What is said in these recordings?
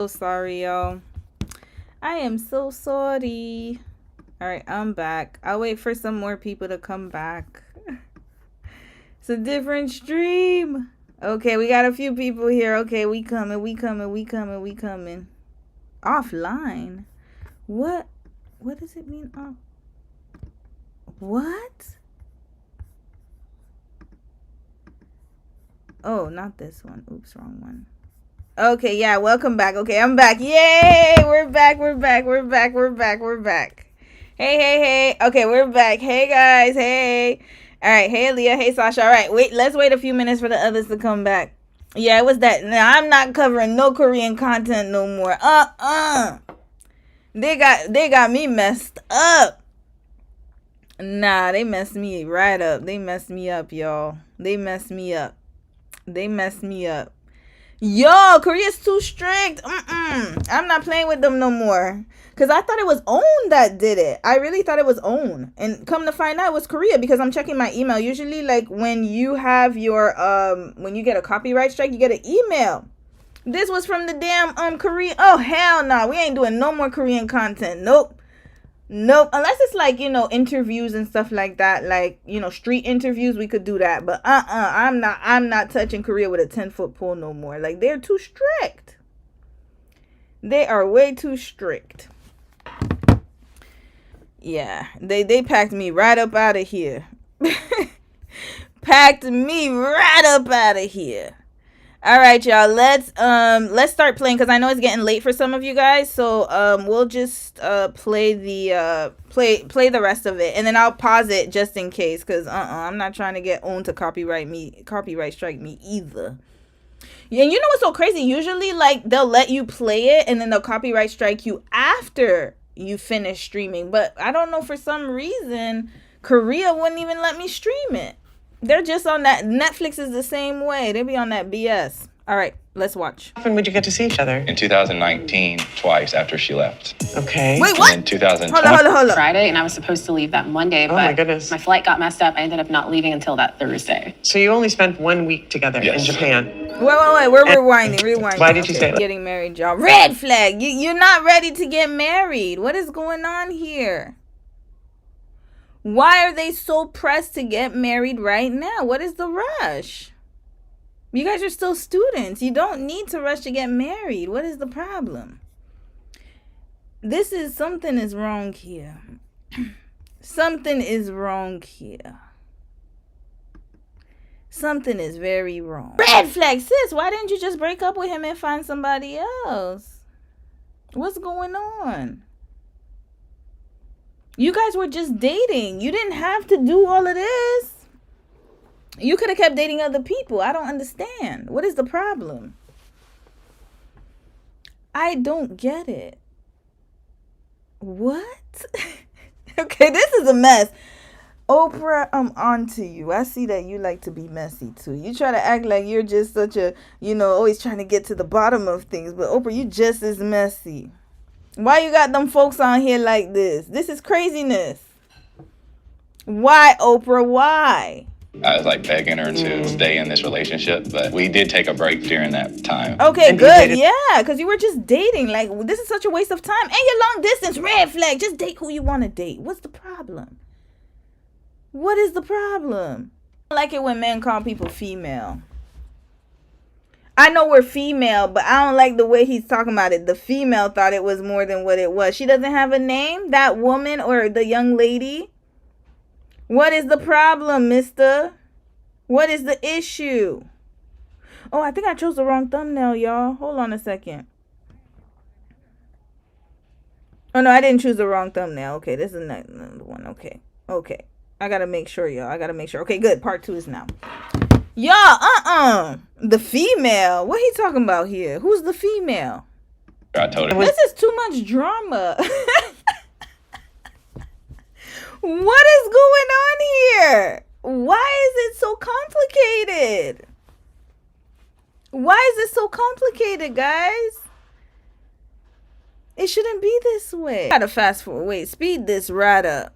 So sorry, y'all. I am so sorry. Alright, I'm back. I'll wait for some more people to come back. It's a different stream. Okay, we got a few people here. Okay, we coming. Offline? What? What does it mean? Oh. What? Oh, not this one. Oops, wrong one. Okay, yeah, welcome back. Okay, I'm back. Yay! We're back. Hey. Okay, we're back. Hey, guys. Hey. All right. Hey, Leah. Hey, Sasha. All right. Let's wait a few minutes for the others to come back. Yeah, it was that. Now, I'm not covering no Korean content no more. They got me messed up. Nah, they messed me right up. They messed me up, y'all. They messed me up. Yo, Korea's too strict. I'm not playing with them no more. Because I thought it was OWN that did it. I really thought it was OWN. And come to find out, it was Korea because I'm checking my email. Usually, like, when you have your, when you get a copyright strike, you get an email. This was from the damn, Korea. Oh, hell no. We ain't doing no more Korean content. Nope. Unless it's like, interviews and stuff like that, like, street interviews, we could do that. But I'm not touching Korea with a 10-foot pole no more. Like, they're too strict. They are way too strict. Yeah, they packed me right up out of here. All right, y'all. Let's start playing because I know it's getting late for some of you guys. So we'll just play the rest of it, and then I'll pause it just in case because I'm not trying to get OWN to copyright strike me either. Yeah, and you know what's so crazy? Usually, like, they'll let you play it, and then they'll copyright strike you after you finish streaming. But I don't know, for some reason, Korea wouldn't even let me stream it. They're just on that. Netflix is the same way. They be on that BS. All right, let's watch. How often would you get to see each other? In 2019, twice after she left. Okay. Wait, what? And in 2020. Hold on. Friday, and I was supposed to leave that Monday, but my goodness. my flight got messed up. I ended up not leaving until that Thursday. So you only spent 1 week together Yes. in Japan. Wait. We're rewinding. Why did you say that? Getting married, y'all. Red flag. You're not ready to get married. What is going on here? Why are they so pressed to get married right now? What is the rush? You guys are still students. You don't need to rush to get married. What is the problem? Something is wrong here. Something is very wrong. Red flag, sis. Why didn't you just break up with him and find somebody else? What's going on? You guys were just dating. You didn't have to do all of this. You could have kept dating other people. I don't understand. What is the problem? I don't get it. What? Okay, this is a mess. Oprah, I'm on to you. I see that you like to be messy too. You try to act like you're just such a, always trying to get to the bottom of things. But Oprah, you just as messy. Why you got them folks on here like this? This is craziness. Why, Oprah? Why? I was like begging her to stay in this relationship, but we did take a break during that time. Okay, good. Yeah, because you were just dating. Like, this is such a waste of time. And you're long distance. Red flag. Just date who you want to date. What's the problem? What is the problem? I like it when men call people female. I know we're female, but I don't like the way he's talking about it. The female thought it was more than what it was. She doesn't have a name, that woman or the young lady. What is the problem, mister? What is the issue? Oh, I think I chose the wrong thumbnail, y'all. Hold on a second. Oh, no, I didn't choose the wrong thumbnail. Okay, this is another one. Okay. I got to make sure, y'all. Okay, good. Part 2 is now. Y'all, the female. What he talking about here? Who's the female? I told her. This is too much drama. What is going on here? Why is it so complicated? Guys? It shouldn't be this way. Gotta fast forward. Wait, speed this right up.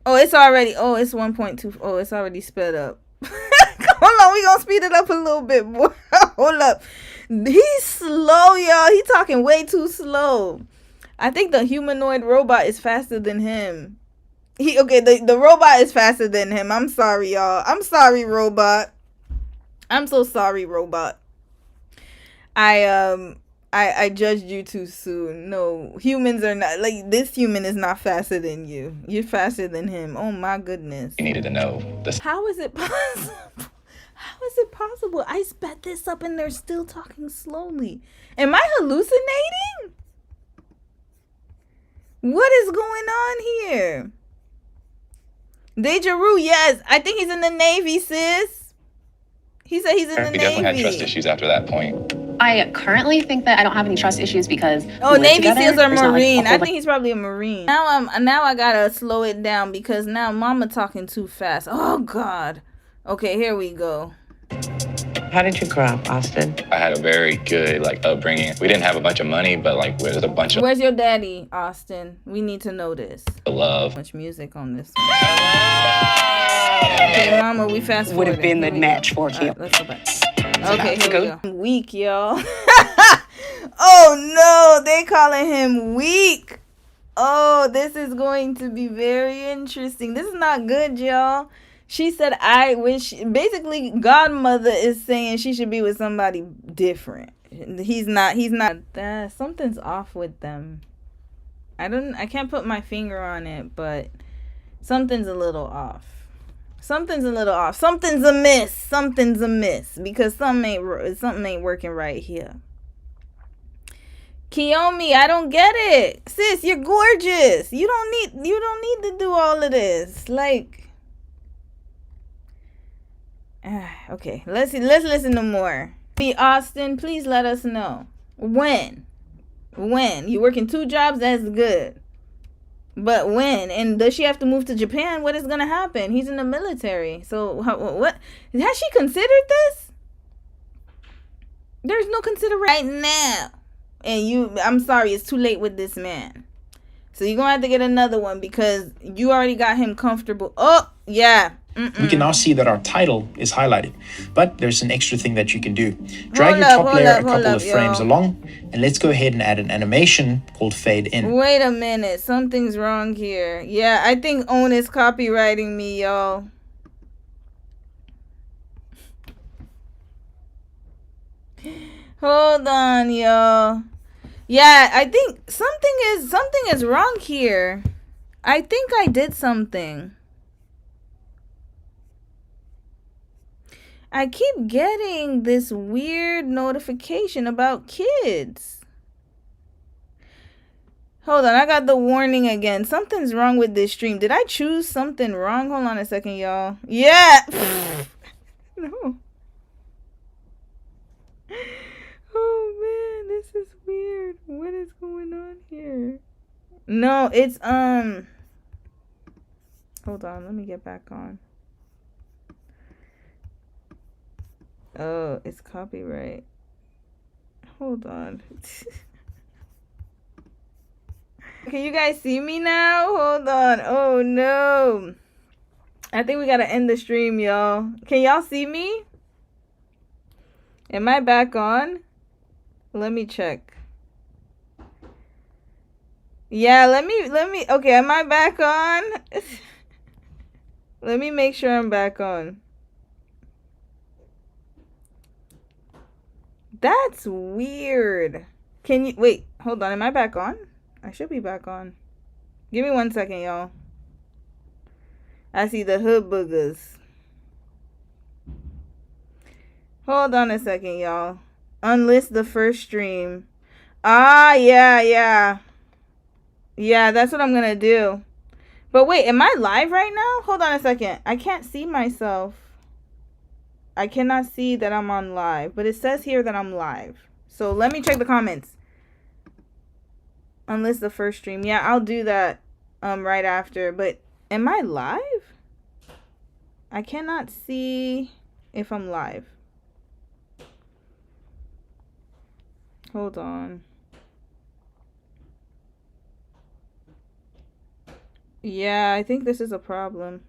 Oh, it's 1.2. Oh, it's already sped up. Hold We gonna speed it up a little bit more. Hold up. He's slow, y'all. He talking way too slow. I think the humanoid robot is faster than him. The robot is faster than him. I'm sorry, y'all. I'm sorry, robot. I'm so sorry, robot. I judged you too soon. No, humans are not, like, this human is not faster than you. You're faster than him. Oh my goodness. You needed to know this. How is it possible? How is it possible? I sped this up and they're still talking slowly. Am I hallucinating? What is going on here? Dejaru, yes. I think he's in the Navy, sis. He said he's in the He Navy. definitely had trust issues after that point. I currently think that I don't have any trust issues because Navy SEALs are There's not, like, Marine. a I whole think he's probably a Marine. Now I gotta slow it down because now Mama talking too fast. Oh God. Okay, here we go. How did you grow up, Austin? I had a very good upbringing. We didn't have a bunch of money, but there's a bunch of Where's your daddy, Austin? We need to know this. love. Much music on this one. Okay, Mama, we fast forward. Would have been the match for you. Right, let's go back. Okay, here we go. I'm weak, y'all. Oh no, they calling him weak. Oh, this is going to be very interesting. This is not good, y'all. She said, I wish, basically, Godmother is saying she should be with somebody different. He's not, something's off with them. I can't put my finger on it, but something's a little off. Something's amiss, because something ain't working right here. Kiyomi, I don't get it. Sis, you're gorgeous. You don't need to do all of this. Okay, let's listen to more. Austin, please let us know. When you working 2 jobs, that's good. But when? And does she have to move to Japan? What is gonna happen? He's in the military. So what? Has she considered this? There's no consideration right now. And I'm sorry, it's too late with this man. So you're gonna have to get another one because you already got him comfortable. Oh, yeah. We can now see that our title is highlighted, but there's an extra thing that you can do. Drag your top layer a couple of frames along, and let's go ahead and add an animation called fade in. Wait a minute, something's wrong here. Yeah, I think Own is copywriting me, y'all. Hold on, y'all. Yeah, I think something is wrong here. I think I did something. I keep getting this weird notification about kids. Hold on, I got the warning again. Something's wrong with this stream. Did I choose something wrong? Hold on a second, y'all. Yeah. No. Oh man, this is weird. What is going on here? No, it's hold on, let me get back on. Oh, it's copyright. Hold on. Can you guys see me now? Hold on. Oh no. I think we gotta end the stream, y'all. Can y'all see me? Am I back on? Let me check. Yeah, let me okay, am I back on? Let me make sure I'm back on. That's weird. Can you wait, hold on, am I back on? I should be back on. Give me 1 second, y'all. I see the hood boogers. Hold on a second, y'all. Unlist the first stream. Ah, yeah. Yeah, that's what I'm gonna do. But wait, am I live right now? Hold on a second. I can't see myself. I cannot see that I'm on live, but it says here that I'm live. So let me check the comments. Unlist the first stream. Yeah, I'll do that right after. But am I live? I cannot see if I'm live. Hold on. Yeah, I think this is a problem.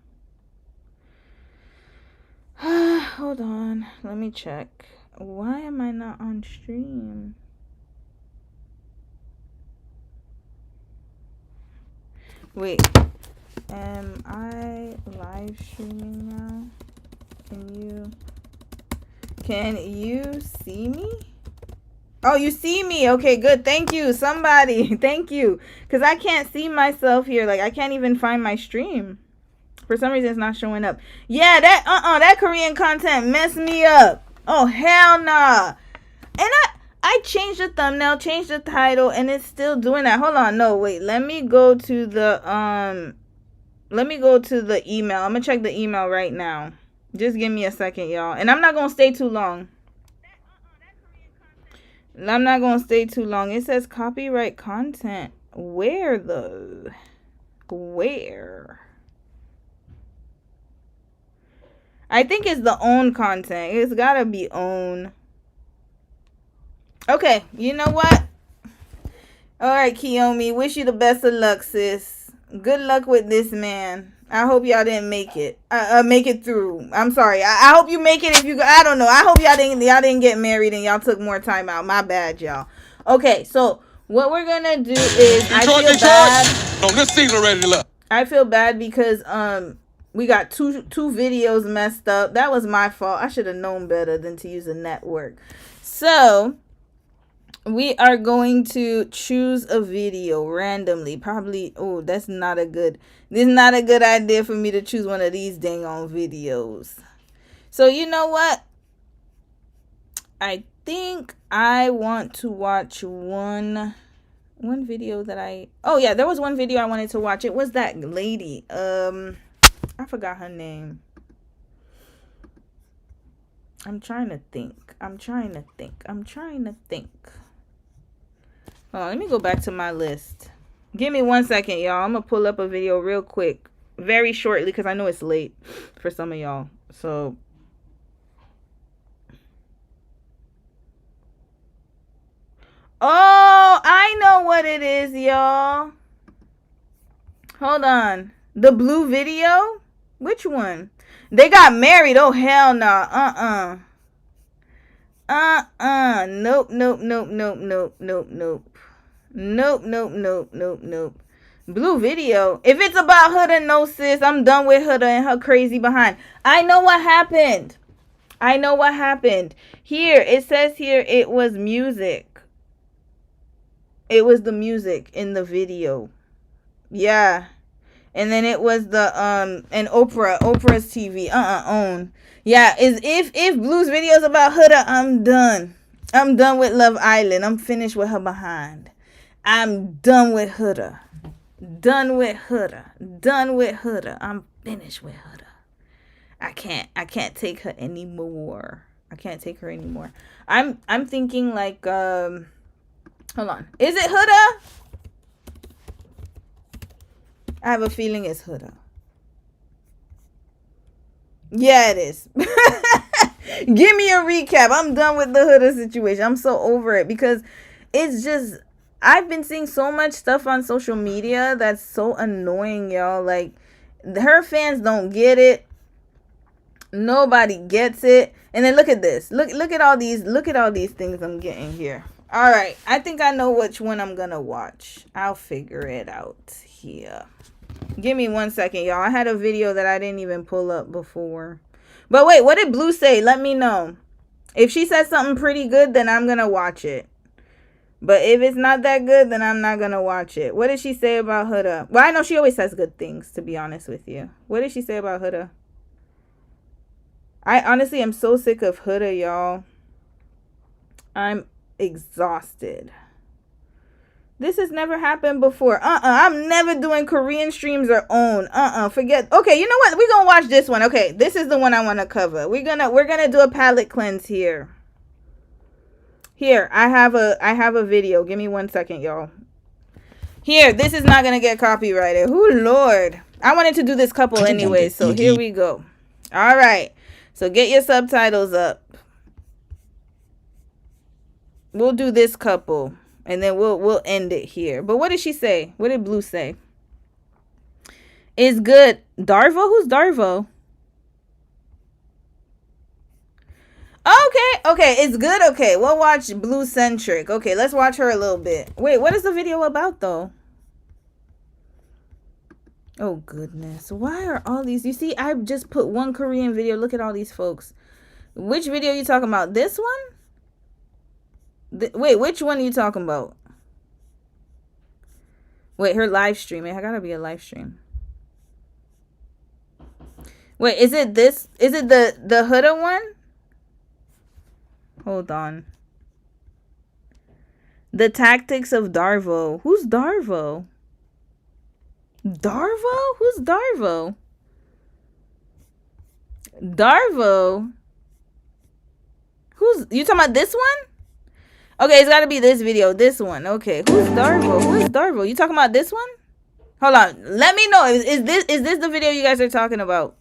Hold on. Let me check. Why am I not on stream? Wait. Am I live streaming now? Can you see me? Oh, you see me. Okay, good. Thank you. Somebody. Thank you. Because I can't see myself here. Like, I can't even find my stream. For some reason, it's not showing up. Yeah, that Korean content messed me up. Oh, hell nah. And I changed the thumbnail, changed the title, and it's still doing that. Hold on. No, wait. Let me go to the email. I'm going to check the email right now. Just give me a second, y'all. And I'm not going to stay too long. It says copyright content. Where though? Where? I think it's the own content. It's gotta be own. Okay, you know what? Alright, Kiyomi. Wish you the best of luck, sis. Good luck with this man. I hope y'all didn't make it. Make it through. I'm sorry. I hope you make it if you go. I don't know. I hope y'all didn't get married and y'all took more time out. My bad, y'all. Okay, so what we're gonna do is I feel bad. No, this season ready to love. I feel bad because we got two videos messed up. That was my fault. I should have known better than to use a network. So we are going to choose a video randomly. Probably, oh, this is not a good idea for me to choose one of these dang on videos. So you know what? I think I want to watch one video that oh yeah, there was one video I wanted to watch. It was that lady. I forgot her name. I'm trying to think. Hold on, let me go back to my list. Give me 1 second, y'all. I'm gonna pull up a video real quick, very shortly, because I know it's late for some of y'all. So oh, I know what it is, y'all. Hold on. The blue video? Which one? They got married. Oh, hell no. Nope. Blue video. If it's about Huda, no, sis. I'm done with Huda and her crazy behind. I know what happened. Here, it says here it was music. It was the music in the video. Yeah. And then it was the and Oprah's TV. Own. Yeah, if Blue's videos about Huda, I'm done. I'm done with Love Island. I'm finished with her behind. I'm done with Huda. I'm finished with Huda. I can't take her anymore. I'm thinking like hold on. Is it Huda? I have a feeling it's Huda. Yeah, it is. Give me a recap. I'm done with the Huda situation. I'm so over it because it's just, I've been seeing so much stuff on social media that's so annoying, y'all. Like, her fans don't get it. Nobody gets it. And then look at this. Look at all these things I'm getting here. All right. I think I know which one I'm going to watch. I'll figure it out here. Give me 1 second, y'all. I had a video that I didn't even pull up before. But wait, what did Blue say? Let me know. If she said something pretty good, then I'm going to watch it. But if it's not that good, then I'm not going to watch it. What did she say about Huda? Well, I know she always says good things, to be honest with you. What did she say about Huda? I honestly am so sick of Huda, y'all. I'm exhausted. This has never happened before. I'm never doing Korean streams or own. Forget. Okay, you know what? We're gonna watch this one. Okay, this is the one I want to cover. We're gonna do a palette cleanse here. Here, I have a video. Give me 1 second, y'all. Here, this is not gonna get copyrighted. Oh Lord. I wanted to do this couple anyway, so here we go. All right. So get your subtitles up. We'll do this couple. And then we'll end it here. But what did she say? What did Blue say? It's good. Darvo? Who's Darvo? Okay, it's good. Okay, we'll watch Blue Centric. Okay, let's watch her a little bit. Wait, what is the video about though? Oh goodness, why are all these? You see, I just put one Korean video. Look at all these folks. Which video are you talking about? This one? Wait, which one are you talking about? Wait, her live stream. It gotta be a live stream. Wait, is it this? Is it the Huda one? Hold on. The Tactics of Darvo. Who's Darvo? Darvo? Who's Darvo? Darvo? Who's... You talking about this one? Okay, it's gotta be this video. This one. Okay. Who's Darvo? Who is Darvo? You talking about this one? Hold on. Let me know. Is this the video you guys are talking about?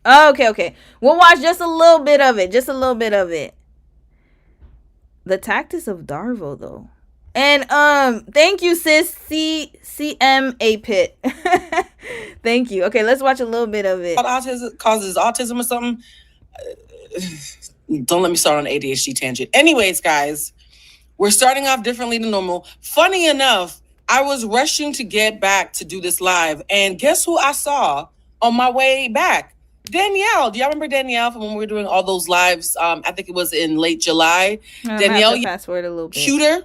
Oh, okay. We'll watch just a little bit of it. Just a little bit of it. The Tactics of Darvo, though. And thank you, sis. CMA Pit. Thank you. Okay, let's watch a little bit of it. Autism causes autism or something. Don't let me start on an ADHD tangent. Anyways, guys, we're starting off differently than normal. Funny enough, I was rushing to get back to do this live, and guess who I saw on my way back? Danielle. Do y'all remember Danielle from when we were doing all those lives? I think it was in late July. Danielle, fast forward a little bit. Cuter.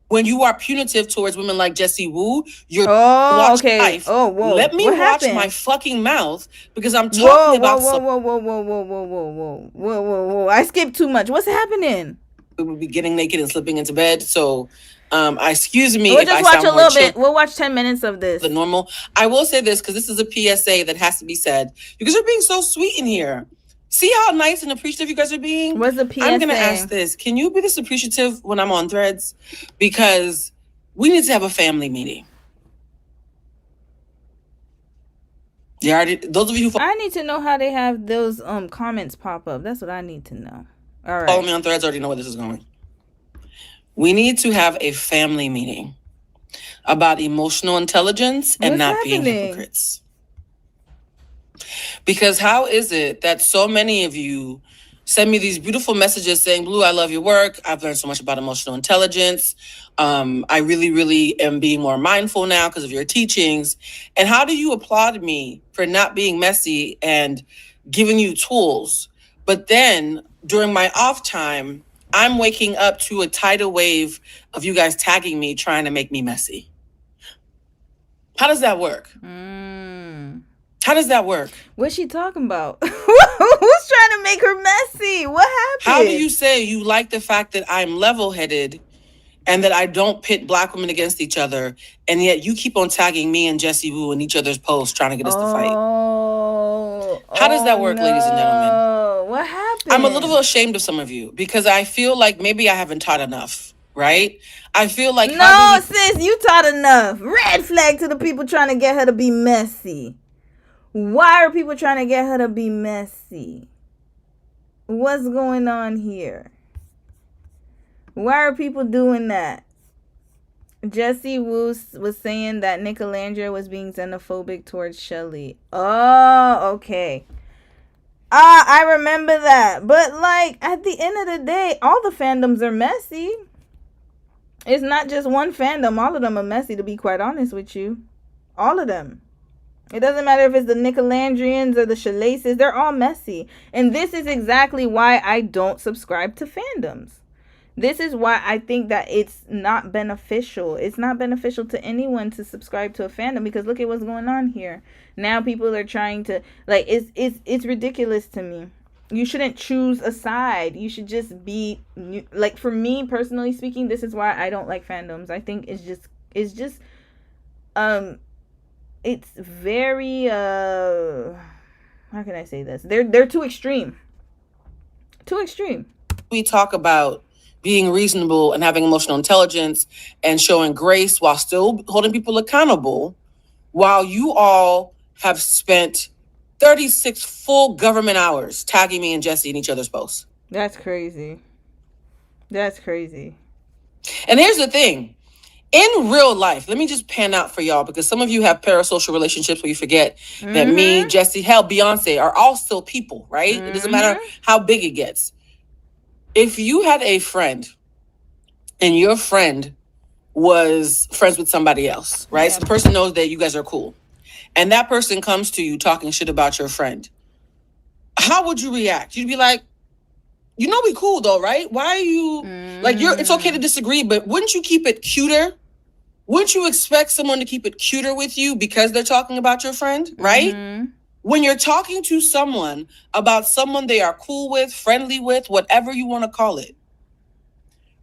When you are punitive towards women like Jessie Woo, you're okay. Life. Oh, whoa. Let me what watch happened? my fucking mouth because I'm talking about whoa. I skipped too much. What's happening? We would be getting naked and slipping into bed. So, excuse me. We'll just watch a little bit. We'll watch 10 minutes of this. The normal. I will say this because this is a PSA that has to be said because you're being so sweet in here. See how nice and appreciative you guys are being? What's the PSA? I'm going to ask this. Can you be this appreciative when I'm on Threads? Because we need to have a family meeting. Those of you who I need to know how they have those comments pop up. That's what I need to know. All right. follow me on Threads already know where this is going. We need to have a family meeting about emotional intelligence and not being hypocrites. Because how is it that so many of you send me these beautiful messages saying, Blue, I love your work. I've learned so much about emotional intelligence. I really, really am being more mindful now because of your teachings. And how do you applaud me for not being messy and giving you tools? But then during my off time, I'm waking up to a tidal wave of you guys tagging me, trying to make me messy. How does that work? How does that work? What's she talking about? Who's trying to make her messy? What happened? How do you say you like the fact that I'm level-headed and that I don't pit Black women against each other, and yet you keep on tagging me and Jessie Woo in each other's posts trying to get us to fight? How does that work, ladies and gentlemen? What happened? I'm a little ashamed of some of you because I feel like maybe I haven't taught enough, right? I feel like... No, sis, you taught enough. Red flag to the people trying to get her to be messy. Why are people trying to get her to be messy? What's going on here? Why are people doing that? Jessie Woo was saying that Nicolandria was being xenophobic towards Shelly. Oh, okay. I remember that. But, like, at the end of the day, all the fandoms are messy. It's not just one fandom. All of them are messy, to be quite honest with you. All of them. It doesn't matter if it's the Nicolandrians or the Shalaces. They're all messy. And this is exactly why I don't subscribe to fandoms. This is why I think that it's not beneficial. It's not beneficial to anyone to subscribe to a fandom because look at what's going on here. Now people are trying to, like, it's ridiculous to me. You shouldn't choose a side. You should just be, like, for me, personally speaking, this is why I don't like fandoms. I think it's very how can I say this? They're too extreme. Too extreme. We talk about being reasonable and having emotional intelligence and showing grace while still holding people accountable, while you all have spent 36 full government hours tagging me and Jessie in each other's posts. That's crazy. That's crazy. And here's the thing. In real life, let me just pan out for y'all because some of you have parasocial relationships where you forget that me, Jesse, hell, Beyonce are all still people, right? It doesn't matter how big it gets. If you had a friend and your friend was friends with somebody else, right? So the person knows that you guys are cool. And that person comes to you talking shit about your friend. How would you react? You'd be like, you know we cool though, right? Why are you like it's okay to disagree, but wouldn't you keep it cuter? Wouldn't you expect someone to keep it cuter with you because they're talking about your friend, right? When you're talking to someone about someone they are cool with, friendly with, whatever you want to call it,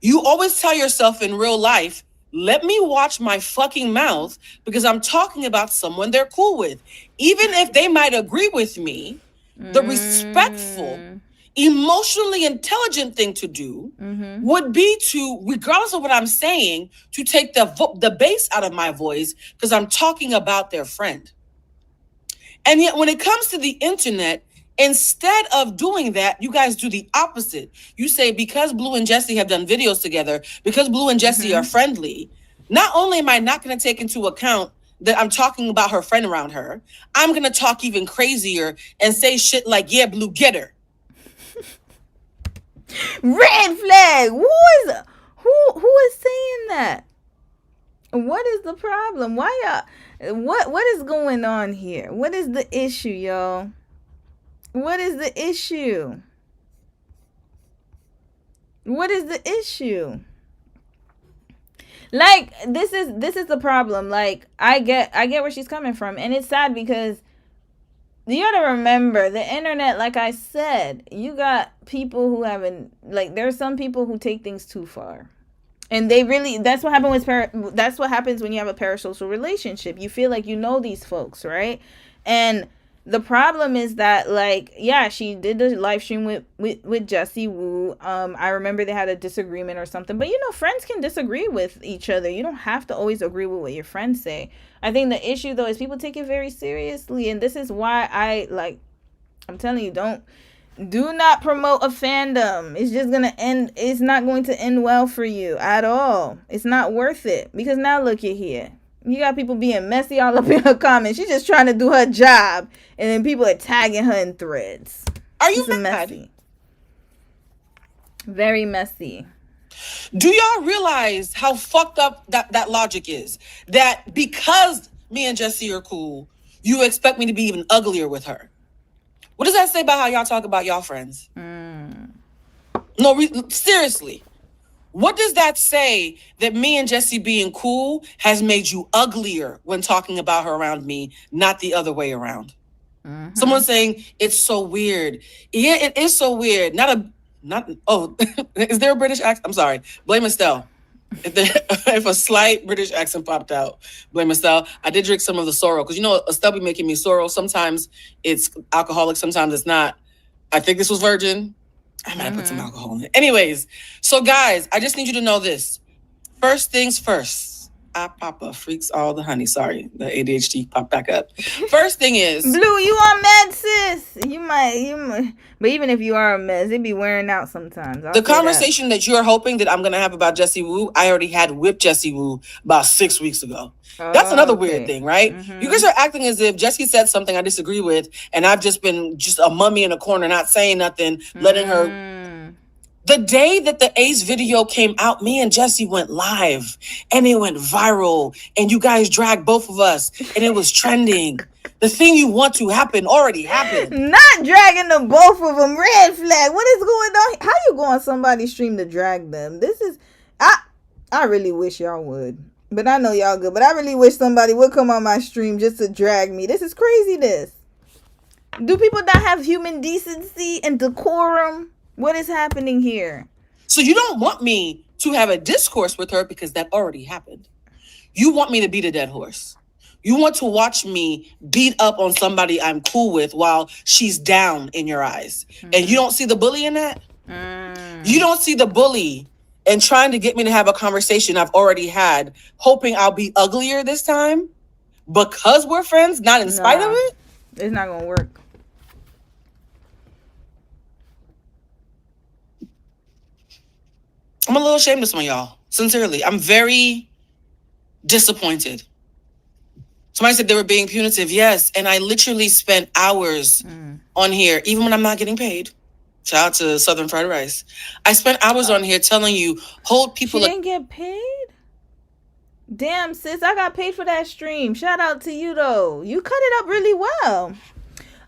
you always tell yourself in real life, let me watch my fucking mouth because I'm talking about someone they're cool with. Even if they might agree with me, the respectful, emotionally intelligent thing to do would be to, regardless of what I'm saying, to take the bass out of my voice because I'm talking about their friend. And yet when it comes to the internet, instead of doing that, you guys do the opposite. You say, because Blue and Jesse have done videos together, because Blue and Jesse are friendly, not only am I not going to take into account that I'm talking about her friend around her, I'm going to talk even crazier and say shit like, yeah, Blue, get her. Red flag. Who is saying that? What is the problem? Why what is going on here? What is the issue, y'all? What is the issue? What is the issue? Like, this is the problem. Like, I get where she's coming from, and it's sad because you gotta remember the internet. Like I said, you got people who haven't, like, there's some people who take things too far, and they really, that's what happens when you have a parasocial relationship. You feel like you know these folks, right? And the problem is that, like, yeah, she did the live stream with Jesse Wu. I remember they had a disagreement or something, but you know, friends can disagree with each other. You don't have to always agree with what your friends say. I think the issue though is people take it very seriously, and this is why I'm telling you, do not promote a fandom. It's just gonna end. It's not going to end well for you at all. It's not worth it, because now look at here. You got people being messy all up in her comments. She's just trying to do her job, and then people are tagging her in threads. Are you messy? Very messy. Do y'all realize how fucked up that logic is? That because me and Jesse are cool, you expect me to be even uglier with her. What does that say about how y'all talk about y'all friends? No, seriously. What does that say that me and Jesse being cool has made you uglier when talking about her around me, not the other way around? Someone saying it's so weird. Yeah, it is so weird. Is there a British accent? I'm sorry. Blame Estelle. If a slight British accent popped out, blame Estelle. I did drink some of the sorrel because, you know, Estelle be making me sorrel. Sometimes it's alcoholic, sometimes it's not. I think this was virgin. I might put some alcohol in it. Anyways, so guys, I just need you to know this. First things first. Papa freaks all the honey. Sorry, the ADHD popped back up. First thing is, Blue, you on meds, sis? You might. But even if you are on meds, it be wearing out sometimes. The conversation that you're hoping that I'm gonna have about Jesse Wu, I already had with Jesse Wu about 6 weeks ago. That's another weird thing, right? You guys are acting as if Jesse said something I disagree with, and I've just been a mummy in a corner, not saying nothing, letting her. The day that the Ace video came out, me and Jesse went live, and it went viral, and you guys dragged both of us, and it was trending. The thing you want to happen already happened. Not dragging them both of them. Red flag. What is going on? How you go on somebody's stream to drag them? This is, I really wish y'all would. But I know y'all good. But I really wish somebody would come on my stream just to drag me. This is craziness. Do people not have human decency and decorum? What is happening here? So you don't want me to have a discourse with her because that already happened. You want me to beat a dead horse. You want to watch me beat up on somebody I'm cool with while she's down in your eyes. And you don't see the bully in that? You don't see the bully and trying to get me to have a conversation I've already had, hoping I'll be uglier this time because we're friends, not in spite of it? It's not going to work. I'm a little ashamed of some of y'all. Sincerely. I'm very disappointed. Somebody said they were being punitive. Yes. And I literally spent hours on here, even when I'm not getting paid. Shout out to Southern Fried Rice. I spent hours on here telling you, hold people. She didn't get paid? Damn, sis, I got paid for that stream. Shout out to you, though. You cut it up really well.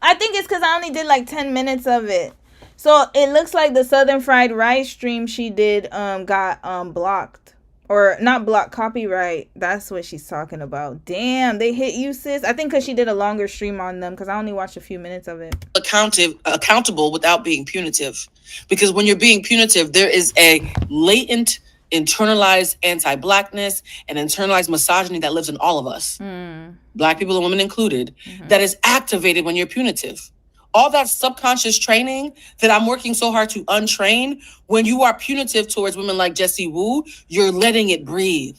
I think it's because I only did like 10 minutes of it. So it looks like the Southern Fried Rice stream she did got blocked. Or not blocked, copyright. That's what she's talking about. Damn, they hit you, sis. I think because she did a longer stream on them because I only watched a few minutes of it. Accountable without being punitive. Because when you're being punitive, there is a latent internalized anti-blackness and internalized misogyny that lives in all of us, Black people and women included, that is activated when you're punitive. All that subconscious training that I'm working so hard to untrain, when you are punitive towards women like Jessie Woo, you're letting it breathe.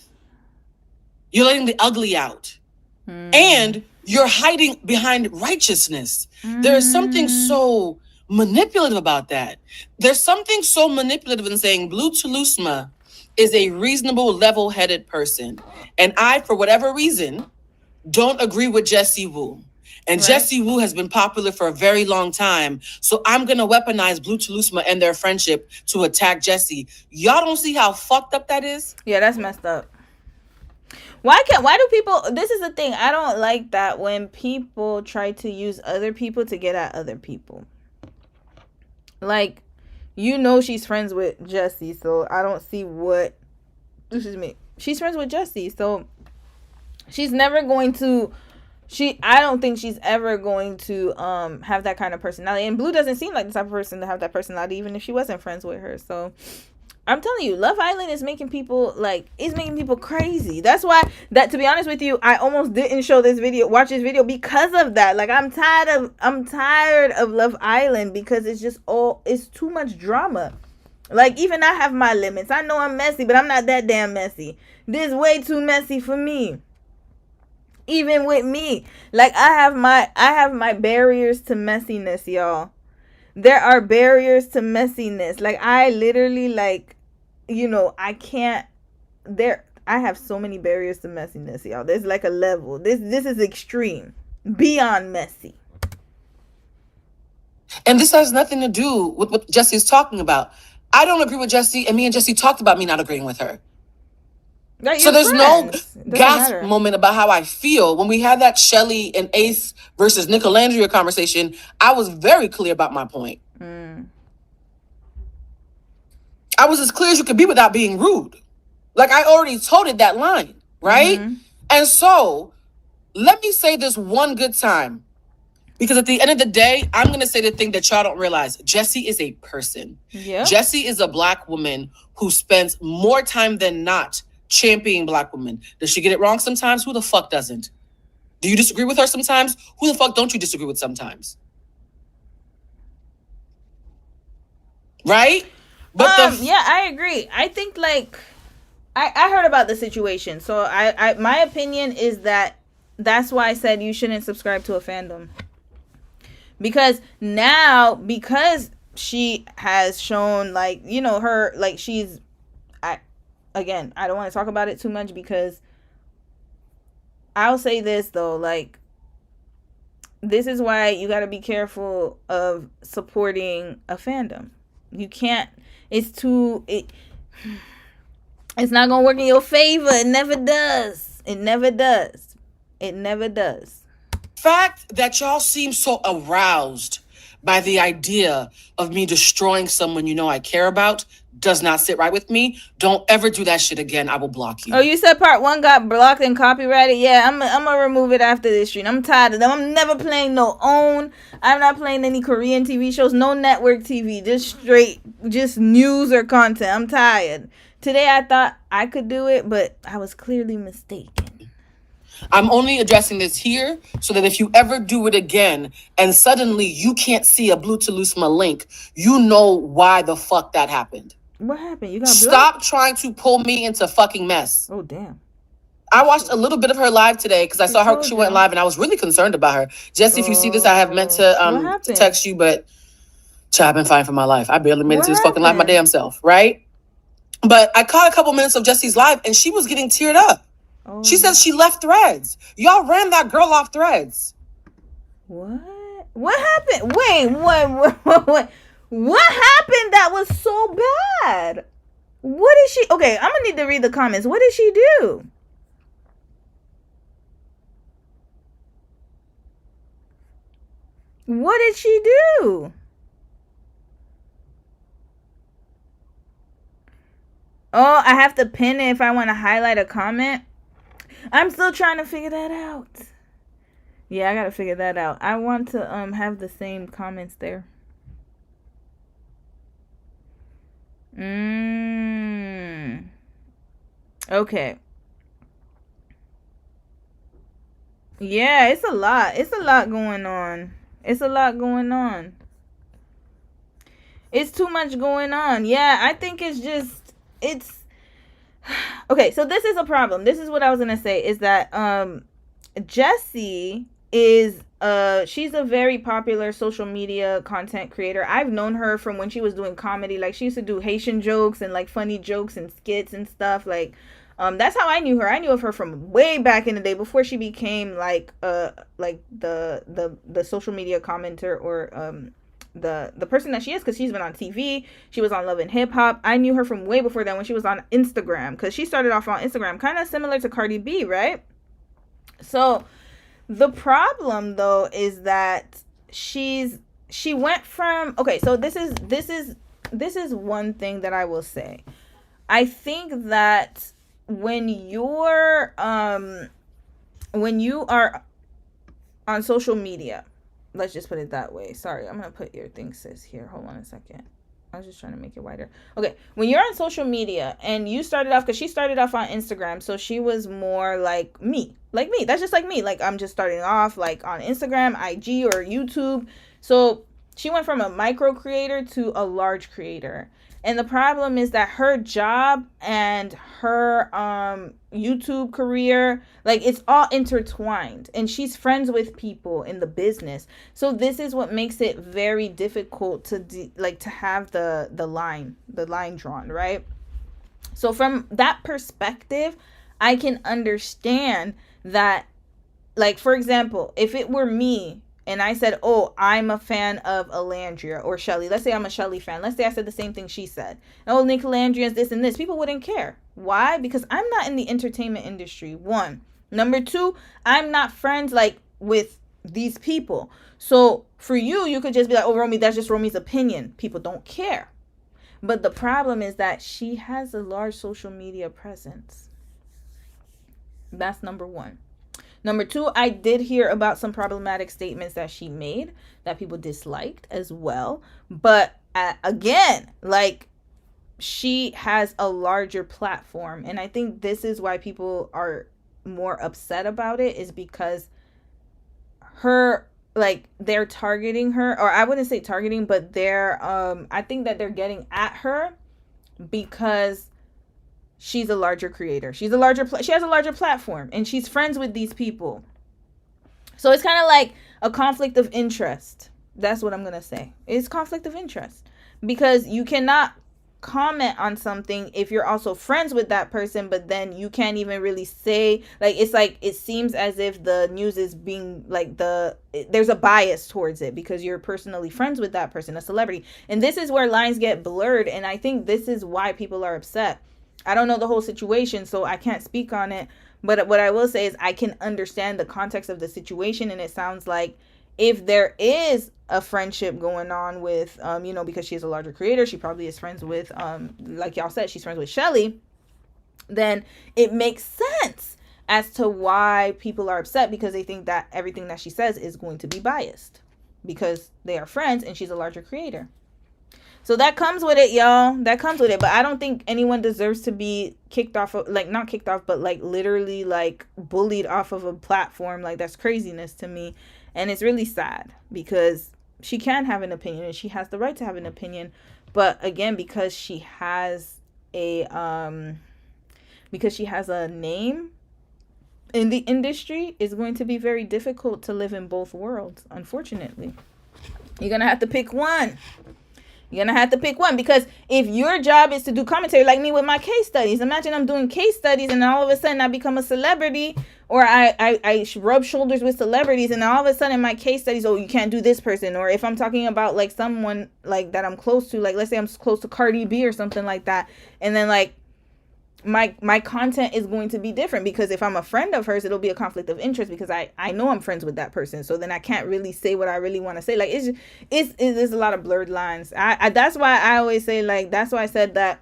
You're letting the ugly out. And you're hiding behind righteousness. There is something so manipulative about that. There's something so manipulative in saying Blue Tulusma is a reasonable, level-headed person. And I, for whatever reason, don't agree with Jessie Woo. And right. Jessie Woo has been popular for a very long time. So I'm going to weaponize Blue Tulusma and their friendship to attack Jessie. Y'all don't see how fucked up that is? Yeah, that's messed up. Why do people, this is the thing, I don't like that when people try to use other people to get at other people. Like, you know she's friends with Jessie, so I don't see what, she's friends with Jessie, so she's never going to, I don't think she's ever going to have that kind of personality. And Blue doesn't seem like the type of person to have that personality, even if she wasn't friends with her. So I'm telling you, Love Island is making people crazy. That's why, to be honest with you, I almost didn't watch this video because of that. Like, I'm tired of Love Island because it's too much drama. Like, even I have my limits. I know I'm messy, but I'm not that damn messy. This is way too messy for me. Even with me, like, I have my barriers to messiness, y'all. There are barriers to messiness. Like, I literally, like, I can't. I have so many barriers to messiness, y'all. There's like a level. This is extreme, beyond messy. And this has nothing to do with what Jessie's talking about. I don't agree with Jessie, and me and Jessie talked about me not agreeing with her. So there's friends. No gasp moment about how I feel. When we had that Shelly and Ace versus Nicolandria conversation, I was very clear about my point. I was as clear as you could be without being rude. Like, I already toted that line, right? And so let me say this one good time. Because at the end of the day, I'm going to say the thing that y'all don't realize. Jessie is a person. Yep. Jessie is a Black woman who spends more time than not championing Black women. Does she get it wrong sometimes? Who the fuck doesn't? Do you disagree with her sometimes? Who the fuck don't you disagree with sometimes? Right? But yeah, I agree. I think, like, I heard about the situation. So I my opinion is that's why I said you shouldn't subscribe to a fandom. Because she has shown, like, her, like, again, I don't want to talk about it too much because I'll say this, though. Like, this is why you got to be careful of supporting a fandom. You can't. It's not going to work in your favor. It never does. It never does. It never does. Fact that y'all seem so aroused by the idea of me destroying someone I care about does not sit right with me. Don't ever do that shit again. I will block you. Oh, you said part 1 got blocked and copyrighted? Yeah, I'm gonna remove it after this stream. I'm tired of them. I'm never playing no OWN. I'm not playing any Korean TV shows. No network TV. Just news or content. I'm tired. Today I thought I could do it, but I was clearly mistaken. I'm only addressing this here so that if you ever do it again and suddenly you can't see a Blue Tulusma link, you know why the fuck that happened. What happened? You got blocked? Stop trying to pull me into fucking mess. Oh, damn. I watched a little bit of her live today because I saw her. She went live and I was really concerned about her. Jesse, if you see this, I have meant to text you, but I've been fighting for my life. I barely made it to this fucking live my damn self, right? But I caught a couple minutes of Jesse's live and she was getting teared up. Oh. She says she left Threads. Y'all ran that girl off Threads. What? What happened? Wait, what? What happened that was so bad? What did she... Okay, I'm gonna need to read the comments. What did she do? What did she do? Oh, I have to pin it if I want to highlight a comment. I'm still trying to figure that out. Yeah, I gotta figure that out. I want to have the same comments there. Okay. Yeah, it's a lot. It's a lot going on. It's a lot going on. It's too much going on. Yeah, I think it's just, it's okay. So this is a problem. This is what I was gonna say, is that Jessie is she's a very popular social media content creator. I've known her from when she was doing comedy. Like, she used to do Haitian jokes and like funny jokes and skits and stuff. Like, that's how I knew her. I knew of her from way back in the day, before she became like the social media commenter, or the person that she is, because she's been on TV. She was on Love and Hip Hop. I knew her from way before that, when she was on Instagram, because she started off on Instagram, kind of similar to Cardi B, right? So the problem though is that she went from, okay, so this is one thing that I will say. I think that when you are on social media, let's just put it that way. Sorry, I'm gonna put your thing, sis, here. Hold on a second. I was just trying to make it wider. Okay, when you're on social media and you started off, because she started off on Instagram, so she was more like me. That's just like me. Like, I'm just starting off like on Instagram, IG, or YouTube. So she went from a micro creator to a large creator. And the problem is that her job and her YouTube career, like, it's all intertwined, and she's friends with people in the business. So this is what makes it very difficult to to have the line drawn, right? So from that perspective, I can understand that, like, for example, if it were me and I said, oh, I'm a fan of Alandria or Shelly. Let's say I'm a Shelly fan. Let's say I said the same thing she said. Oh, Nick Alandria is this and this. People wouldn't care. Why? Because I'm not in the entertainment industry, one. Number two, I'm not friends, like, with these people. So for you, you could just be like, oh, Romy, that's just Romy's opinion. People don't care. But the problem is that she has a large social media presence. That's number one. Number two, I did hear about some problematic statements that she made that people disliked as well. But again, like, she has a larger platform. And I think this is why people are more upset about it, is because her, like, they're targeting her, or I wouldn't say targeting, but they're, I think that they're getting at her because she's a larger creator. She has a larger platform, and she's friends with these people. So it's kind of like a conflict of interest. That's what I'm going to say. It's conflict of interest, because you cannot comment on something if you're also friends with that person, but then you can't even really say, like, it's like, it seems as if the news is being like, there's a bias towards it because you're personally friends with that person, a celebrity. And this is where lines get blurred. And I think this is why people are upset. I don't know the whole situation, so I can't speak on it. But what I will say is I can understand the context of the situation. And it sounds like if there is a friendship going on with, because she's a larger creator, she probably is friends with, like y'all said, she's friends with Shelly, then it makes sense as to why people are upset, because they think that everything that she says is going to be biased because they are friends and she's a larger creator. So that comes with it, y'all. That comes with it. But I don't think anyone deserves to be kicked off of, like, not kicked off, but like literally like bullied off of a platform. Like, that's craziness to me. And it's really sad because she can have an opinion and she has the right to have an opinion. But again, because she has a name in the industry, it's going to be very difficult to live in both worlds, unfortunately. You're going to have to pick one. You're gonna have to pick one, because if your job is to do commentary, like me with my case studies, imagine I'm doing case studies and then all of a sudden I become a celebrity, or I rub shoulders with celebrities, and then all of a sudden my case studies, oh, you can't do this person. Or if I'm talking about like someone like that I'm close to, like let's say I'm close to Cardi B or something like that, and then like my content is going to be different, because if I'm a friend of hers, it'll be a conflict of interest, because I know I'm friends with that person, so then I can't really say what I really want to say. Like there's a lot of blurred lines. I that's why I always say, like, that's why I said that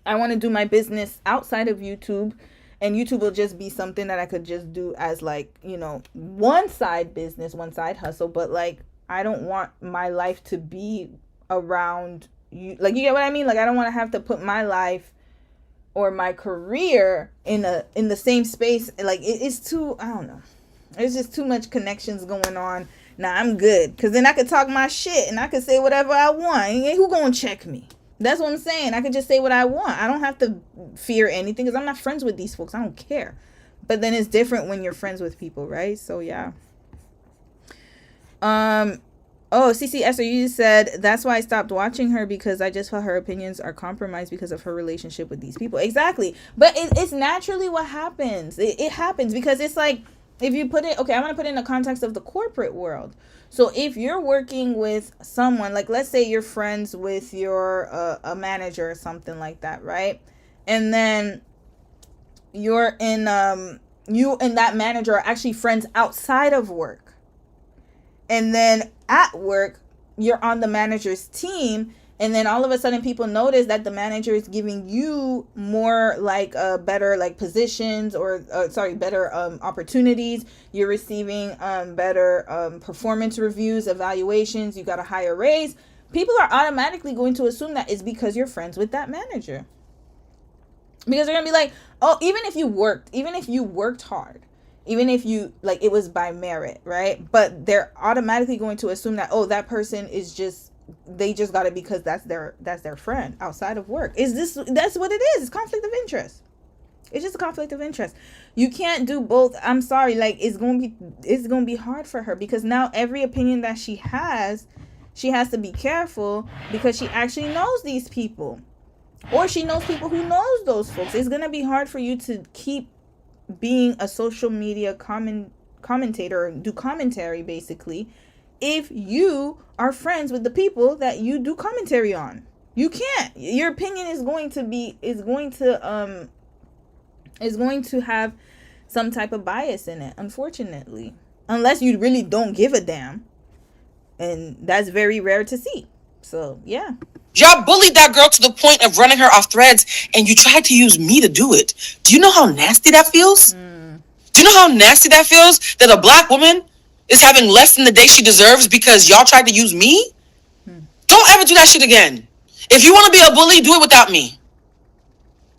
I want to do my business outside of YouTube, and YouTube will just be something that I could just do as, like, you know, one side business, one side hustle. But like, I don't want my life to be around you. Like, you get what I mean? Like, I don't want to have to put my life or my career in the same space. Like, it's too, I don't know, it's just too much connections going on. Nah, I'm good, because then I could talk my shit and I could say whatever I want. And who gonna check me? That's what I'm saying. I could just say what I want. I don't have to fear anything, because I'm not friends with these folks. I don't care. But then it's different when you're friends with people, right? So yeah. Oh, CCSR, you said, that's why I stopped watching her, because I just felt her opinions are compromised because of her relationship with these people. Exactly. But it's naturally what happens. It happens because it's like, if you put it, okay, I want to put it in the context of the corporate world. So if you're working with someone, like let's say you're friends with your a manager or something like that, right? And then you're in you and that manager are actually friends outside of work. And then at work, you're on the manager's team, and then all of a sudden people notice that the manager is giving you more like better like positions, or better opportunities. You're receiving better performance reviews, evaluations, you got a higher raise. People are automatically going to assume that it's because you're friends with that manager, because they're gonna be like, oh, even if you worked hard, even if you, like, it was by merit, right? But they're automatically going to assume that, oh, that person is just, they just got it because that's their friend outside of work. That's what it is. It's conflict of interest. It's just a conflict of interest. You can't do both. I'm sorry. Like, it's going to be hard for her, because now every opinion that she has to be careful, because she actually knows these people, or she knows people who knows those folks. It's going to be hard for you to keep being a social media commentator, do commentary basically, if you are friends with the people that you do commentary on. You can't. Your opinion is going to have some type of bias in it, unfortunately, unless you really don't give a damn, and that's very rare to see. So yeah. Y'all bullied that girl to the point of running her off Threads, and you tried to use me to do it. Do you know how nasty that feels? Do you know how nasty that feels, that a black woman is having less than the day she deserves because y'all tried to use me? Don't ever do that shit again. If you want to be a bully, do it without me.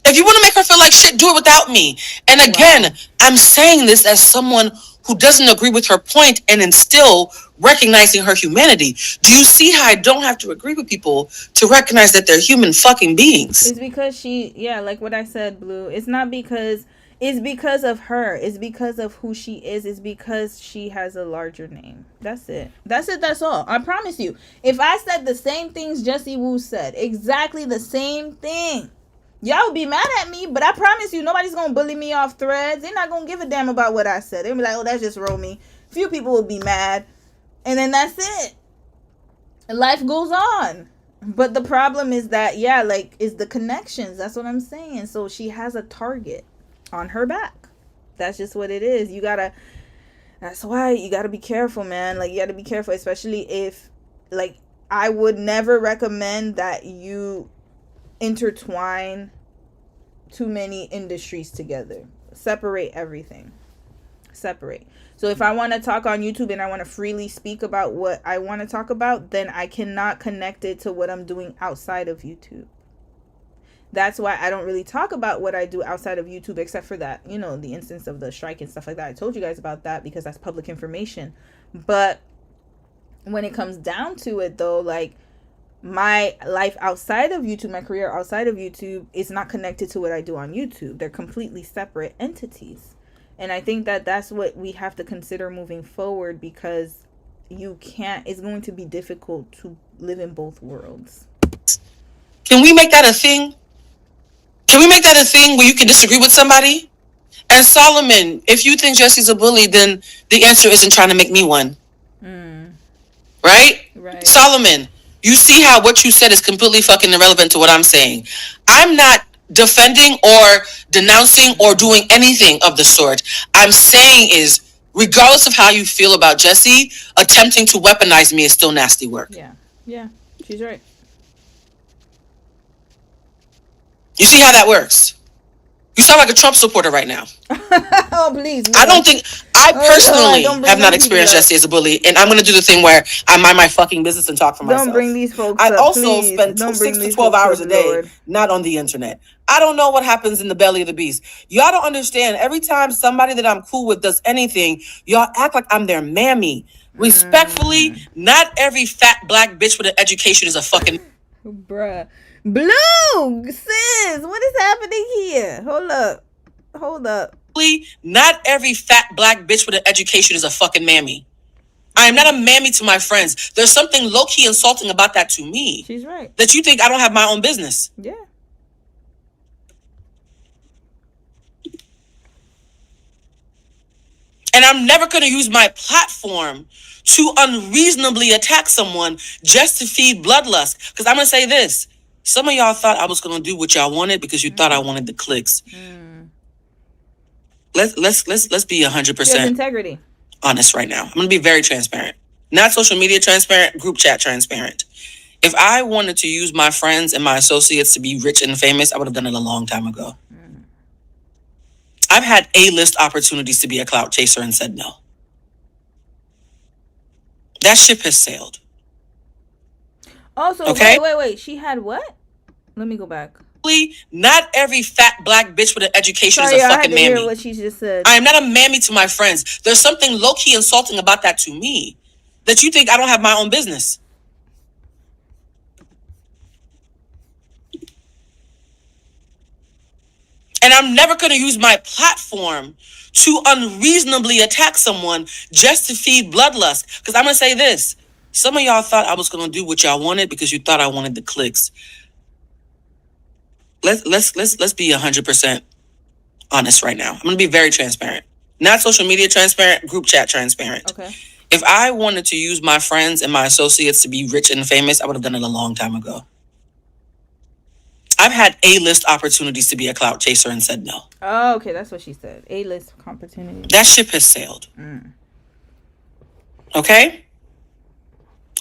If you want to make her feel like shit, do it without me. And again, I'm saying this as someone who doesn't agree with her point, and then still recognizing her humanity. Do you see how I don't have to agree with people to recognize that they're human fucking beings? It's because like what I said, Blue. It's because of her. It's because of who she is. It's because she has a larger name. That's it. That's all. I promise you. If I said the same things Jessie Woo said, exactly the same thing, y'all would be mad at me, but I promise you, nobody's gonna bully me off Threads. They're not gonna give a damn about what I said. They'll be like, oh, that's just Romy. Few people will be mad, and then that's it. Life goes on. But the problem is that, is the connections. That's what I'm saying. So she has a target on her back. That's just what it is. That's why you gotta be careful, man. Like, you gotta be careful, especially if, like, I would never recommend that you intertwine too many industries together. Separate everything. Separate. So if I want to talk on YouTube and I want to freely speak about what I want to talk about, then I cannot connect it to what I'm doing outside of YouTube. That's why I don't really talk about what I do outside of YouTube, except for that, the instance of the strike and stuff like that. I told you guys about that because that's public information. But when it comes down to it, though, like, my life outside of YouTube, my career outside of YouTube is not connected to what I do on YouTube. They're completely separate entities. And I think that that's what we have to consider moving forward, because it's going to be difficult to live in both worlds. Can we make that a thing? Can we make that a thing where you can disagree with somebody? And Solomon, if you think Jesse's a bully, then the answer isn't trying to make me one. Right? Solomon, you see how what you said is completely fucking irrelevant to what I'm saying. I'm not defending or denouncing or doing anything of the sort. I'm saying is, regardless of how you feel about Jesse, attempting to weaponize me is still nasty work. Yeah, she's right. You see how that works? You sound like a Trump supporter right now. Oh, please. No. I personally have not experienced Jesse as a bully, and I'm going to do the thing where I mind my fucking business and talk for myself. Don't bring these folks I up, also please. spend 6 to 12 hours a day not on the internet. I don't know what happens in the belly of the beast. Y'all don't understand. Every time somebody that I'm cool with does anything, y'all act like I'm their mammy. Respectfully, not every fat black bitch with an education is a fucking... Bruh. Blue, sis, what is happening here? Hold up. Not every fat black bitch with an education is a fucking mammy. I am not a mammy to my friends. There's something low-key insulting about that to me. She's right. That you think I don't have my own business. Yeah. And I'm never going to use my platform to unreasonably attack someone just to feed bloodlust. Because I'm going to say this. Some of y'all thought I was going to do what y'all wanted because you thought I wanted the clicks. Let's be 100% integrity. Honest right now. I'm going to be very transparent. Not social media transparent, group chat transparent. If I wanted to use my friends and my associates to be rich and famous, I would have done it a long time ago. I've had A-list opportunities to be a clout chaser and said no. That ship has sailed. Also, okay? Wait. She had what? Let me go back. Not every fat black bitch with an education is a fucking mammy. Hear what she just said. I am not a mammy to my friends. There's something low-key insulting about that to me. That you think I don't have my own business. And I'm never going to use my platform to unreasonably attack someone just to feed bloodlust. Because I'm going to say this. Some of y'all thought I was going to do what y'all wanted because you thought I wanted the clicks. Let's be 100% honest right now. I'm going to be very transparent. Not social media transparent, group chat transparent. Okay. If I wanted to use my friends and my associates to be rich and famous, I would have done it a long time ago. I've had A-list opportunities to be a clout chaser and said no. Oh, okay. That's what she said. A-list opportunities. That ship has sailed. Okay?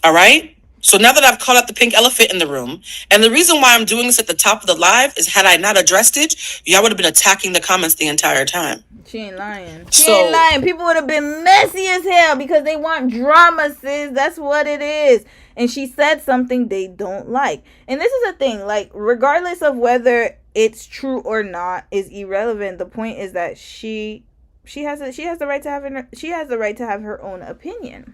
All right? So now that I've called out the pink elephant in the room, and the reason why I'm doing this at the top of the live is had I not addressed it, y'all would have been attacking the comments the entire time. She ain't lying. She ain't lying. People would have been messy as hell because they want drama, sis. That's what it is. And she said something they don't like. And this is a thing, like, regardless of whether it's true or not is irrelevant. The point is that she has the right to have her own opinion.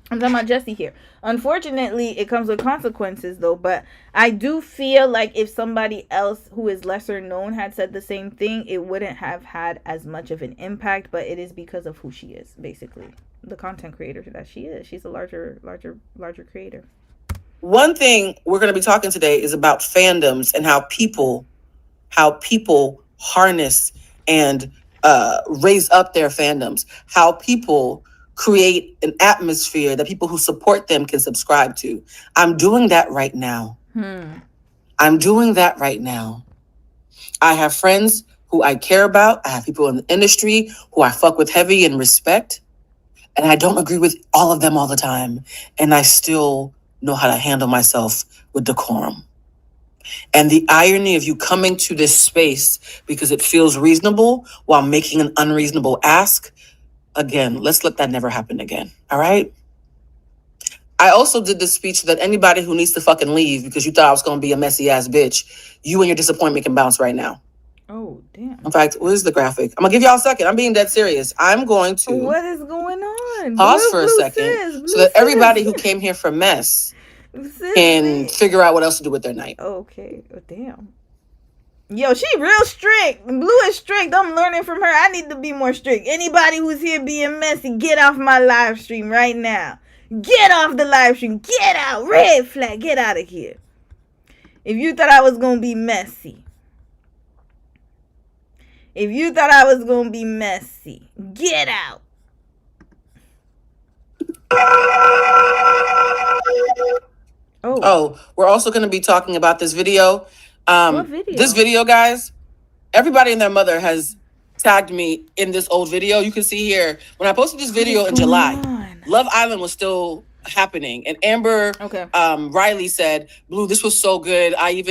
I'm talking about Jesse here. Unfortunately, it comes with consequences, though. But I do feel like if somebody else who is lesser known had said the same thing, it wouldn't have had as much of an impact. But it is because of who she is, basically. The content creator that she is. She's a larger creator. One thing we're going to be talking today is about fandoms and how people harness and raise up their fandoms. How people create an atmosphere that people who support them can subscribe to. I'm doing that right now. I'm doing that right now. I have friends who I care about. I have people in the industry who I fuck with heavy and respect. And I don't agree with all of them all the time. And I still know how to handle myself with decorum. And the irony of you coming to this space because it feels reasonable while making an unreasonable ask. Again, let's let that never happen again. All right? I also did this speech that anybody who needs to fucking leave because you thought I was going to be a messy ass bitch, you and your disappointment can bounce right now. Oh, damn. In fact, what is the graphic? I'm going to give y'all a second. I'm being dead serious. I'm going to... What is going on? Pause for a second so that everybody who came here for mess can figure out what else to do with their night. Okay. Oh, damn. Yo, she real strict. Blue is strict. I'm learning from her. I need to be more strict. Anybody who's here being messy, get off my live stream right now. Get off the live stream. Get out. Red flag. Get out of here. If you thought I was going to be messy. If you thought I was going to be messy. Get out. Oh, we're also going to be talking about this video. What video? This video, guys, everybody and their mother has tagged me in this old video. You can see here, when I posted this video in July, Love Island was still happening. And Amber Riley said, Blue, this was so good. I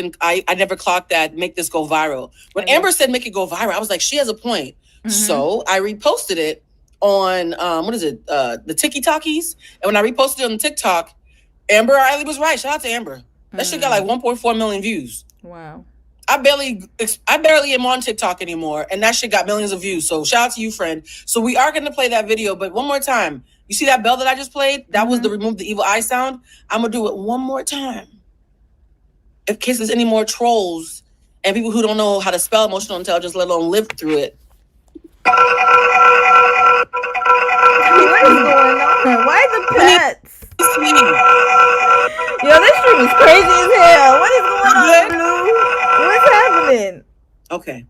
never clocked that. Make this go viral. When Amber said make it go viral, I was like, she has a point. So I reposted it on, the TikTokies. And when I reposted it on TikTok, Amber Riley was right. Shout out to Amber. That shit got like 1.4 million views. Wow. I barely am on TikTok anymore, and that shit got millions of views. So shout out to you, friend. So we are gonna play that video, but one more time. You see that bell that I just played? That was the remove the evil eye sound. I'm gonna do it one more time. In case there's any more trolls and people who don't know how to spell emotional intelligence, let alone live through it. What is going on? Why the pets? Yo, this stream is crazy as hell. What is going on, Blue? What's happening? Okay.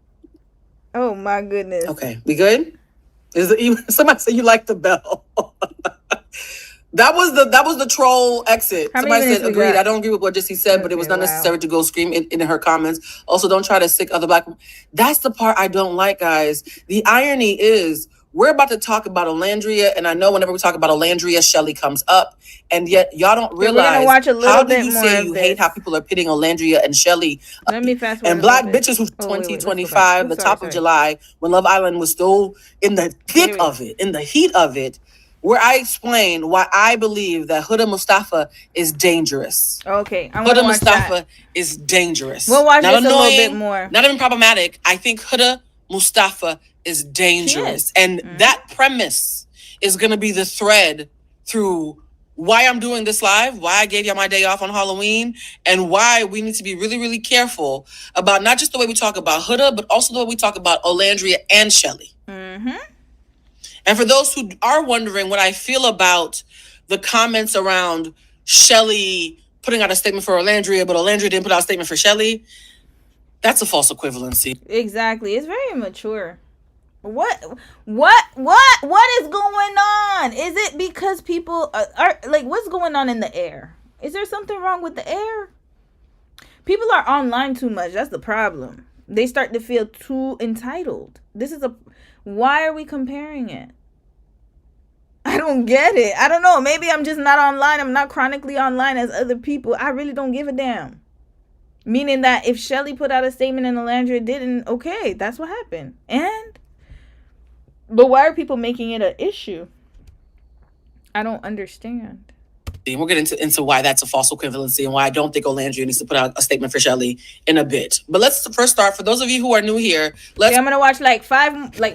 Oh my goodness. Okay, we good? Somebody say you like the bell. That was the troll exit. Somebody said agreed. I don't agree with what Jesse said, but it was not necessary to go scream in her comments. Also, don't try to sick other black women. That's the part I don't like, guys. The irony is we're about to talk about Olandria, and I know whenever we talk about Olandria, Shelly comes up, and yet y'all don't realize how do you say you hate how people are pitting Olandria and Shelly Let me fast forward and black bitches who 2025, the top of July, when Love Island was still in the thick of it, in the heat of it, where I explain why I believe that Huda Mustafa is dangerous. Okay, Huda Mustafa is dangerous. We'll watch not this annoying, a little bit more. Not even problematic. I think Huda Mustafa is dangerous. And that premise is going to be the thread through why I'm doing this live, why I gave y'all my day off on Halloween, and why we need to be really, really careful about not just the way we talk about Huda, but also the way we talk about Olandria and Shelly. And for those who are wondering what I feel about the comments around Shelly putting out a statement for Olandria, but Olandria didn't put out a statement for Shelly, that's a false equivalency. Exactly. It's very immature. What is going on? Is it because people are like, what's going on in the air? Is there something wrong with the air? People are online too much. That's the problem. They start to feel too entitled. Why are we comparing it? I don't get it. I don't know. Maybe I'm just not online. I'm not chronically online as other people. I really don't give a damn. Meaning that if Shelly put out a statement and Olandria didn't, okay, that's what happened. But why are people making it an issue? I don't understand. And we'll get into why that's a false equivalency and why I don't think Olandria needs to put out a statement for Shelly in a bit. But let's first start. For those of you who are new here, I'm going to watch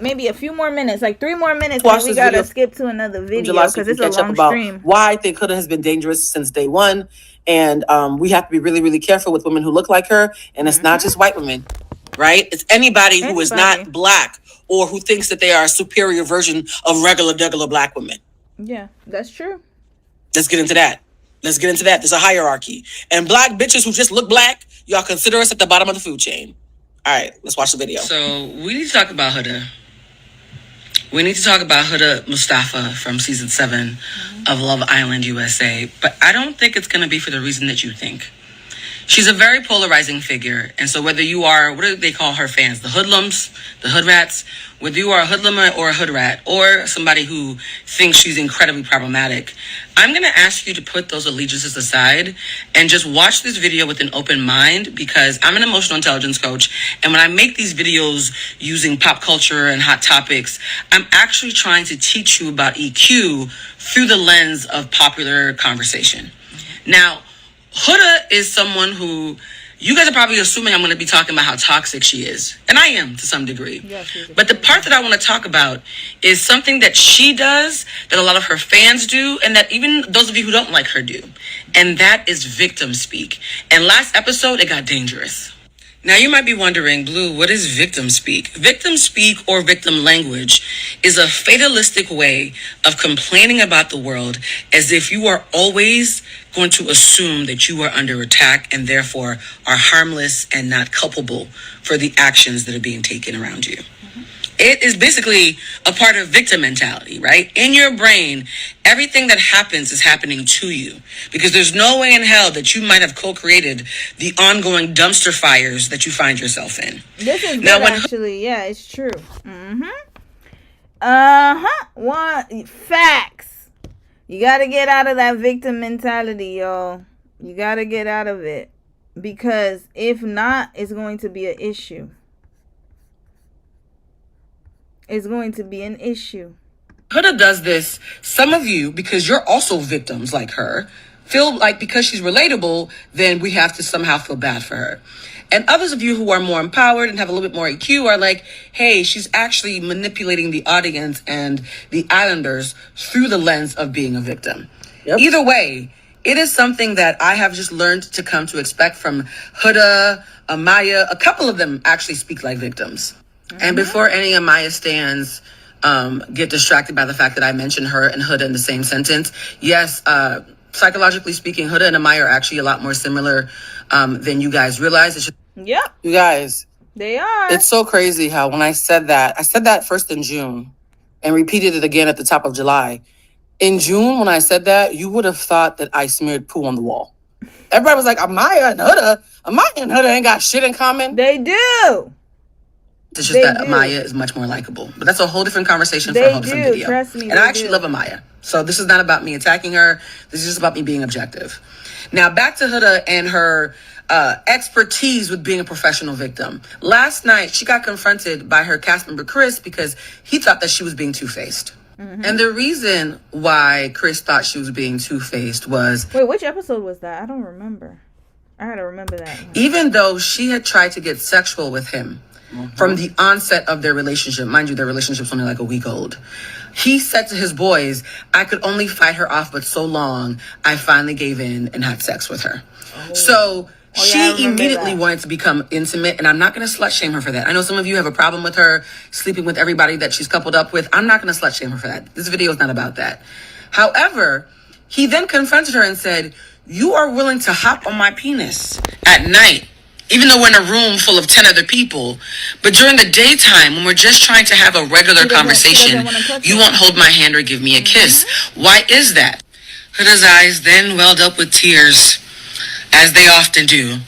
maybe a few more minutes, like 3 more minutes. And we got to skip to another video because it's a long stream. Why I think Huda has been dangerous since day one. And we have to be really, really careful with women who look like her. And it's not just white women, right? It's anybody who is not black or who thinks that they are a superior version of regular black women. Yeah, that's true. Let's get into that. There's a hierarchy. And black bitches who just look black, y'all consider us at the bottom of the food chain. All right, let's watch the video. So we need to talk about Huda. We need to talk about Huda Mustafa from season 7 of Love Island USA. But I don't think it's going to be for the reason that you think. She's a very polarizing figure. And so whether you are, what do they call her fans? The hoodlums, the hood rats, whether you are a hoodlum or a hood rat or somebody who thinks she's incredibly problematic, I'm going to ask you to put those allegiances aside and just watch this video with an open mind, because I'm an emotional intelligence coach. And when I make these videos using pop culture and hot topics, I'm actually trying to teach you about EQ through the lens of popular conversation. Now, Huda is someone who you guys are probably assuming I'm going to be talking about how toxic she is. And I am to some degree. But the part that I want to talk about is something that she does, that a lot of her fans do, and that even those of you who don't like her do. And that is victim speak. And last episode, it got dangerous. Now, you might be wondering, Blue, what is victim speak? Victim speak or victim language is a fatalistic way of complaining about the world as if you are always going to assume that you are under attack and therefore are harmless and not culpable for the actions that are being taken around you. It is basically a part of victim mentality, right? In your brain, everything that happens is happening to you because there's no way in hell that you might have co-created the ongoing dumpster fires that you find yourself in. This is Now, good, when actually. Yeah, it's true. One facts. You gotta get out of that victim mentality, y'all. You gotta get out of it. Because if not, it's going to be an issue. It's going to be an issue. Huda does this, some of you, because you're also victims like her, feel like because she's relatable, then we have to somehow feel bad for her. And others of you who are more empowered and have a little bit more EQ are like, hey, she's actually manipulating the audience and the islanders through the lens of being a victim. Yep. Either way, it is something that I have just learned to come to expect from Huda, Amaya. A couple of them actually speak like victims. And before any of Maya stands get distracted by the fact that I mentioned her and Huda in the same sentence, yes, psychologically speaking, Huda and Amaya are actually a lot more similar than you guys realize. Yep. You guys, they are. It's so crazy how when I said that first in June and repeated it again at the top of July. In June, when I said that, you would have thought that I smeared poo on the wall. Everybody was like, Amaya and Huda ain't got shit in common. They do. It's just that Amaya is much more likable. But that's a whole different conversation for a whole different video. Trust me, and I actually love Amaya. So this is not about me attacking her. This is just about me being objective. Now, back to Huda and her expertise with being a professional victim. Last night, she got confronted by her cast member, Chris, because he thought that she was being two-faced. And the reason why Chris thought she was being two-faced was... Wait, which episode was that? I don't remember. I gotta remember that. Even though she had tried to get sexual with him, from the onset of their relationship, mind you, their relationship's only like a week old, he said to his boys, I could only fight her off but so long, I finally gave in and had sex with her. So she immediately wanted to become intimate, and I'm not going to slut shame her for that. I know some of you have a problem with her sleeping with everybody that she's coupled up with. I'm not going to slut shame her for that. This video is not about that. However, he then confronted her and said, you are willing to hop on my penis at night, even though we're in a room full of 10 other people. But during the daytime, when we're just trying to have a regular conversation, you won't hold my hand or give me a kiss. Why is that? Huda's eyes then welled up with tears, as they often do.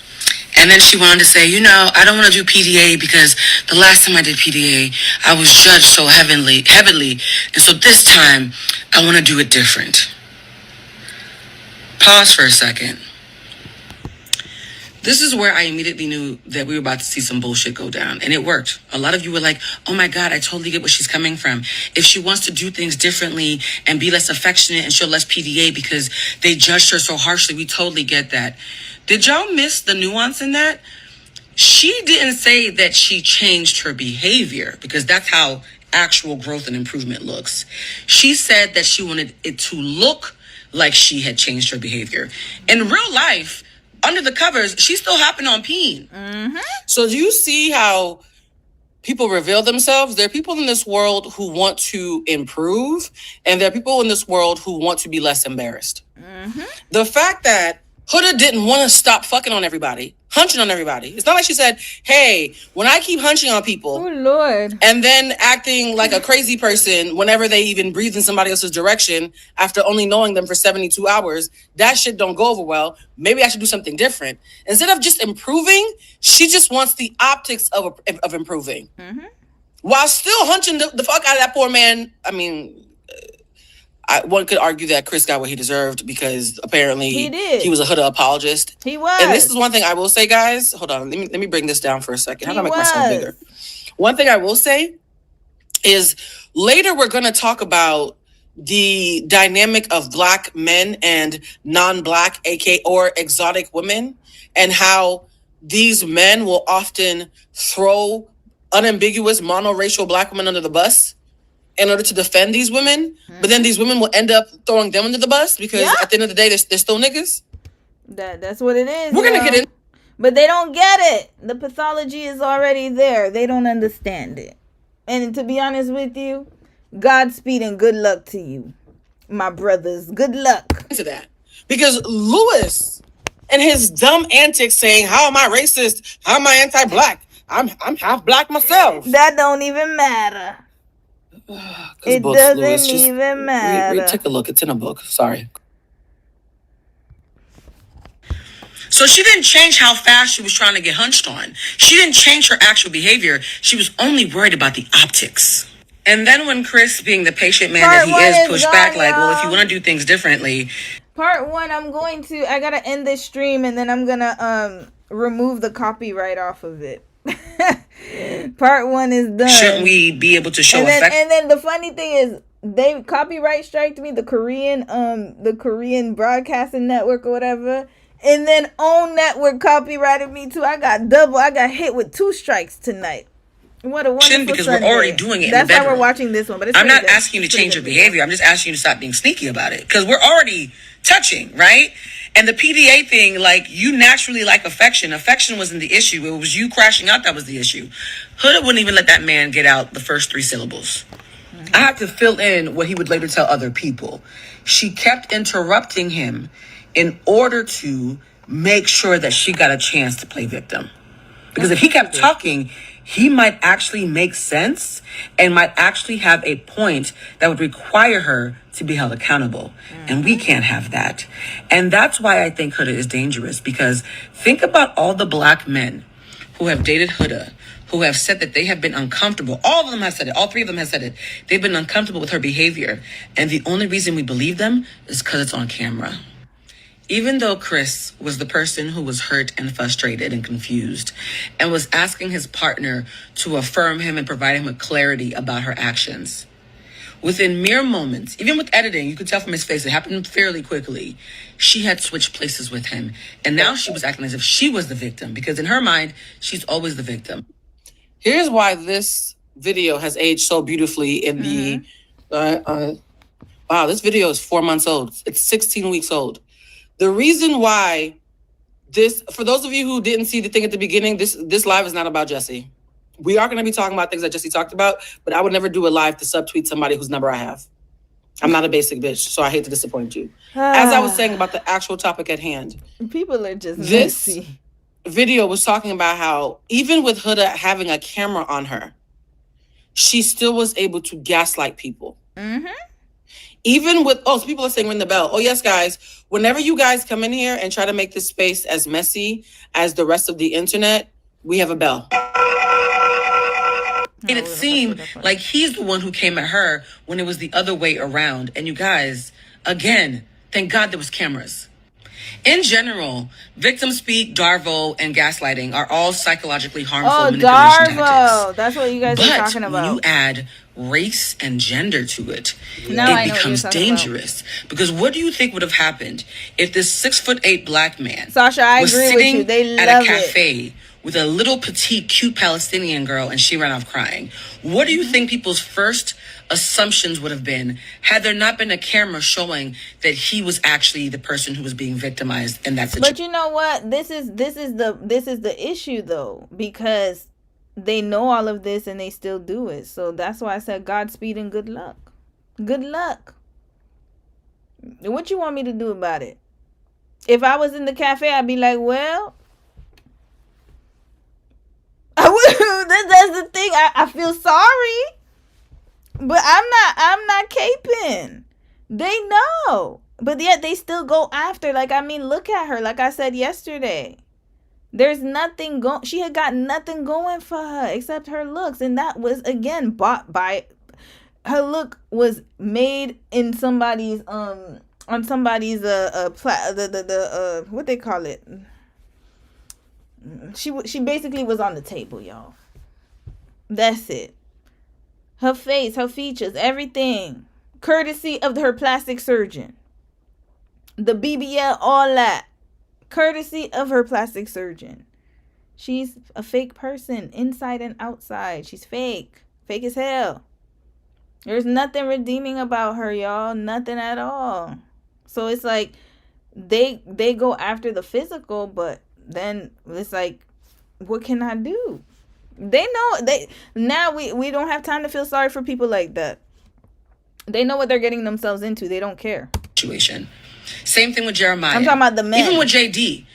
And then she wanted to say, I don't want to do PDA because the last time I did PDA, I was judged so heavily. And so this time, I want to do it different. Pause for a second. This is where I immediately knew that we were about to see some bullshit go down. And it worked. A lot of you were like, oh my God, I totally get where she's coming from. If she wants to do things differently and be less affectionate and show less PDA because they judged her so harshly, we totally get that. Did y'all miss the nuance in that? She didn't say that she changed her behavior, because that's how actual growth and improvement looks. She said that she wanted it to look like she had changed her behavior. In real life, under the covers, she's still hopping on peen. So do you see how people reveal themselves? There are people in this world who want to improve, and there are people in this world who want to be less embarrassed. The fact that Huda didn't want to stop fucking on everybody, hunching on everybody. It's not like she said, hey, when I keep hunching on people, oh Lord, and then acting like a crazy person whenever they even breathe in somebody else's direction after only knowing them for 72 hours, that shit don't go over well. Maybe I should do something different. Instead of just improving, she just wants the optics of improving. While still hunching the fuck out of that poor man. I mean, one could argue that Chris got what he deserved because apparently he was a Huda apologist. He was. And this is one thing I will say, guys. Hold on. Let me bring this down for a second. How do I make myself bigger? One thing I will say is later we're going to talk about the dynamic of Black men and non-Black, aka or exotic women, and how these men will often throw unambiguous monoracial Black women under the bus in order to defend these women, but then these women will end up throwing them under the bus because at the end of the day, they're still niggas. That's what it is. We're gonna get in. But they don't get it. The pathology is already there. They don't understand it. And to be honest with you, Godspeed and good luck to you, my brothers. Good luck. To that. Because Lewis and his dumb antics saying, how am I racist? How am I anti-black? I'm half black myself. That don't even matter. It books, doesn't Lewis, just even matter. take a look. It's in a book. Sorry. So she didn't change how fast she was trying to get hunched on. She didn't change her actual behavior. She was only worried about the optics. And then when Chris, being the patient man that he is, pushed back like, well, if you want to do things differently. Part 1, I gotta end this stream and then I'm gonna remove the copyright off of it. Part 1 is done. Shouldn't we be able to show effect? And then the funny thing is, they copyright striked me, the Korean broadcasting network or whatever. And then OWN Network copyrighted me too. I got hit with 2 strikes tonight. What a wonderful because Sunday. We're already doing it. That's in the why bedroom. we're watching this one. But it's I'm not good. asking you to change your behavior. I'm just asking you to stop being sneaky about it. Because we're already touching, right? And the PDA thing, like, you naturally like affection. Affection wasn't the issue. It was you crashing out that was the issue. Huda wouldn't even let that man get out the first 3 syllables. I had to fill in what he would later tell other people. She kept interrupting him in order to make sure that she got a chance to play victim. Because if he kept talking, he might actually make sense and might actually have a point that would require her to be held accountable. And we can't have that. And that's why I think Huda is dangerous, because think about all the black men who have dated Huda, who have said that they have been uncomfortable. All of them have said it. All 3 of them have said it. They've been uncomfortable with her behavior. And the only reason we believe them is because it's on camera. Even though Chris was the person who was hurt and frustrated and confused and was asking his partner to affirm him and provide him with clarity about her actions, within mere moments, even with editing, you could tell from his face, it happened fairly quickly, she had switched places with him. And now she was acting as if she was the victim, because in her mind, she's always the victim. Here's why this video has aged so beautifully in the... wow, this video is 4 months old. It's 16 weeks old. The reason why this, for those of you who didn't see the thing at the beginning, this live is not about Jesse. We are going to be talking about things that Jesse talked about, but I would never do a live to subtweet somebody whose number I have. I'm not a basic bitch, so I hate to disappoint you. As I was saying about the actual topic at hand. People are just this messy. Video was talking about how even with Huda having a camera on her, she still was able to gaslight people. Mm-hmm. Even with, so people are saying ring the bell. Oh, yes, guys. Whenever you guys come in here and try to make this space as messy as the rest of the internet, we have a bell. And it seemed like he's the one who came at her when it was the other way around. And you guys, again, thank God there was cameras. In general, victim speak, Darvo, and gaslighting are all psychologically harmful manipulation tactics. That's what you guys are talking about. But when you add race and gender to it, now it becomes dangerous. Because what do you think would have happened if this 6'8" black man Sasha, I was agree sitting with you. They at love a cafe with a little petite, cute Palestinian girl and she ran off crying? What do you think people's first assumptions would have been had there not been a camera showing that he was actually the person who was being victimized in that situation? But you know what? This is the issue though, because they know all of this and they still do it. So that's why I said Godspeed and good luck. Good luck. What you want me to do about it? If I was in the cafe, I'd be like, well, I would. That's the thing. I feel sorry, but I'm not caping. They know, but yet they still go after. Like, I mean, look at her. Like I said yesterday, there's nothing going. She had got nothing going for her except her looks, and that was again bought by. Her look was made in somebody's on somebody's what they call it. She basically was on the table, y'all. That's it. Her face, her features, everything, courtesy of her plastic surgeon. The BBL, all that, courtesy of her plastic surgeon. She's a fake person, inside and outside. She's fake as hell. There's nothing redeeming about her, y'all. Nothing at all. So it's like they go after the physical, but then it's like, what can I do? They know we don't have time to feel sorry for people like that. They know what they're getting themselves into. They don't care. Situation. Same thing with Jeremiah. I'm talking about the men. Even with JD.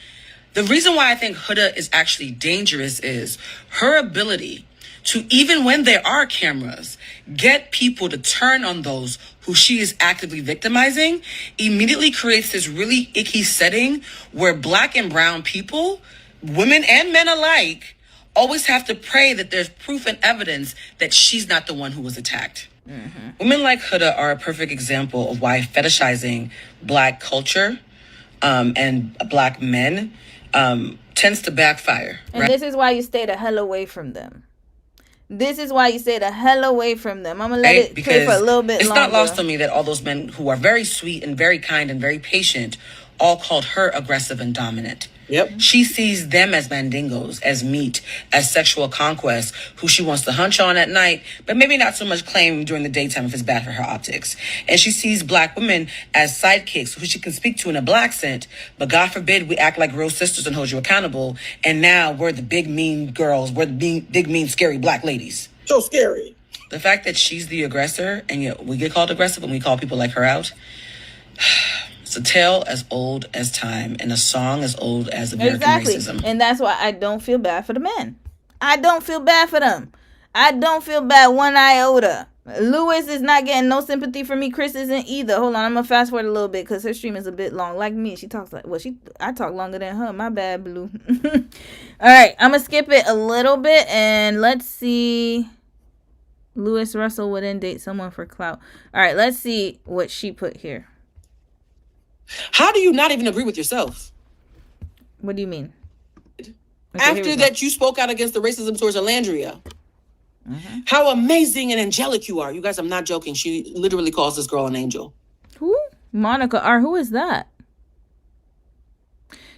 The reason why I think Huda is actually dangerous is her ability to, even when there are cameras, get people to turn on those who she is actively victimizing, immediately creates this really icky setting where Black and brown people, women and men alike, always have to pray that there's proof and evidence that she's not the one who was attacked. Mm-hmm. Women like Huda are a perfect example of why fetishizing Black culture and Black men tends to backfire. And this is why you stay the hell away from them. This is why you stay the hell away from them. I'm going to let it play for a little bit it's longer. It's not lost on me that all those men who are very sweet and very kind and very patient all called her aggressive and dominant. Yep. She sees them as mandingos, as meat, as sexual conquest, who she wants to hunch on at night, but maybe not so much claim during the daytime if it's bad for her optics. And she sees Black women as sidekicks who she can speak to in a Black accent, but God forbid we act like real sisters and hold you accountable. And now we're the big mean girls. We're the big mean scary Black ladies. So scary. The fact that she's the aggressor and yet we get called aggressive and we call people like her out. It's a tale as old as time and a song as old as American racism. And that's why I don't feel bad for the men. I don't feel bad for them. I don't feel bad one iota. Lewis is not getting no sympathy from me. Chris isn't either. Hold on, I'm gonna fast forward a little bit because her stream is a bit long. Like me, she talks like I talk longer than her. My bad, Blue. All right, I'm gonna skip it a little bit and let's see. Lewis Russell wouldn't date someone for clout. All right, let's see what she put here. How do you not even agree with yourself? What do you mean? Okay, after that you spoke out against the racism towards Alandria. Mm-hmm. How amazing and angelic you are. You guys, I'm not joking. She literally calls this girl an angel. Who? Monica R. Who is that?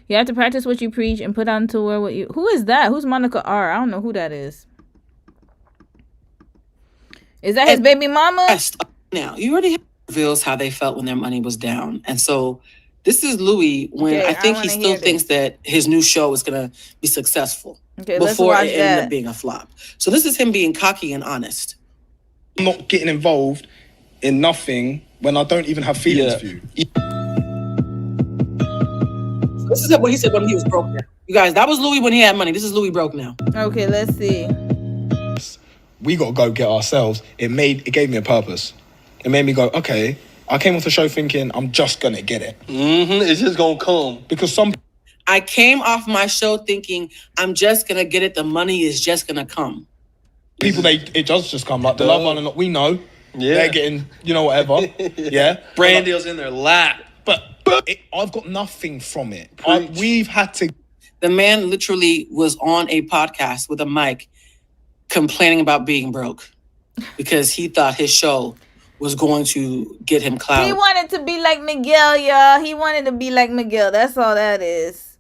You have to practice what you preach and put on tour what you... Who is that? Who's Monica R? I don't know who that is. Is that his baby mama? Now, you already reveals how they felt when their money was down. And so this is Louis when I think he still thinks that his new show is going to be successful before it ended up being a flop. So this is him being cocky and honest. I'm not getting involved in nothing when I don't even have feelings for you. This is what he said when he was broke now. You guys, that was Louis when he had money. This is Louis broke now. Okay, let's see. We got to go get ourselves. It gave me a purpose. It made me go, okay, I came off the show thinking I'm just going to get it. It's just going to come. Because I came off my show thinking I'm just going to get it. The money is just going to come. People, it does just come. Like the Love Island, we know. Yeah. They're getting, whatever. Yeah. Brand deals in their lap. But I've got nothing from it. We've had to. The man literally was on a podcast with a mic complaining about being broke because he thought his show was going to get him clout. He wanted to be like Miguel, y'all. He wanted to be like Miguel. That's all that is.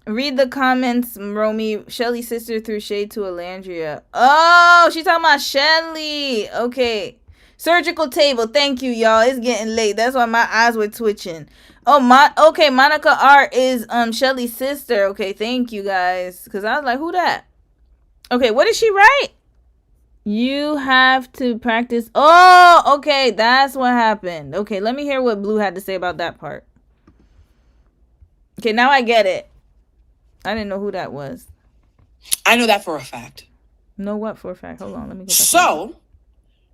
Read the comments, Romy. Shelly's sister threw shade to Alandria. Oh, she's talking about Shelly. Okay. Surgical table. Thank you, y'all. It's getting late. That's why my eyes were twitching. Oh, okay. Monica R is Shelly's sister. Okay, thank you, guys. Because I was like, who that? Okay, what did she write? You have to practice. Oh, okay. That's what happened. Okay, let me hear what Blue had to say about that part. Okay, now I get it. I didn't know who that was. I know that for a fact. Know what for a fact? Hold on, let me go back. So,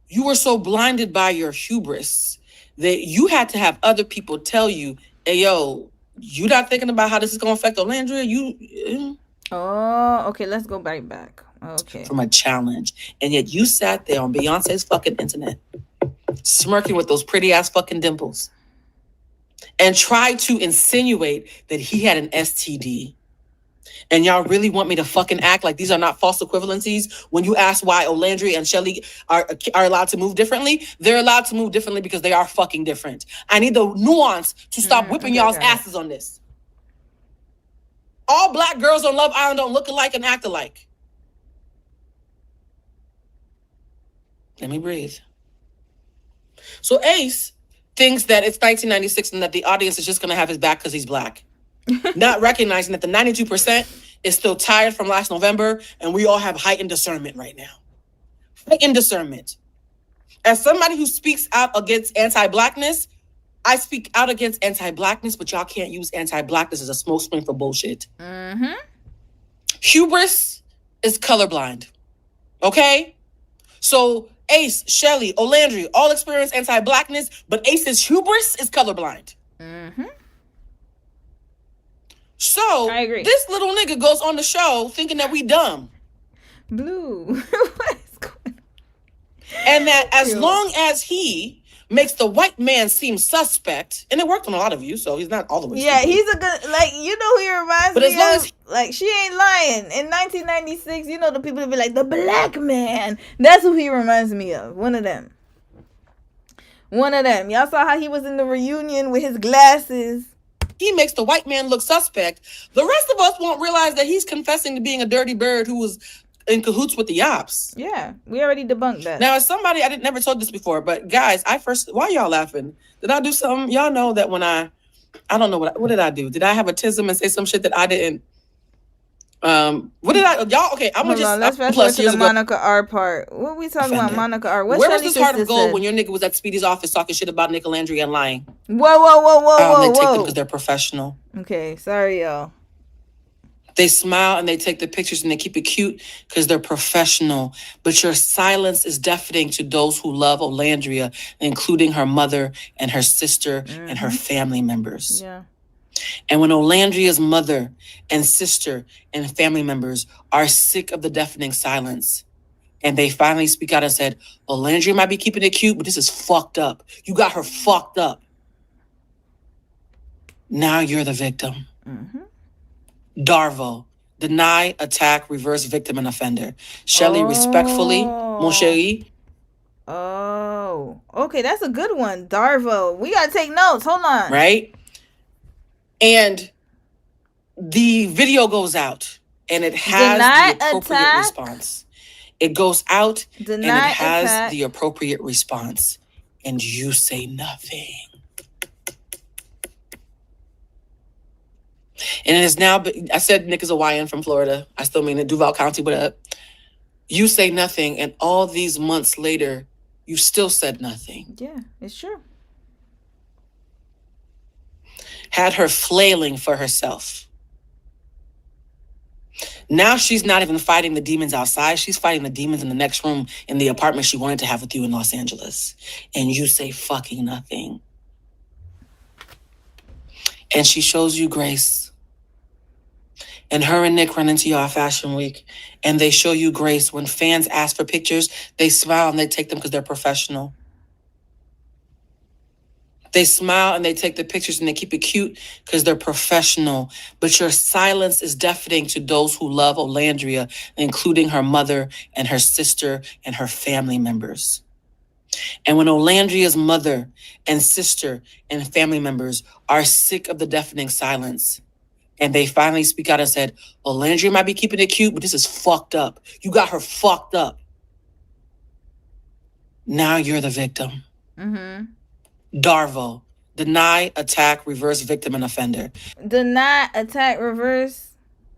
you were so blinded by your hubris that you had to have other people tell you, hey, yo, you not thinking about how this is going to affect Alandria? Oh, okay, let's go right back. Okay. From a challenge. And yet you sat there on Beyonce's fucking internet, smirking with those pretty ass fucking dimples, and tried to insinuate that he had an STD. And y'all really want me to fucking act like these are not false equivalencies when you ask why Olandria and Shelly are allowed to move differently? They're allowed to move differently because they are fucking different. I need the nuance to stop whipping y'all's asses on this. All black girls on Love Island don't look alike and act alike. Let me breathe. So Ace thinks that it's 1996 and that the audience is just going to have his back because he's black. not recognizing that the 92% is still tired from last November, and we all have heightened discernment right now. Heightened discernment. As somebody who speaks out against anti-Blackness, I speak out against anti-Blackness, but y'all can't use anti-Blackness as a smokescreen for bullshit. Mm-hmm. Hubris is colorblind. Okay? So Ace, Shelly, Olandri all experience anti-Blackness, but Ace's hubris is colorblind. Mm-hmm. So I agree. This little nigga goes on the show thinking that we dumb. Blue. What is going on? And that as long as he makes the white man seem suspect, and it worked on a lot of you, so he's not all the way Yeah, stupid. he's a good, like, you know who he reminds But me as long of? as Like, she ain't lying. In 1996, you know, the people that be like, the black man. That's who he reminds me of. One of them. Y'all saw how he was in the reunion with his glasses. he makes the white man look suspect, the rest of us won't realize that he's confessing to being a dirty bird who was in cahoots with the ops. Yeah, we already debunked that. Now, as somebody, I never told this before, but guys, why y'all laughing? Did I do something? Y'all know that when I don't know what did I do? Did I have a tism and say some shit that I didn't? What did I, y'all? Okay, I'm gonna just, let's fast forward to the Monica R part. What we talking about, Monica R? Where was this heart of gold when your nigga was at Speedy's office talking shit about Nick Landry and lying? Whoa. They take them because they're professional. Okay, sorry, y'all. They smile and they take the pictures and they keep it cute because they're professional. But your silence is deafening to those who love Olandria, including her mother and her sister and her family members. Yeah. And when Olandria's mother and sister and family members are sick of the deafening silence, and they finally speak out and said, Olandria might be keeping it cute, but this is fucked up. You got her fucked up. Now you're the victim. Mm-hmm. Darvo, deny, attack, reverse victim and offender. Shelly, respectfully, mon chéri. Oh, okay, that's a good one. Darvo. We gotta take notes. Hold on. Right? And the video goes out and it has the appropriate response. It goes out and it has the appropriate response. And you say nothing. And it is now, I said Nick is a YN from Florida. I still mean it, Duval County, but you say nothing. And all these months later, you still said nothing. Yeah, it's true. Had her flailing for herself. Now she's not even fighting the demons outside. She's fighting the demons in the next room in the apartment she wanted to have with you in Los Angeles. And you say fucking nothing. And she shows you grace. And her and Nick run into y'all Fashion Week. And they show you grace. When fans ask for pictures, they smile and they take them because they're professional. They smile and they take the pictures and they keep it cute because they're professional. But your silence is deafening to those who love Olandria, including her mother and her sister and her family members. And when Olandria's mother and sister and family members are sick of the deafening silence, and they finally speak out and said, Olandria might be keeping it cute, but this is fucked up. You got her fucked up. Now you're the victim. Mm-hmm. Darvo, deny, attack, reverse victim and offender. Deny, attack, reverse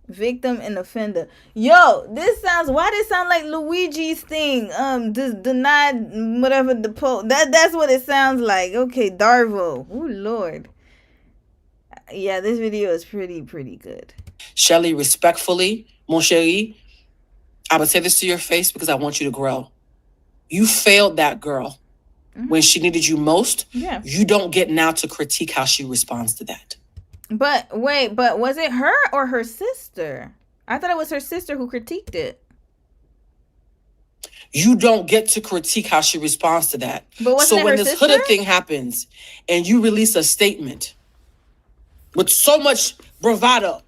victim and offender. Yo, why this sound like Luigi's thing? Deny whatever the that's what it sounds like. Okay, Darvo. Oh Lord. Yeah, this video is pretty good. Shelly, respectfully, mon chéri, I would say this to your face because I want you to grow. You failed that girl. When she needed you most, you don't get now to critique how she responds to that. But was it her or her sister? I thought it was her sister who critiqued it. You don't get to critique how she responds to that. But wasn't so when it her this sister? Huda thing happens and you release a statement with so much bravado,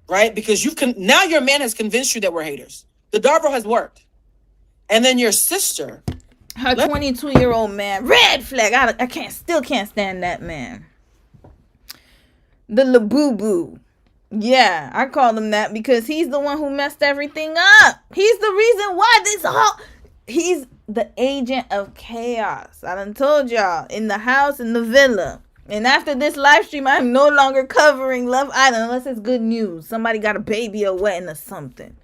right? Because now your man has convinced you that we're haters. The Darvo has worked. And then your sister... Her 22-year-old man, red flag. I still can't stand that man. The Labubu. Yeah, I call him that because he's the one who messed everything up. He's the reason why he's the agent of chaos. I done told y'all, in the house, in the villa. And after this live stream, I'm no longer covering Love Island unless it's good news. Somebody got a baby or wedding or something.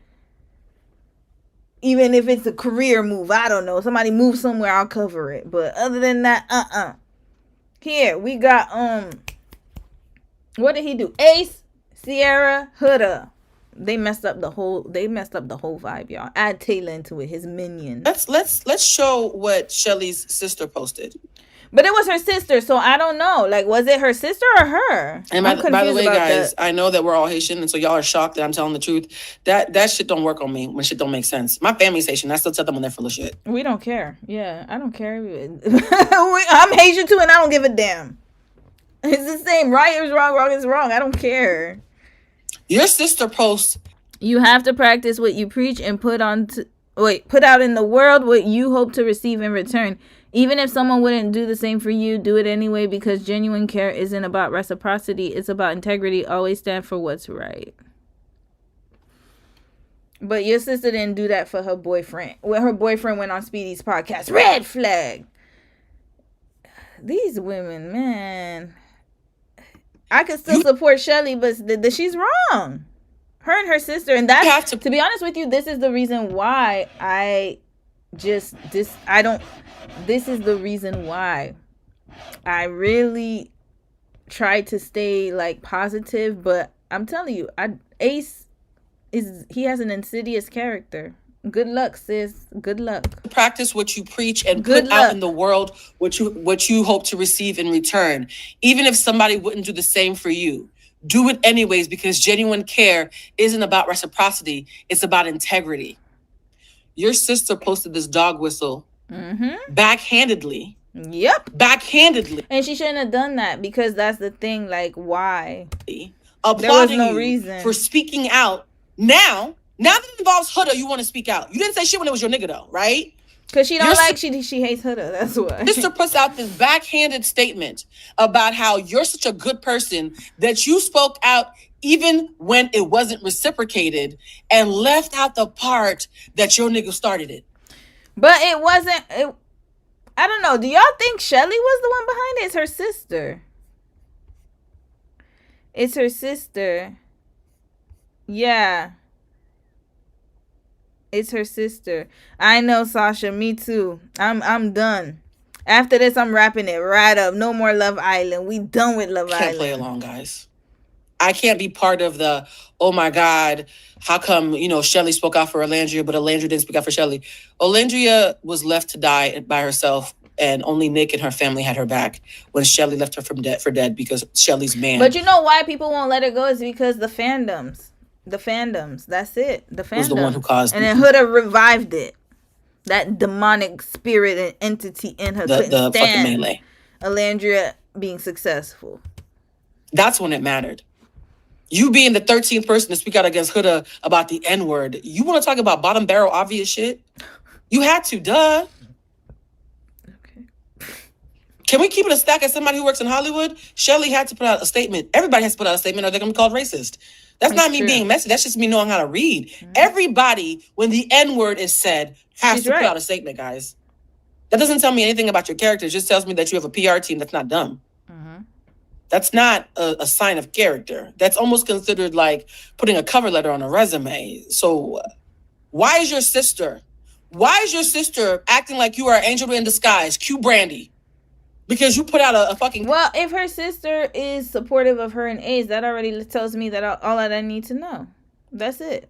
Even if it's a career move, I don't know. Somebody move somewhere, I'll cover it. But other than that, Here, we got, what did he do? Ace, Sierra, Huda. They messed up the whole vibe, y'all. Add Taylor into it, his minion. Let's show what Shelly's sister posted. But it was her sister, so I don't know. Like, was it her sister or her? And by the way, guys, I know that we're all Haitian, and so y'all are shocked that I'm telling the truth. That shit don't work on me when shit don't make sense. My family's Haitian. I still tell them when they're full of shit. We don't care. Yeah, I don't care. I'm Haitian too, and I don't give a damn. It's the same. Right is wrong, wrong is wrong. I don't care. Your sister posts. You have to practice what you preach and put out in the world what you hope to receive in return. Even if someone wouldn't do the same for you, do it anyway, because genuine care isn't about reciprocity. It's about integrity. Always stand for what's right. But your sister didn't do that for her boyfriend. When her boyfriend went on Speedy's podcast. Red flag. These women, man. I could still support Shelly, but she's wrong. Her and her sister. And that's, to be honest with you, this is the reason why this is the reason why I really try to stay like positive, but I'm telling you, Ace he has an insidious character. Good luck, sis. Good luck. Practice what you preach and put out in the world what you hope to receive in return. Even if somebody wouldn't do the same for you, do it anyways, because genuine care isn't about reciprocity. It's about integrity. Your sister posted this dog whistle backhandedly. Yep. Backhandedly. And she shouldn't have done that, because that's the thing. Like, why? Applauding there was no reason for speaking out. Now that it involves Huda, you want to speak out. You didn't say shit when it was your nigga though, right? Because she she hates Huda. That's why. Sister puts out this backhanded statement about how you're such a good person that you spoke out even when it wasn't reciprocated, and left out the part that your nigga started it. But it wasn't. I don't know. Do y'all think Shelly was the one behind it? It's her sister. It's her sister. Yeah. It's her sister. I know, Sasha. Me too. I'm done. After this, I'm wrapping it right up. No more Love Island. We done with Love Island. Can't play along, guys. I can't be part of the, oh my God, how come, Shelly spoke out for Alandria, but Alandria didn't speak out for Shelly. Alandria was left to die by herself, and only Nick and her family had her back when Shelly left her for dead because Shelly's man. But you know why people won't let it go is because the fandoms. The fandoms. That's it. The fandoms. Was the one who caused and then Huda revived it. That demonic spirit and entity in her couldn't stand fucking melee. Alandria being successful. That's when it mattered. You being the 13th person to speak out against Huda about the N-word. You want to talk about bottom barrel obvious shit? You had to, duh. Okay. Can we keep it a stack as somebody who works in Hollywood? Shelly had to put out a statement. Everybody has to put out a statement or they're going to be called racist. That's not me being messy. That's just me knowing how to read. Mm-hmm. Everybody, when the N-word is said, has to put out a statement, guys. That doesn't tell me anything about your character. It just tells me that you have a PR team that's not dumb. Mm-hmm. That's not a sign of character. That's almost considered like putting a cover letter on a resume. So why is your sister acting like you are an angel in disguise? Cue Brandy. Because you put out a fucking... Well, if her sister is supportive of her and Ace, that already tells me that all that I need to know. That's it.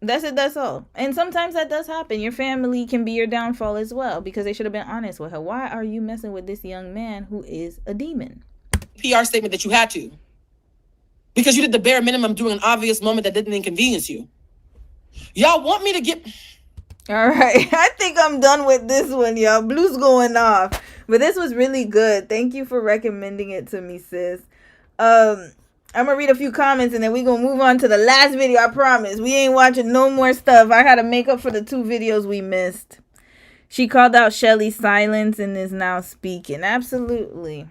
That's all. And sometimes that does happen. Your family can be your downfall as well, because they should have been honest with her. Why are you messing with this young man who is a demon? PR statement that you had to. Because you did the bare minimum during an obvious moment that didn't inconvenience you. Y'all want me to get... All right. I think I'm done with this one, y'all. Blue's going off. But this was really good. Thank you for recommending it to me, sis. I'm going to read a few comments and then we're going to move on to the last video. I promise. We ain't watching no more stuff. I had to make up for the 2 videos we missed. She called out Shelly's silence and is now speaking. Absolutely.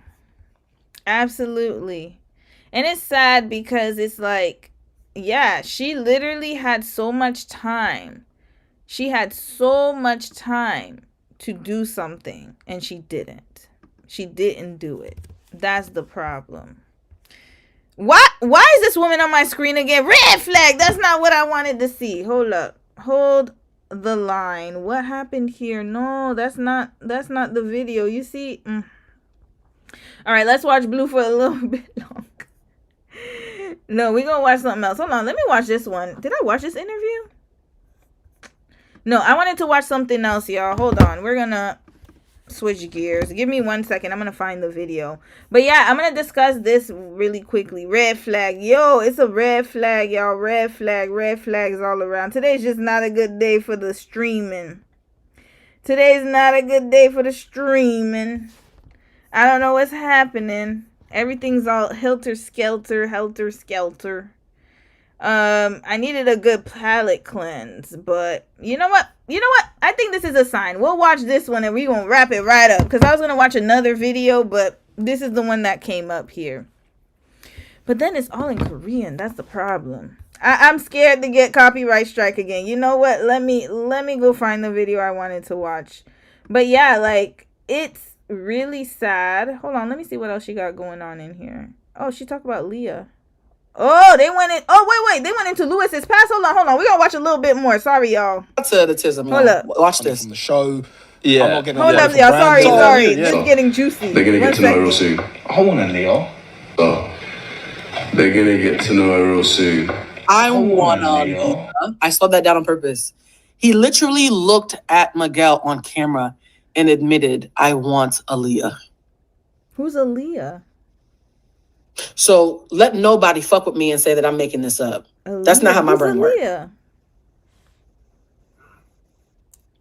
Absolutely. And it's sad because it's like, yeah, she literally had so much time. She had so much time to do something and she didn't. She didn't do it. That's the problem. Why is this woman on my screen again? Red flag. That's not what I wanted to see. Hold up. Hold the line. What happened here? No, that's not the video. You see? All right, let's watch Blue for a little bit longer. No, we're going to watch something else. Hold on. Let me watch this one. Did I watch this interview? No, I wanted to watch something else, y'all. Hold on. We're going to switch gears. Give me 1 second. I'm going to find the video. But yeah, I'm going to discuss this really quickly. Red flag. Yo, it's a red flag, y'all. Red flag. Red flags all around. Today's just not a good day for the streaming. Today's not a good day for the streaming. I don't know what's happening. Everything's all helter-skelter. I needed a good palate cleanse, but you know what? I think this is a sign. We'll watch this one and we're going to wrap it right up, because I was going to watch another video, but this is the one that came up here. But then it's all in Korean. That's the problem. I'm scared to get copyright strike again. You know what? Let me go find the video I wanted to watch. But yeah, like, it's really sad. Hold on, let me see what else she got going on in here. Oh, she talked about Leah. Oh, they went in. Oh, wait. They went into Lewis's past. Hold on. We're gonna watch a little bit more. Sorry, y'all. That's editism. Hold up. Watch this. From the show. Yeah. I'm not getting Hold up, y'all. Sorry. This is getting juicy. They're gonna get to know her real soon. I want to Leo. So they're gonna get to know her real soon. I want Leah. I slowed that down on purpose. He literally looked at Miguel on camera and admitted, I want Aaliyah. Who's Aaliyah? So let nobody fuck with me and say that I'm making this up. Aaliyah? That's not how my brain works.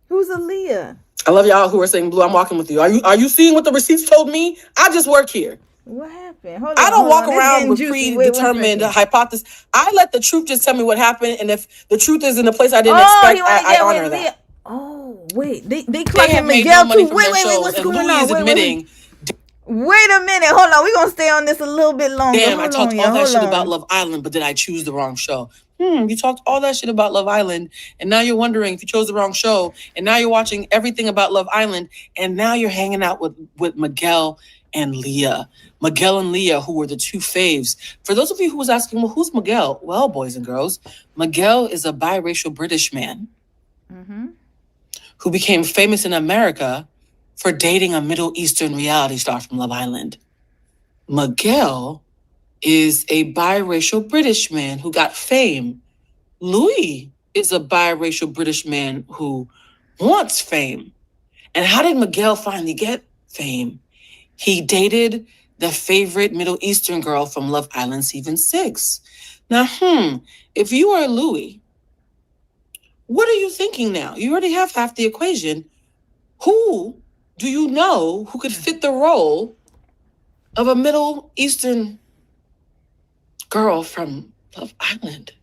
Who's Aaliyah? I love y'all who are saying, Blue, I'm walking with you. Are you seeing what the receipts told me? I just work here. What happened? Hold on, I don't walk around with juicy. predetermined hypothesis. I let the truth just tell me what happened, and if the truth is in a place I didn't expect, I honor that. Oh, wait. They have made Miguel no money too. from Wait, their shows, what's and going Louis on? is admitting, Wait a minute. Hold on. We're going to stay on this a little bit longer. damn, I talked all that shit about Love Island, but did I choose the wrong show? You talked all that shit about Love Island, and now you're wondering if you chose the wrong show, and now you're watching everything about Love Island, and now you're hanging out with Miguel and Leah. Miguel and Leah, who were the two faves. For those of you who was asking, well, who's Miguel? Well, boys and girls, Miguel is a biracial British man who became famous in America for dating a Middle Eastern reality star from Love Island. Miguel is a biracial British man who got fame. Louis is a biracial British man who wants fame. And how did Miguel finally get fame? He dated the favorite Middle Eastern girl from Love Island Season 6. Now, if you are Louis, what are you thinking now? You already have half the equation. Who do you know who could fit the role of a Middle Eastern girl from Love Island?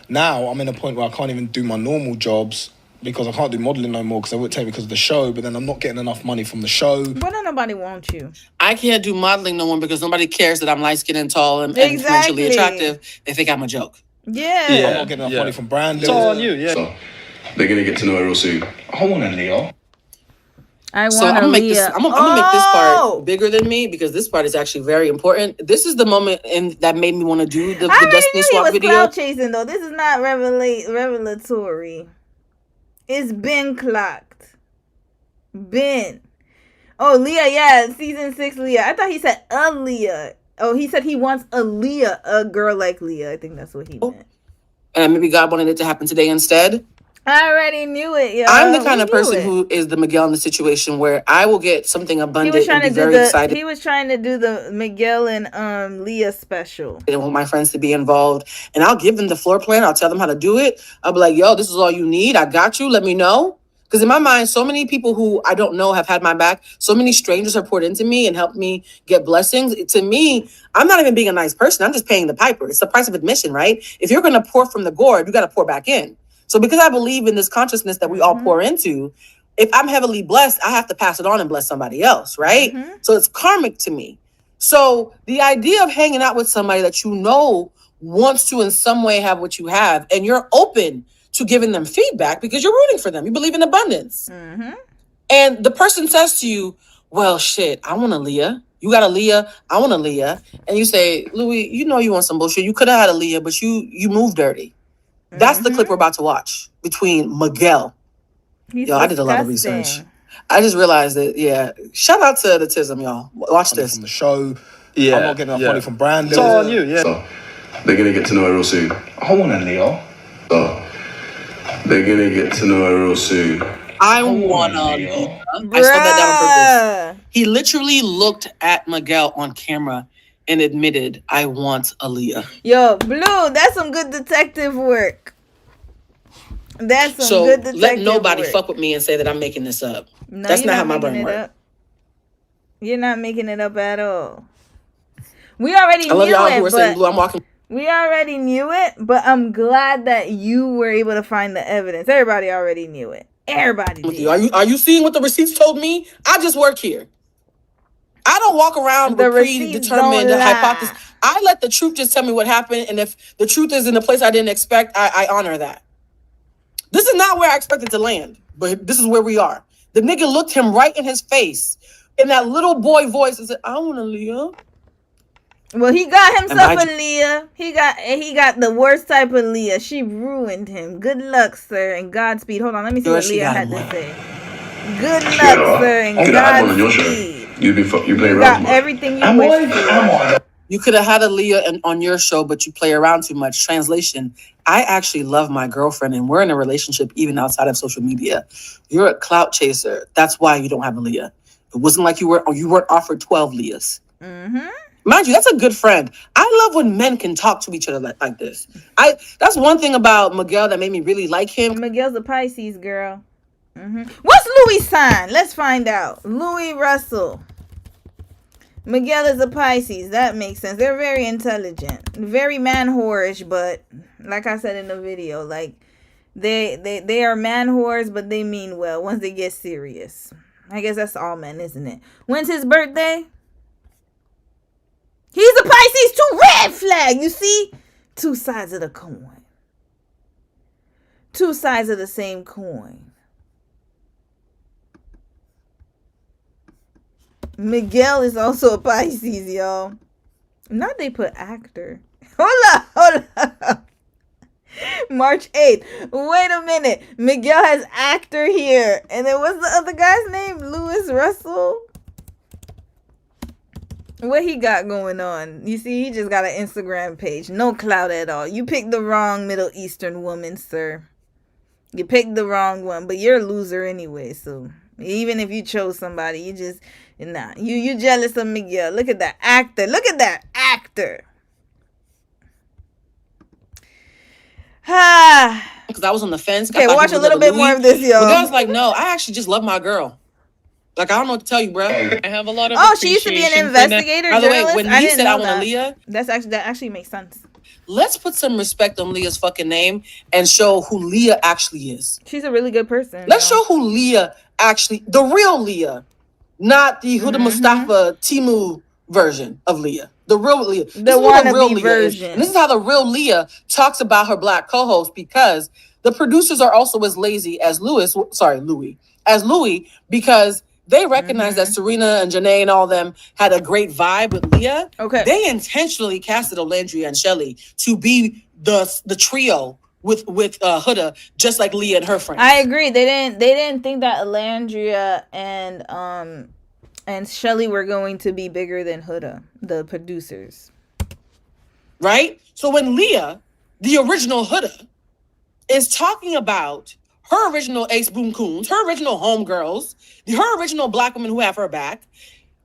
Now I'm in a point where I can't even do my normal jobs because I can't do modeling no more because I wouldn't take because of the show, but then I'm not getting enough money from the show. But don't nobody want you. I can't do modeling no more because nobody cares that I'm light-skinned and tall and financially attractive. They think I'm a joke. Yeah. I'm not getting enough money from branding. It's all on you, yeah. So they're gonna get to know her real soon. I want to Leo. I'm gonna make this part bigger than me because this part is actually very important. This is the moment that made me want to do the Destiny Swap video. Cloud chasing though. This is not revelatory. It's been clocked. Ben. Oh, Leah, yeah, season 6 Leah. I thought he said Leah. Oh, he said he wants a Leah, a girl like Leah. I think that's what he meant. And maybe God wanted it to happen today instead. I already knew it, yo. I'm the kind of person who is the Miguel in the situation where I will get something abundant and be very excited. He was trying to do the Miguel and Leah special. I want my friends to be involved. And I'll give them the floor plan. I'll tell them how to do it. I'll be like, yo, this is all you need. I got you. Let me know. Because in my mind, so many people who I don't know have had my back. So many strangers have poured into me and helped me get blessings. To me, I'm not even being a nice person. I'm just paying the piper. It's the price of admission, right? If you're going to pour from the gourd, you got to pour back in. So because I believe in this consciousness that we all pour into, if I'm heavily blessed, I have to pass it on and bless somebody else, right? So it's karmic to me. So the idea of hanging out with somebody that you know wants to in some way have what you have, and you're open to giving them feedback because you're rooting for them. You believe in abundance. and the person says to you, well, shit, I want a Leah. You got a Leah, I want a Leah. And you say, Louis, you know you want some bullshit. You could have had a Leah, but you moved dirty. That's the clip we're about to watch between Miguel. He's Yo, I did a lot of research. disgusting. I just realized that, yeah. Shout out to the Tism, y'all. Watch Money this. from the show. Yeah, I'm not getting enough yeah. money from Brandon. It's all on you, yeah. So, they're gonna get to know her real soon. I want a Leo. So, they're gonna get to know her real soon. I want a Leah. I saw that down on purpose. He literally looked at Miguel on camera and admitted, I want a Leah. Yo, Blue, that's some good detective work. That's some good detective let nobody work. fuck with me and say that I'm making this up. No, That's you're not how my brain making it works. up. You're not making it up at all. We already I love knew y'all it, who are saying, but Blue, I'm walking. we already knew it, but I'm glad that you were able to find the evidence. Everybody already knew it. Everybody With did. you. Are you seeing what the receipts told me? I just work here. I don't walk around The with receipts predetermined don't lie. hypothesis. I let the truth just tell me what happened, and if the truth is in a place I didn't expect, I honor that. This is not where I expected to land, but this is where we are. The nigga looked him right in his face in that little boy voice and said, I want a Leah. Well, he got himself And a Leah. He got the worst type of Leah. She ruined him. Good luck, sir, and Godspeed. Hold on, let me see Girl, what she Leah got had him to wet. say. Good Yeah, luck, sir, and you could have had one on your show. Godspeed. You play You around got too much. everything you wish for. You could have had a Leah on your show, but you play around too much. Translation, I actually love my girlfriend and we're in a relationship even outside of social media. You're a clout chaser. That's why you don't have a Leah. It wasn't like you weren't offered 12 Leahs. Mm-hmm. Mind you, that's a good friend. I love when men can talk to each other like this. That's one thing about Miguel that made me really like him. Miguel's a Pisces, girl. Mm-hmm. What's Louis' sign? Let's find out. Louis Russell. Miguel is a Pisces. That makes sense. They're very intelligent, very man whorish, but like I said in the video, like they are man whores, but they mean well once they get serious. I guess that's all men, isn't it? When's his birthday? He's a Pisces too. Red flag. You see, two sides of the coin. Two sides of the same coin. Miguel is also a Pisces, y'all. Now they put actor. Hold up. March 8th. Wait a minute. Miguel has actor here. And then what's the other guy's name? Louis Russell? What he got going on? You see, he just got an Instagram page. No clout at all. You picked the wrong Middle Eastern woman, sir. You picked the wrong one. But you're a loser anyway, so even if you chose somebody, you just... Nah, you jealous of Miguel. Look at that actor. Look at that actor. Because I was on the fence. Okay, watch a little bit more of this, yo. Miguel's like, no, I actually just love my girl. Like, I don't know what to tell you, bro. I have a lot of she used to be an appreciation for them. investigator. By the way, journalist? when I he didn't said I know want a that. Leah, That actually makes sense. let's put some respect on Leah's fucking name and show who Leah actually is. She's a really good person. Let's show who Leah actually, the real Leah, not the Huda Mustafa Timu version of Leah. The real Leah. This is who wannabe version. And this is how the real Leah talks about her black co-host, because the producers are also as lazy as Louis, because they recognize that Serena and Janae and all them had a great vibe with Leah. Okay. They intentionally casted Olandria and Shelly to be the trio with Huda, just like Leah and her friends. I agree. They didn't think that Alandria and Shelly were going to be bigger than Huda, the producers. Right? So when Leah, the original Huda, is talking about her original Ace Boom Coons, her original homegirls, her original black women who have her back,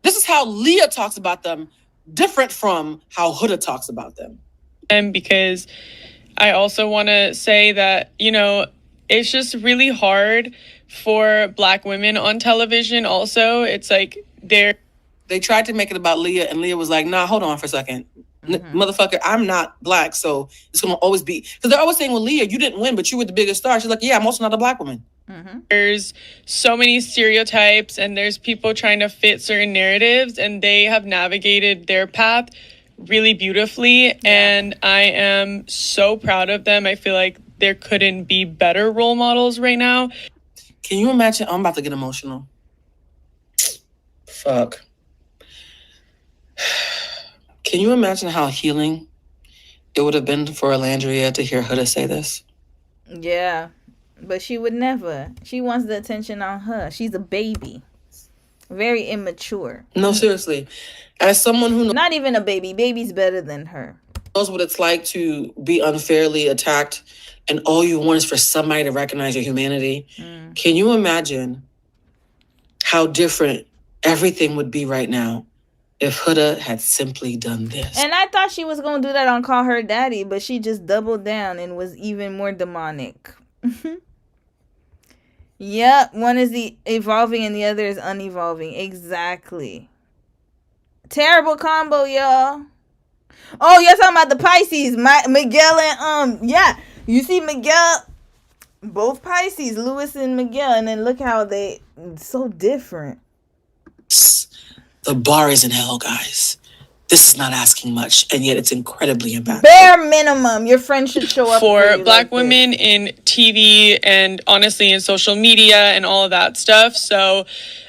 this is how Leah talks about them, different from how Huda talks about them. And because I also want to say that, it's just really hard for black women on television also. It's like they tried to make it about Leah, and Leah was like, nah, hold on for a second. Motherfucker, I'm not black, so it's going to always be... Because they're always saying, well, Leah, you didn't win, but you were the biggest star. She's like, yeah, I'm also not a black woman. There's so many stereotypes, and there's people trying to fit certain narratives, and they have navigated their path really beautifully, and I am so proud of them. I feel like there couldn't be better role models right now. Can you imagine? I'm about to get emotional. Fuck. Can you imagine how healing it would have been for Alandria to hear Huda say this? Yeah, but she would never. She wants the attention on her. She's a baby. Very immature. No, seriously. As someone who Not even a baby. Baby's better than her. Knows what it's like to be unfairly attacked and all you want is for somebody to recognize your humanity. Can you imagine how different everything would be right now if Huda had simply done this? And I thought she was going to do that on Call Her Daddy, but she just doubled down and was even more demonic. Yep, one is the evolving and the other is unevolving. Exactly. Terrible combo, y'all. Oh, you're talking about the Pisces. Miguel and, yeah. You see Miguel, both Pisces, Lewis and Miguel, and then look how they, so different. The bar is in hell, guys. This is not asking much, and yet it's incredibly impactful. Bare minimum, your friend should show up for Black like women in TV and honestly in social media and all of that stuff. So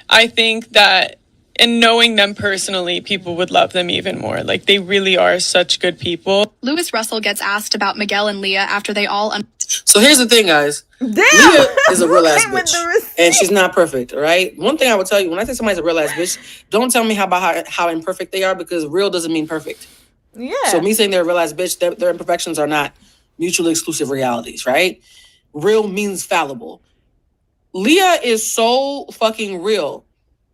I think that in knowing them personally, people would love them even more. Like, they really are such good people. Lewis Russell gets asked about Miguel and Leah after they all... So here's the thing, guys. Damn! Leah is a real ass bitch, and she's not perfect, all right? One thing I would tell you, when I say somebody's a real ass bitch, don't tell me how imperfect they are, because real doesn't mean perfect. Yeah. So me saying they're a real ass bitch, their imperfections are not mutually exclusive realities, right? Real means fallible. Leah is so fucking real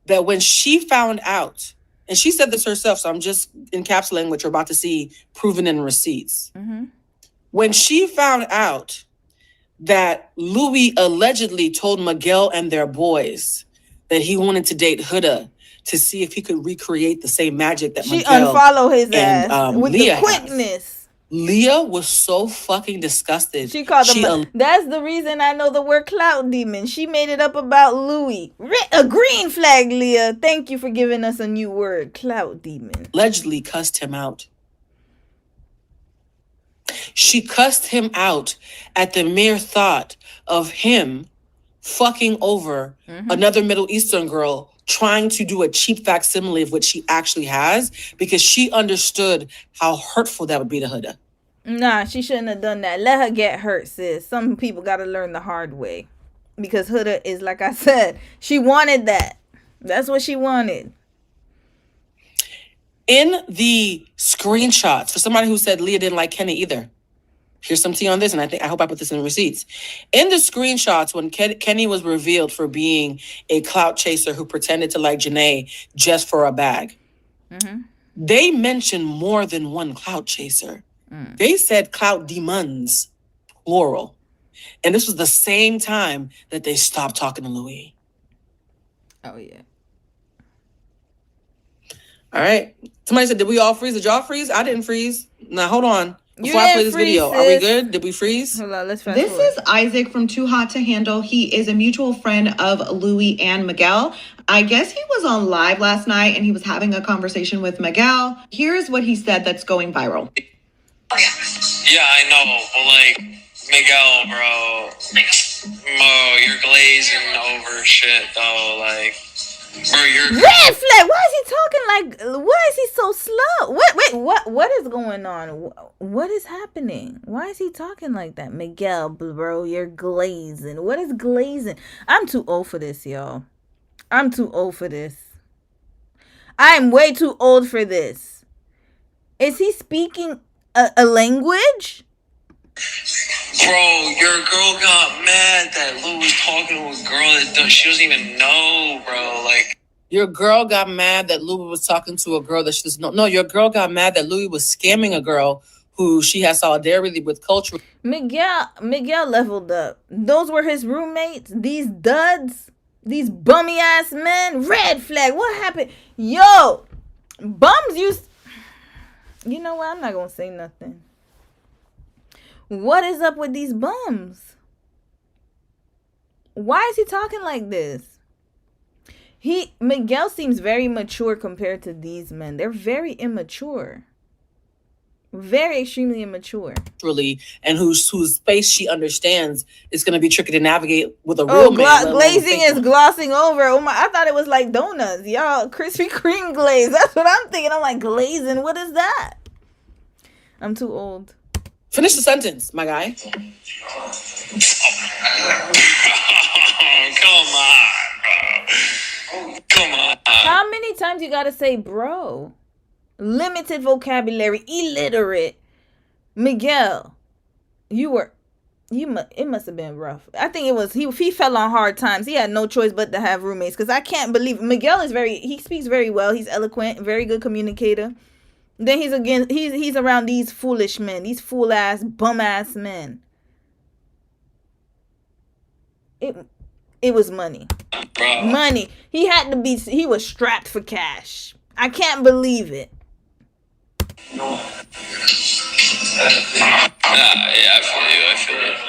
that when she found out, and she said this herself, so I'm just encapsulating what you're about to see proven in receipts. When she found out that Louis allegedly told Miguel and their boys that he wanted to date Huda to see if he could recreate the same magic that she Miguel unfollow his and, ass with Leah the quickness. Leah was so fucking disgusted. She called him. That's the reason I know the word clout demon. She made it up about Louis. A green flag, Leah. Thank you for giving us a new word, clout demon. Allegedly cussed him out. She cussed him out at the mere thought of him fucking over another Middle Eastern girl trying to do a cheap facsimile of what she actually has, because she understood how hurtful that would be to Huda. Nah, she shouldn't have done that. Let her get hurt, sis. Some people got to learn the hard way. Because Huda is, like I said, she wanted that. That's what she wanted. In the screenshots, for somebody who said Leah didn't like Kenny either, here's some tea on this, and I hope I put this in the receipts. In the screenshots, when Kenny was revealed for being a clout chaser who pretended to like Janae just for a bag, they mentioned more than one clout chaser. They said clout demons, plural. And this was the same time that they stopped talking to Louis. Oh, yeah. All right. Somebody said, did we all freeze? Did y'all freeze? I didn't freeze. Now, hold on. Before I play this video, are we good? Did we freeze? Hold on, let's fast This forward. is Isaac from Too Hot to Handle. He is a mutual friend of Louis and Miguel. I guess he was on live last night and he was having a conversation with Miguel. Here's what he said that's going viral. Yeah, I know, but like, Miguel, bro, you're glazing over shit, though, like, bro, you're... Red flag! Why is he talking like... Why is he so slow? What is going on? What is happening? Why is he talking like that? Miguel, bro, you're glazing. What is glazing? I'm too old for this, y'all. I'm too old for this. I'm way too old for this. Is he speaking a language? Bro, your girl got mad that Lou was talking to a girl that she doesn't even know, bro. Like, your girl got mad that Louis was talking to a girl that she doesn't know. No, your girl got mad that Louis was scamming a girl who she has solidarity with culturally. Miguel leveled up. Those were his roommates. These duds. These bummy ass men. Red flag. What happened? Yo, bums used... You know what? I'm not going to say nothing. What is up with these bums? Why is he talking like this? Miguel seems very mature compared to these men. They're very immature. Very extremely immature. Really, and whose space she understands is going to be tricky to navigate with a real man. Glazing is glossing over. Oh my! I thought it was like donuts, y'all. Krispy Kreme glaze. That's what I'm thinking. I'm like, glazing. What is that? I'm too old. Finish the sentence, my guy. Come on, bro. Come on. How many times you gotta say bro? Limited vocabulary, illiterate. Miguel, it must have been rough. I think it was, he fell on hard times. He had no choice but to have roommates, because I can't believe Miguel he speaks very well. He's eloquent, very good communicator. Then he's around these foolish men, these fool ass, bum ass men. It was money. Money. He was strapped for cash. I can't believe it. I feel you.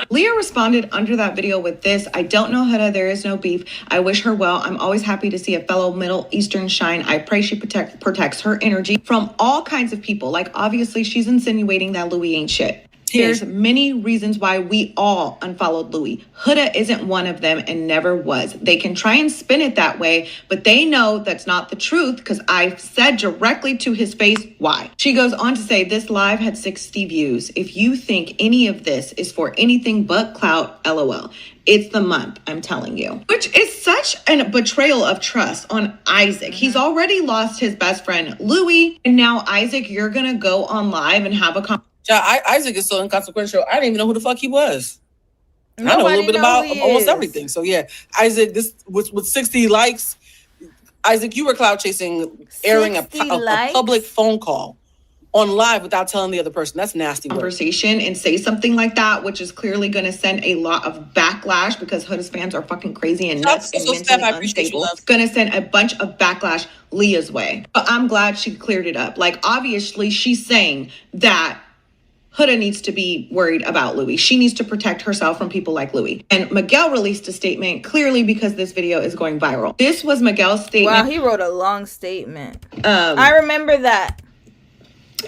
Leah responded under that video with this: I don't know Huda, there is no beef. I wish her well. I'm always happy to see a fellow Middle Eastern shine. I pray she protects her energy from all kinds of people. Like, obviously, she's insinuating that Louis ain't shit. There's many reasons why we all unfollowed Louis. Huda isn't one of them and never was. They can try and spin it that way, but they know that's not the truth, because I've said directly to his face why. She goes on to say, this live had 60 views. If you think any of this is for anything but clout, LOL. It's the month, I'm telling you. Which is such a betrayal of trust on Isaac. He's already lost his best friend, Louis. And now, Isaac, you're going to go on live and have a conversation. Isaac is so inconsequential. I didn't even know who the fuck he was. I know a little bit about almost everything. So yeah, Isaac, this with 60 likes, Isaac, you were cloud chasing, airing a public phone call on live without telling the other person. That's nasty conversation and say something like that, which is clearly going to send a lot of backlash, because Huda's fans are fucking crazy and nuts and mentally unstable. It's going to send a bunch of backlash Leah's way. But I'm glad she cleared it up. Like, obviously, she's saying that Huda needs to be worried about Louis. She needs to protect herself from people like Louis. And Miguel released a statement, clearly because this video is going viral. This was Miguel's statement. Wow, he wrote a long statement. I remember that.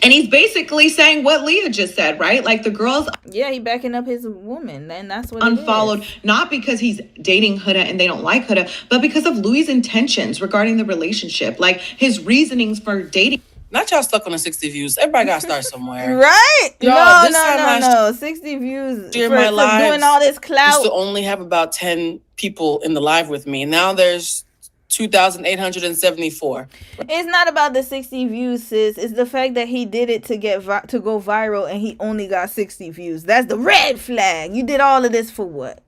And he's basically saying what Leah just said, right? Like, the girls... Yeah, he backing up his woman, and that's what unfollowed, not because he's dating Huda and they don't like Huda, but because of Louis' intentions regarding the relationship. Like, his reasonings for dating... Not y'all stuck on the 60 views. Everybody got to start somewhere. Right? Y'all, no. 60 views for my live, doing all this clout. Used to only have about 10 people in the live with me. Now there's 2,874. It's not about the 60 views, sis. It's the fact that he did it to go viral, and he only got 60 views. That's the red flag. You did all of this for what?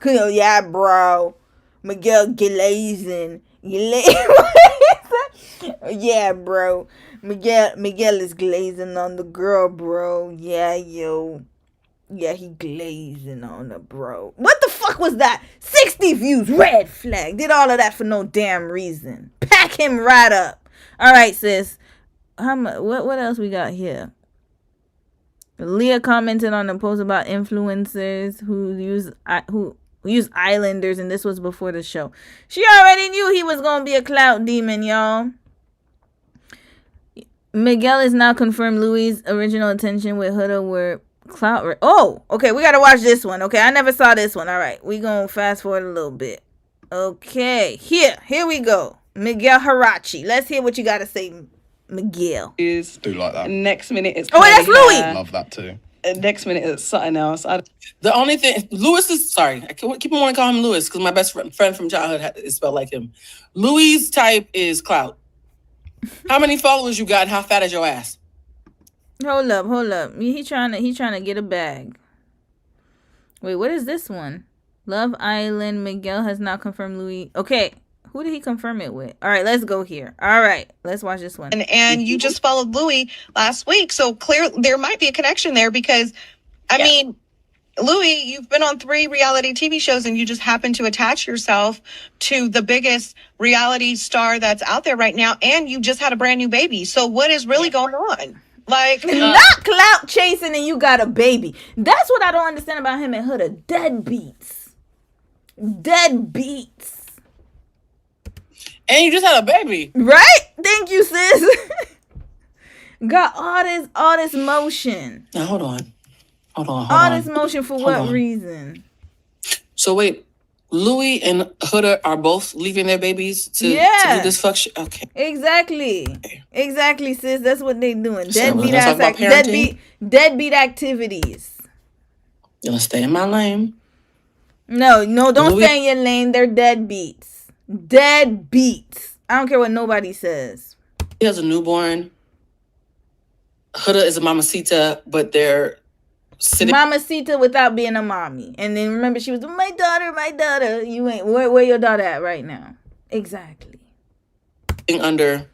Yeah, bro. Miguel glazing. Yeah, bro. Miguel is glazing on the girl, bro. Yeah, yo. Yeah, he glazing on the bro. What the fuck was that? 60 views, red flag. Did all of that for no damn reason. Pack him right up. All right, sis. What else we got here? Leah commented on a post about influencers who use islanders, and this was before the show. She already knew he was gonna be a clout demon, y'all. Miguel is now confirmed Louis' original intention with Huda were clout. Okay, we gotta watch this one. Okay, I never saw this one. All right, we gonna fast forward a little bit. Okay, here we go. Miguel Harachi. Let's hear what you gotta say, Miguel. Do like that. Next minute it's that's Louis. Love that too. Next minute it's something else. The only thing, Louis is, sorry, I keep on wanting to call him Louis because my best friend from childhood is spelled like him. Louis' type is clout. How many followers you got and how fat is your ass? Hold up. He trying to get a bag. Wait, what is this one? Love Island. Miguel has now confirmed Louis. Okay, who did he confirm it with? All right, let's go here. All right, let's watch this one. And you just followed Louis last week, so clear there might be a connection there because, I mean, Louis, you've been on 3 reality TV shows and you just happen to attach yourself to the biggest reality star that's out there right now, and you just had a brand new baby. So what is really going on? Like, not clout chasing and you got a baby. That's what I don't understand about him and Huda. Deadbeats. And you just had a baby. Right? Thank you, sis. Got all this motion. Now hold on. All this motion for what reason? So wait, Louis and Huda are both leaving their babies to do this fuck shit? Okay. Exactly, sis. That's what they doing. So Deadbeat activities. You gonna stay in my lane? No, don't stay in your lane. They're deadbeats. Deadbeats. I don't care what nobody says. He has a newborn. Huda is a mamacita, but they're sitting. Mamacita without being a mommy. And then remember, she was my daughter. You ain't. Where your daughter at right now? Exactly. Under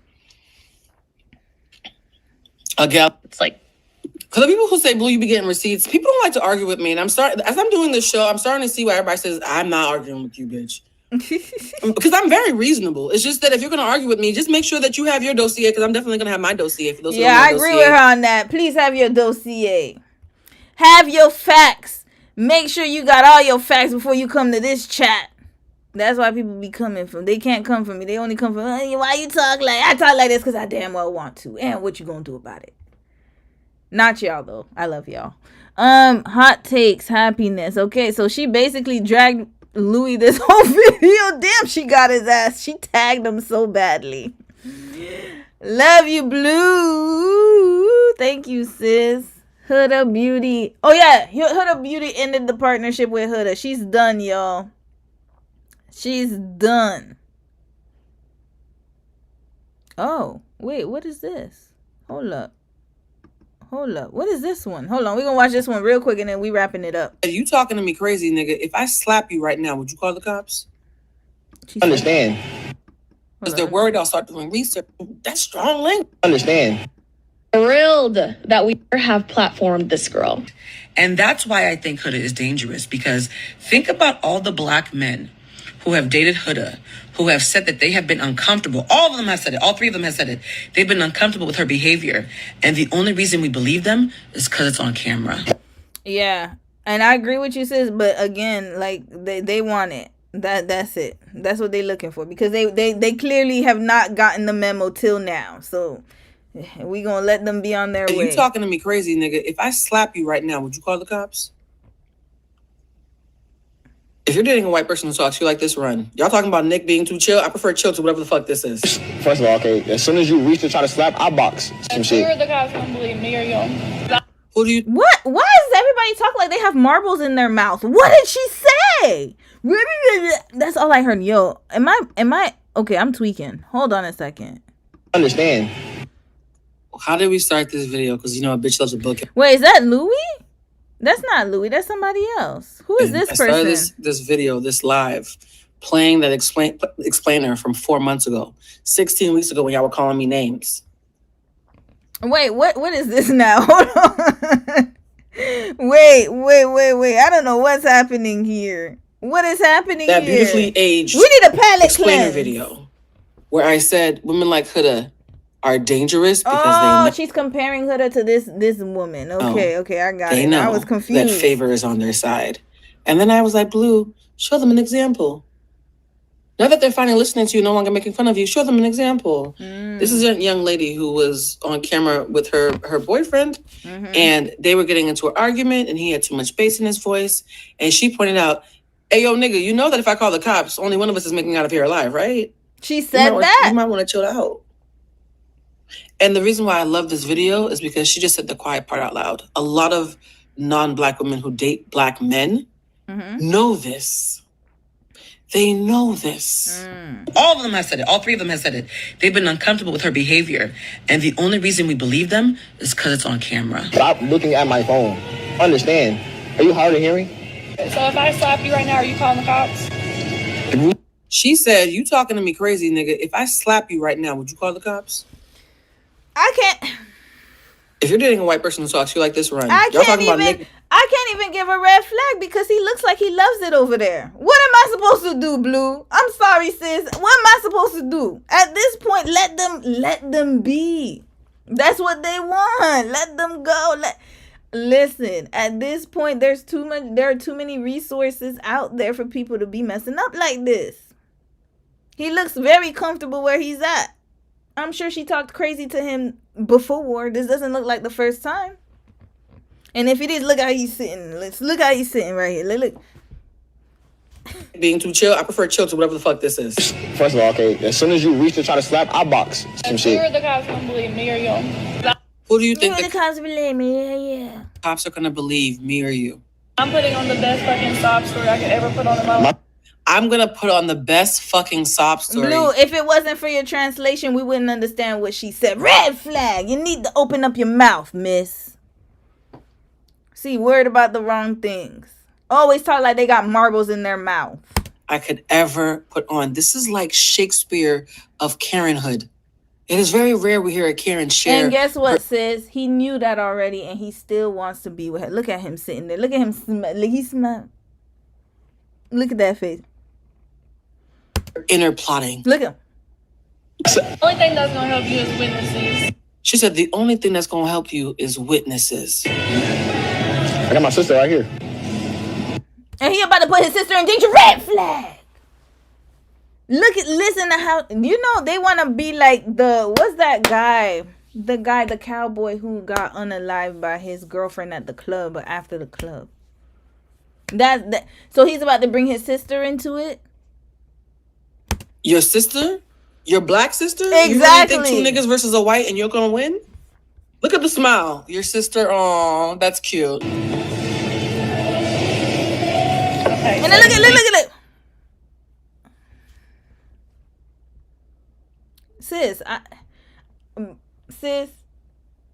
a gal. It's like, because the people who say, Blue, you be getting receipts, people don't like to argue with me. And as I'm doing this show, I'm starting to see why everybody says, I'm not arguing with you, bitch. Because I'm very reasonable. It's just that if you're going to argue with me, just make sure that you have your dossier, because I'm definitely going to have my dossier for those who don't know. I agree with her on that. Please have your dossier. Have your facts. Make sure you got all your facts before you come to this chat. That's why people be coming from. They can't come from me. They only come from, why you talk like, I talk like this because I damn well want to. And what you going to do about it? Not y'all, though. I love y'all. Hot takes, happiness. Okay, so she basically dragged Louis this whole video. Damn, she got his ass. She tagged him so badly. Love you, Blue. Thank you, sis. Huda Beauty. Oh, yeah. Huda Beauty ended the partnership with Huda. She's done, y'all. She's done. Oh, wait. What is this? Hold up. What is this one? Hold on. We're going to watch this one real quick and then we wrapping it up. Are you talking to me crazy, nigga? If I slap you right now, would you call the cops? Understand. Because they're worried I'll start doing research. That's strong language. Understand. Thrilled that we have platformed this girl. And that's why I think Huda is dangerous, because think about all the black men who have dated Huda, who have said that they have been uncomfortable. All of them have said it. All three of them have said it. They've been uncomfortable with her behavior. And the only reason we believe them is because it's on camera. Yeah. And I agree with you, sis. But again, like, they want it. That's it. That's what they're looking for. Because they clearly have not gotten the memo till now. So we gonna let them be on their way. Are you talking to me crazy, nigga? If I slap you right now, would you call the cops? If you're dating a white person who talks to you like this, run. Y'all talking about Nick being too chill? I prefer chill to whatever the fuck this is. First of all, okay, as soon as you reach to try to slap, I box some shit. Who are the cops don't believe me or you? Who do you? What? Why does everybody talk like they have marbles in their mouth? What did she say? That's all I heard. Yo, am I? Okay, I'm tweaking. Hold on a second. Understand. How did we start this video? Because you know a bitch loves a book. Wait, is that Louis? That's not Louis. That's somebody else. Who is this person? I started this video, this live, playing that explainer from 4 months ago, 16 weeks ago when y'all were calling me names. Wait, what is this now? Hold on. Wait. I don't know what's happening here. What is happening that here? That beautifully aged we need a palate explainer cleanse. Video where I said women like Huda are dangerous because they she's comparing Huda to this woman. Okay, I got it. I was confused. That favor is on their side. And then I was like, Blue, show them an example. Now that they're finally listening to you, no longer making fun of you, show them an example. This is a young lady who was on camera with her boyfriend, and they were getting into an argument, and he had too much bass in his voice. And she pointed out, hey, yo, nigga, you know that if I call the cops, only one of us is making out of here alive, right? She said that. You might want to chill out. And the reason why I love this video is because she just said the quiet part out loud. A lot of non-black women who date black men know this. They know this. All of them have said it. All three of them have said it. They've been uncomfortable with her behavior. And the only reason we believe them is because it's on camera. Stop looking at my phone. Understand. Are you hard of hearing? So if I slap you right now, are you calling the cops? She said, you talking to me crazy, nigga. If I slap you right now, would you call the cops? I can't. If you're dating a white person who talks to you like this, run. I can't even give a red flag because he looks like he loves it over there. What am I supposed to do, Blue? I'm sorry, sis. What am I supposed to do? At this point, let them be. That's what they want. Let them go. Listen, at this point, there are too many resources out there for people to be messing up like this. He looks very comfortable where he's at. I'm sure she talked crazy to him before. This doesn't look like the first time. And if it is, look how he's sitting. Let's look how he's sitting right here. Look. Being too chill, I prefer chill to whatever the fuck this is. First of all, okay, as soon as you reach to try to slap, I box some shit. Sure the cops don't believe me or you. Who do you think the cops believe me? Yeah. cops are gonna believe, me or you? I'm putting on the best fucking sob story I could ever put on in my life. I'm gonna put on the best fucking sob story. Blue, if it wasn't for your translation, we wouldn't understand what she said. Red flag. You need to open up your mouth, miss. See, worried about the wrong things. Always talk like they got marbles in their mouth. I could ever put on. This is like Shakespeare of Karenhood. It is very rare we hear a Karen share. And guess what, sis? He knew that already, and he still wants to be with her. Look at him sitting there. Look at him. He smiled. Look at that face. Inner plotting. Look at him. The only thing that's gonna help you is witnesses. She said the only thing that's gonna help you is witnesses. I got my sister right here. And he about to put his sister in danger. Red flag. Listen to how, you know, they want to be like what's that guy? The cowboy who got unalived by his girlfriend at the club or after the club. So he's about to bring his sister into it? Your sister? Your black sister? Exactly. You really think 2 niggas versus a white and you're gonna win? Look at the smile. Your sister, oh, that's cute. Okay, and then look at. Sis,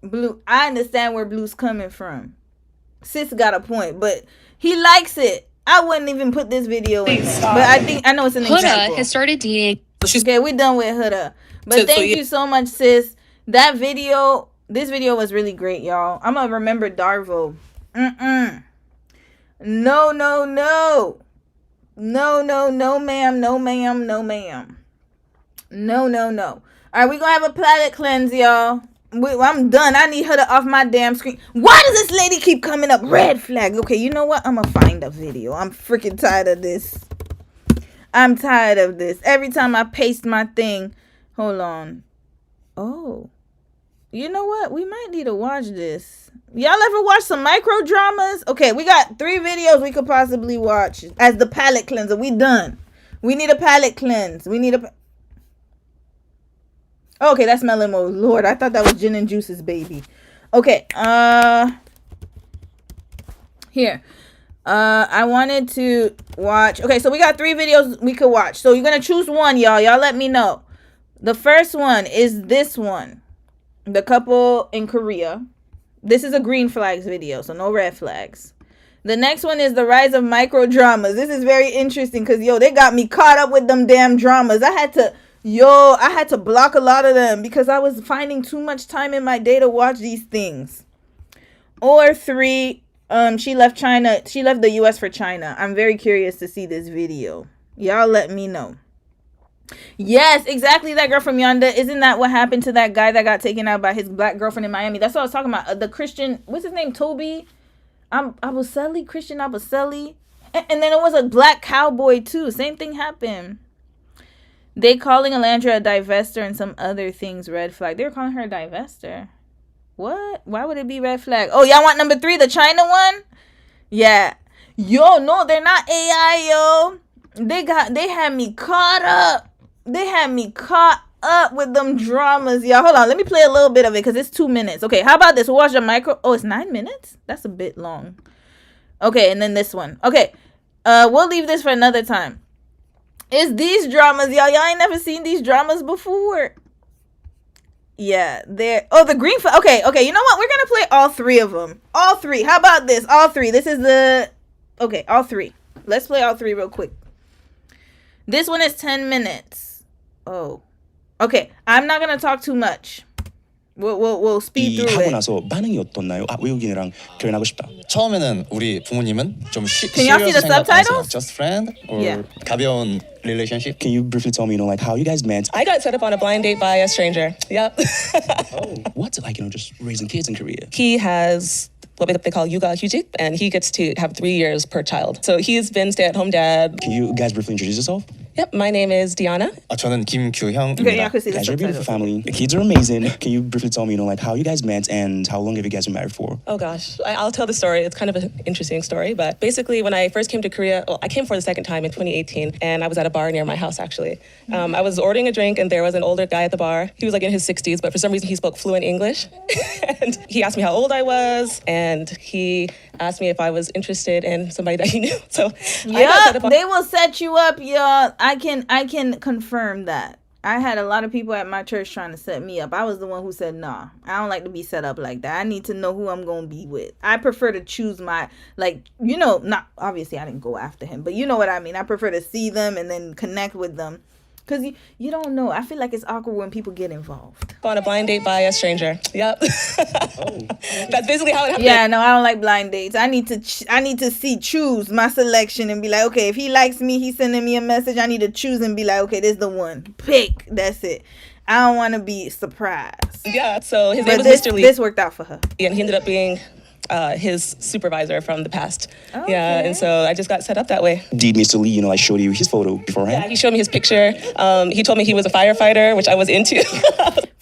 Blue, I understand where Blue's coming from. Sis got a point, but he likes it. I wouldn't even put this video in there, but I know it's an example. Huda has started dating. Okay, we're done with Huda. But thank you so much, sis. This video was really great, y'all. I'm gonna remember Darvo. No, ma'am. No. All right, we're gonna have a palate cleanse, y'all. I'm done. I need her off my damn screen. Why does this lady keep coming up? Red flag. Okay, you know what? I'm gonna find a video. I'm freaking tired of this. Every time I paste my thing. Hold on. Oh. You know what? We might need to watch this. Y'all ever watch some micro dramas? Okay, we got 3 videos we could possibly watch as the palate cleanser. We done. We need a palate cleanse. Okay, that's Melon Mode. Lord, I thought that was Gin and Juice's baby. Okay, here. I wanted to watch. Okay, so we got 3 videos we could watch. So you're gonna choose one, y'all. Y'all let me know. The first one is this one. The couple in Korea. This is a green flags video, so no red flags. The next one is the rise of micro dramas. This is very interesting because, they got me caught up with them damn dramas. I had to block a lot of them because I was finding too much time in my day to watch these things. Or 3, she left the US for China. I'm very curious to see this video. Y'all let me know. Yes, exactly. That girl from Yonda. Isn't that what happened to that guy that got taken out by his black girlfriend in Miami? That's what I was talking about. The Christian, what's his name? Toby? Christian Abuselli. And then it was a black cowboy too. Same thing happened. They calling Alandra a divester and some other things red flag. They were calling her a divester. What? Why would it be red flag? Oh, y'all want number 3, the China one? Yeah. Yo, no, they're not AI, yo. They had me caught up. With them dramas, y'all. Hold on, let me play a little bit of it because it's 2 minutes. Okay, how about this? We'll watch the micro. Oh, it's 9 minutes? That's a bit long. Okay, and then this one. Okay, we'll leave this for another time. It's these dramas, y'all. Y'all ain't never seen these dramas before. Yeah, they're... Oh, the green... Okay, you know what? We're gonna play all 3 of them. All 3. How about this? All 3. This is the... Okay, all 3. Let's play all 3 real quick. This one is 10 minutes. Oh. Okay, I'm not gonna talk too much. We'll speed through it. 나서 반응이 어떻나요? 외국인이랑 결혼하고 싶다. 처음에는 우리 부모님은 좀 Can y'all see the subtitles? Just friend or 가벼운 relationship? Can you briefly tell me, like how you guys met? I got set up on a blind date by a stranger. Yep. What's it like, just raising kids in Korea? He has what they call yuga hyujik, and he gets to have 3 years per child. So he's been stay-at-home dad. Can you guys briefly introduce yourself? Yep, my name is Diana. 저는 김규형입니다. Okay, yeah, I could see the Guys are a beautiful subtitles. family. The kids are amazing. Can you briefly tell me, like how you guys met and how long have you guys been married for? Oh gosh, I'll tell the story. It's kind of an interesting story, but basically when I first came to Korea, I came for the second time in 2018, and I was at a bar near my house actually. I was ordering a drink, and there was an older guy at the bar. He was like in his 60s, but for some reason he spoke fluent English. And he asked me how old I was, and he asked me if I was interested in somebody that he knew. So yeah, they will set you up, y'all. I can confirm that. I had a lot of people at my church trying to set me up. I was the one who said, nah, I don't like to be set up like that. I need to know who I'm going to be with. I prefer to choose my, not, obviously I didn't go after him, but you know what I mean. I prefer to see them and then connect with them. Because you don't know. I feel like it's awkward when people get involved. Go on a blind date by a stranger. Yep. That's basically how it happened. Yeah, no, I don't like blind dates. I need to choose my selection and be like, okay, if he likes me, he's sending me a message. I need to choose and be like, okay, this is the one. Pick. That's it. I don't want to be surprised. Yeah, so his name was Mr. Lee. This worked out for her. And he ended up being his supervisor from the past. Okay. Yeah, and so I just got set up that way. Did Mr. Lee, like showed you his photo beforehand? Yeah, he showed me his picture. He told me he was a firefighter, which I was into.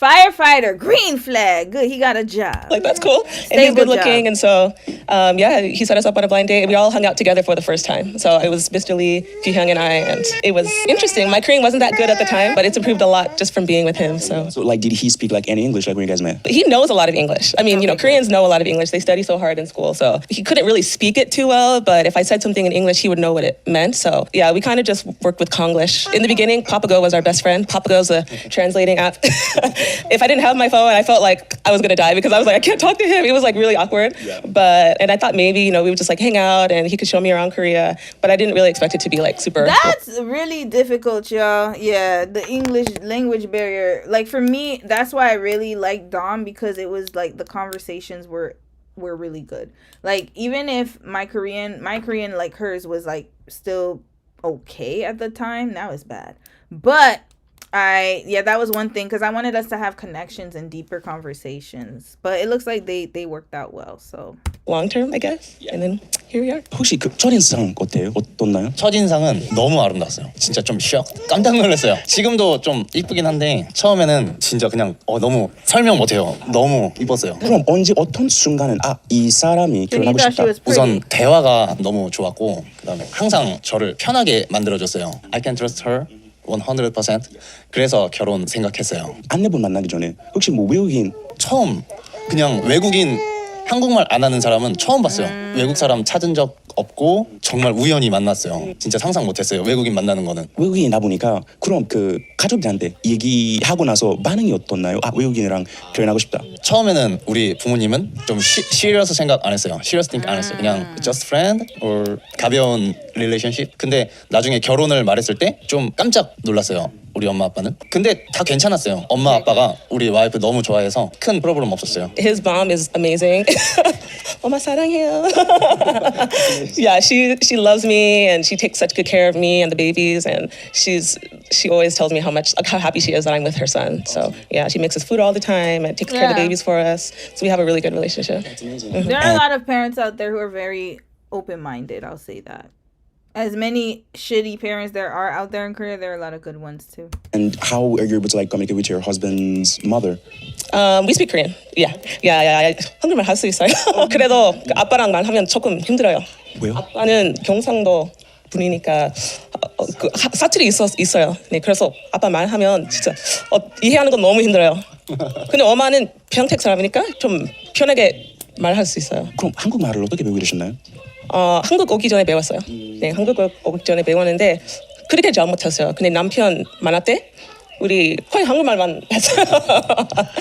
Firefighter, green flag. Good, he got a job. Like, that's cool. And he's good looking. And so, he set us up on a blind date. We all hung out together for the first time. So it was Mr. Lee, Ji-hyung, and I. And it was interesting. My Korean wasn't that good at the time, but it's improved a lot just from being with him. So did he speak any English when you guys met? He knows a lot of English. I mean, Koreans know a lot of English. They study so hard in school. So he couldn't really speak it too well. But if I said something in English, he would know what it meant. So yeah, we kind of just worked with Konglish. In the beginning, Papago was our best friend. Papago's a translating app. If I didn't have my phone, I felt like I was gonna die because I was like, I can't talk to him. It was like really awkward. Yeah. And I thought maybe, we would just like hang out and he could show me around Korea. But I didn't really expect it to be like super. That's really difficult, y'all. Yeah, the English language barrier. Like for me, that's why I really liked Dom, because it was like the conversations were really good. Like even if my Korean like hers was like still okay at the time, now it's bad. But that was one thing, because I wanted us to have connections and deeper conversations. But it looks like they worked out well. So long term, I guess. Yeah. And then here we are. 혹시 그 첫인상 어땠나요? 첫인상은 너무 아름다웠어요. 진짜 좀 깜짝 놀랐어요. 지금도 좀 이쁘긴 한데 처음에는 진짜 그냥 너무 설명 못해요. 너무 이뻤어요. 그럼 언제 어떤 순간은 이 사람이 결혼하고 싶다. 우선 대화가 너무 좋았고 그다음에 항상 저를 편하게 만들어줬어요. I can trust her. 100%. 그래서 결혼 생각했어요. 아내분 만나기 전에 혹시 외국인 처음 그냥 외국인 한국말 안 하는 사람은 처음 봤어요. 외국 사람 찾은 적 없고 정말 우연히 만났어요. 진짜 상상 못했어요. 외국인 만나는 거는. 외국인이다 보니까 그럼 그 가족들한테 얘기하고 나서 반응이 어떻나요? 외국인이랑 결혼하고 싶다. 처음에는 우리 부모님은 좀 serious 생각 안 했어요. serious think 안 했어요. 그냥 just friend or 가벼운 relationship. 근데 나중에 결혼을 말했을 때 좀 깜짝 놀랐어요. 우리 엄마 아빠는. 근데 다 괜찮았어요. 엄마 아빠가 우리 와이프 너무 좋아해서 큰 프로블럼 없었어요. His mom is amazing. 엄마 사랑해요. Yeah, she loves me and she takes such good care of me and the babies, and she always tells me how happy she is that I'm with her son. So yeah, she makes us food all the time and takes care of the babies for us. So we have a really good relationship. That's amazing. There are a lot of parents out there who are very open-minded. I'll say that. As many shitty parents there are out there in Korea, there are a lot of good ones too. And how are you able to communicate with your husband's mother? We speak Korean. Yeah. 한국말 할 수 있어요. 그래도 아빠랑 말하면 조금 힘들어요. 왜요? 아빠는 경상도 분이니까 사투리 있어요. 네, 그래서 아빠 말하면 진짜 이해하는 건 너무 힘들어요. 근데 엄마는 평택 사람이니까 좀 편하게 말할 수 있어요. 그럼 한국말을 어떻게 배우게 되셨나요? 한국 오기 전에 배웠어요. 네, 한국 오기 전에 배웠는데 그렇게 잘 못했어요. 근데 남편 만날 때 우리 거의 한국말만 했어요.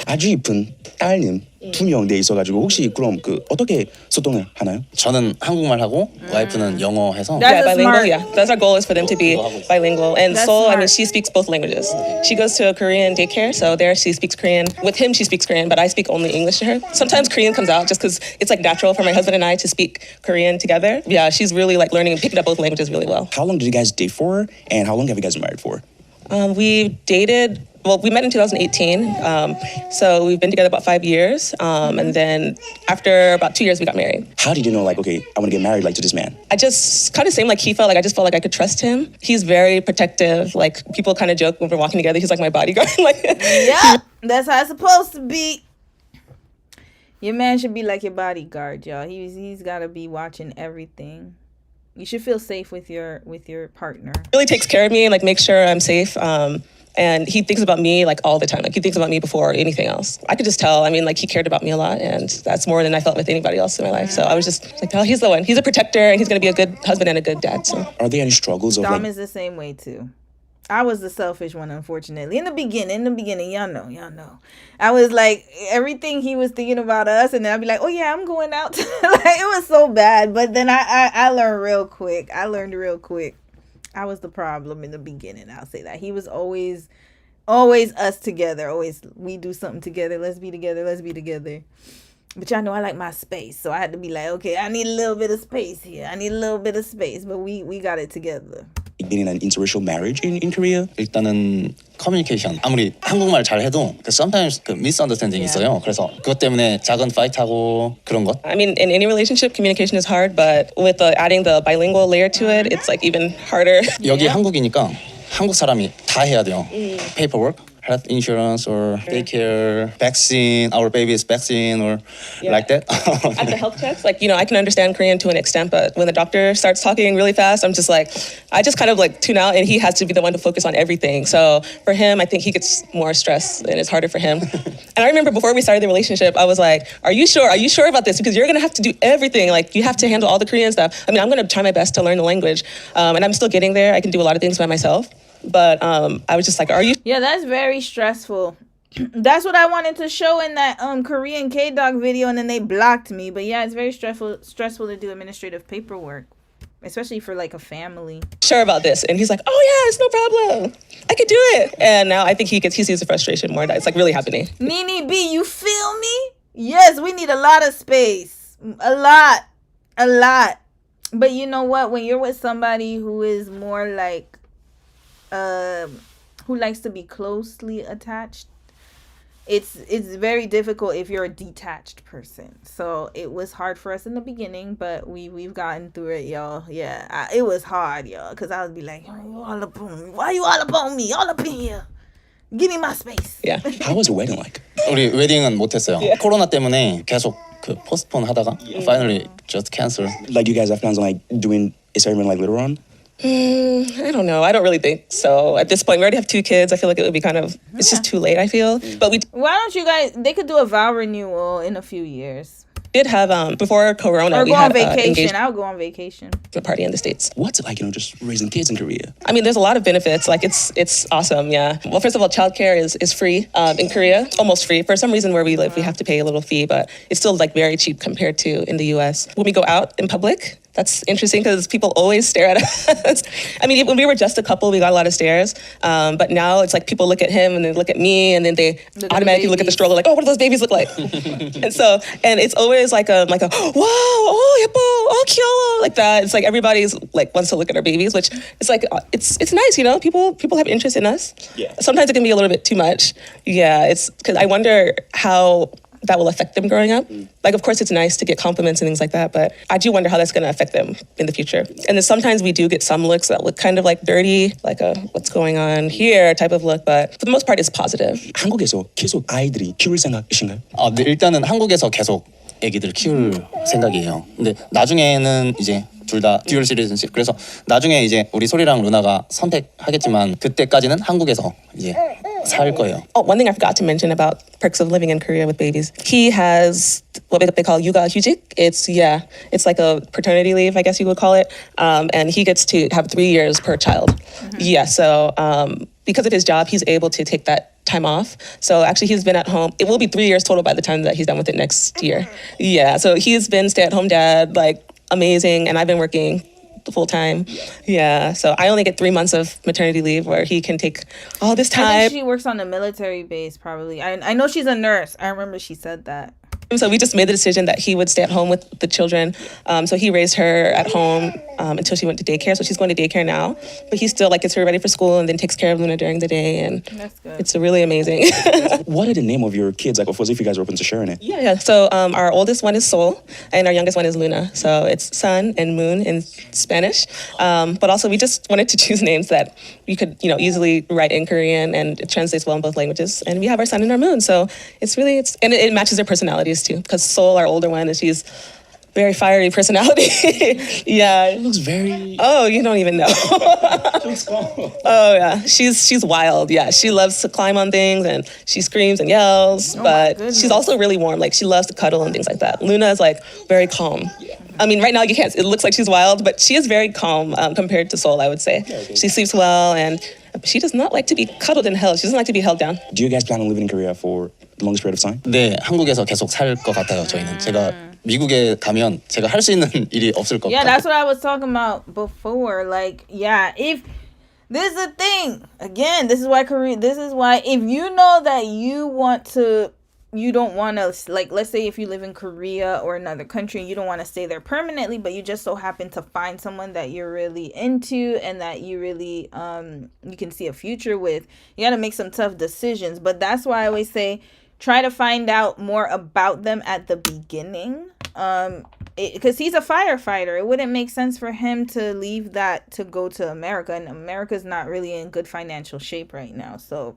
아주 이쁜 딸님 2명 돼 있어가지고 혹시 그럼 어떻게 소통을 하나요? 저는 한국말 하고 와이프는 영어 해서. Yeah, bilingual. Yeah, that's our goal is for them to be bilingual. And so she speaks both languages. She goes to a Korean daycare, so there she speaks Korean. With him, she speaks Korean, but I speak only English to her. Sometimes Korean comes out just because it's natural for my husband and I to speak Korean together. Yeah, she's really learning and picking up both languages really well. How long did you guys date for, and how long have you guys been married for? We dated. Well, we met in 2018, so we've been together about 5 years, and then after about 2 years, we got married. How did you know, like, okay, I want to get married, like, to this man? I just kind of same like he felt. Like I just felt like I could trust him. He's very protective. Like people kind of joke when we're walking together. He's like my bodyguard. Like, yeah, that's how it's supposed to be. Your man should be like your bodyguard, y'all. He's got to be watching everything. You should feel safe with your partner. Really takes care of me and like makes sure I'm safe. And he thinks about me like all the time. Like he thinks about me before anything else. I could just tell. I mean, like he cared about me a lot, and that's more than I felt with anybody else in my life. So I was just like, oh, he's the one. He's a protector, and he's gonna be a good husband and a good dad. So are there any struggles of Dom is the same way too. I was the selfish one, unfortunately. In the beginning, y'all know. I was like, everything he was thinking about us, and then I'd be like, oh yeah, I'm going out. Like it was so bad. But then I learned real quick. I was the problem in the beginning. I'll say that. He was always us together. Always, we do something together. Let's be together. But y'all know I like my space. So I had to be like, okay, I need a little bit of space here. But we got it together. Being in an interracial marriage in Korea? 일단은 커뮤니케이션. 아무리 한국말 잘해도 sometimes misunderstanding 있어요. 그래서 그것 때문에 작은 파이트하고 그런 것. I mean, in any relationship, communication is hard, but with adding the bilingual layer to it, it's like even harder. 여기 한국이니까 한국 사람이 다 해야 돼요. Paperwork, health insurance, or daycare, vaccine, our baby's vaccine, or like that. At the health checks, like, I can understand Korean to an extent, but when the doctor starts talking really fast, I'm just like, I just kind of like tune out, and he has to be the one to focus on everything. So for him, I think he gets more stress, and it's harder for him. And I remember before we started the relationship, I was like, are you sure? Are you sure about this? Because you're going to have to do everything. Like, you have to handle all the Korean stuff. I mean, I'm going to try my best to learn the language, and I'm still getting there. I can do a lot of things by myself. But I was just like, are you? Yeah, that's very stressful. That's what I wanted to show in that Korean K-Dog video, and then they blocked me. But yeah, it's very stressful to do administrative paperwork, especially for like a family. Sure about this? And he's like, oh yeah, it's no problem. I could do it. And now I think he sees the frustration more. It's like really happening. Nene B, you feel me? Yes, we need a lot of space. A lot. But you know what? When you're with somebody who is more like who likes to be closely attached, it's very difficult if you're a detached person. So it was hard for us in the beginning, but we've gotten through it, y'all. Yeah, it was hard, y'all, because I would be like, why you all up on me? All up in here. Give me my space. Yeah. How was your wedding like? 우리 웨딩은 못했어요. 코로나 때문에 계속 postpone 하다가 finally just cancel. Like you guys have plans on like doing a ceremony like later on? I don't know. I don't really think so. At this point, we already have 2 kids. I feel like it would be it's just too late, I feel. But why don't you guys, they could do a vow renewal in a few years. Did have, before Corona, or we go had on vacation. I would go on vacation. A party in the States. What's it like, just raising kids in Korea? I mean, there's a lot of benefits. Like, it's awesome, yeah. Well, first of all, childcare is free in Korea, almost free. For some reason where we live, we have to pay a little fee, but it's still like very cheap compared to in the US. When we go out in public, that's interesting because people always stare at us. I mean, when we were just a couple, we got a lot of stares. But now it's like people look at him and they look at me, and then they automatically look at the stroller like, oh, what do those babies look like? and it's always like a wow, oh, 예뻐, oh, 귀여워, like that. It's like everybody's like wants to look at our babies, which it's like it's nice, People have interest in us. Yeah. Sometimes it can be a little bit too much. Yeah, it's because I wonder how that will affect them growing up. Like, of course, it's nice to get compliments and things like that, but I do wonder how that's going to affect them in the future. And then sometimes we do get some looks that look kind of like dirty, like a what's going on here type of look, but for the most part, it's positive. 한국에서 계속 아이들이 키울 생각이신가요? 네, 일단은 한국에서 계속 애기들 키울 생각이에요. 근데 나중에는 이제 둘 다 듀얼 시리즌십. 그래서 나중에 이제 우리 소리랑 루나가 선택하겠지만 그때까지는 한국에서 이제 살 거예요. Oh, one thing I forgot to mention about perks of living in Korea with babies. He has what they call 육아 휴직. It's like a paternity leave, I guess you would call it. And he gets to have 3 years per child. Mm-hmm. Yeah, so because of his job, he's able to take that time off. So actually he's been at home. It will be 3 years total by the time that he's done with it next year. Yeah, so he's been stay-at-home dad, like amazing, and I've been working full time. Yeah, so I only get 3 months of maternity leave where he can take all this time. I think she works on a military base, probably. I know she's a nurse. I remember she said that. So we just made the decision that he would stay at home with the children. So he raised her at home until she went to daycare. So she's going to daycare now. But he still gets her ready for school and then takes care of Luna during the day. And that's good. It's really amazing. What are the name of your kids? Like, of course, if you guys are open to sharing it. Yeah. So our oldest one is Sol, and our youngest one is Luna. So it's sun and moon in Spanish. But also, we just wanted to choose names that you could, easily write in Korean, and it translates well in both languages. And we have our sun and our moon. So and it matches their personalities too. Because Sol, our older one, she's very fiery personality. Yeah. It looks very... Oh, you don't even know. Oh, yeah. She's wild. Yeah. She loves to climb on things and she screams and yells, but she's also really warm. Like, she loves to cuddle and things like that. Luna is very calm. I mean, right now you can't, it looks like she's wild, but she is very calm compared to Sol, I would say. She sleeps well and she does not like to be cuddled and held. She doesn't like to be held down. Do you guys plan on living in Korea for the longest period of time? 네, 한국에서 계속 살 것 같아요, 저희는. 제가 미국에 가면 제가 할 수 있는 일이 없을 것 같아요. Yeah, that's what I was talking about before. If this is the thing. Again, this is why if you know that you don't want to, let's say if you live in Korea or another country and you don't want to stay there permanently, but you just so happen to find someone that you're really into and that you really you can see a future with, you got to make some tough decisions. But that's why I always say try to find out more about them at the beginning, because he's a firefighter. It wouldn't make sense for him to leave that to go to America, and America's not really in good financial shape right now, so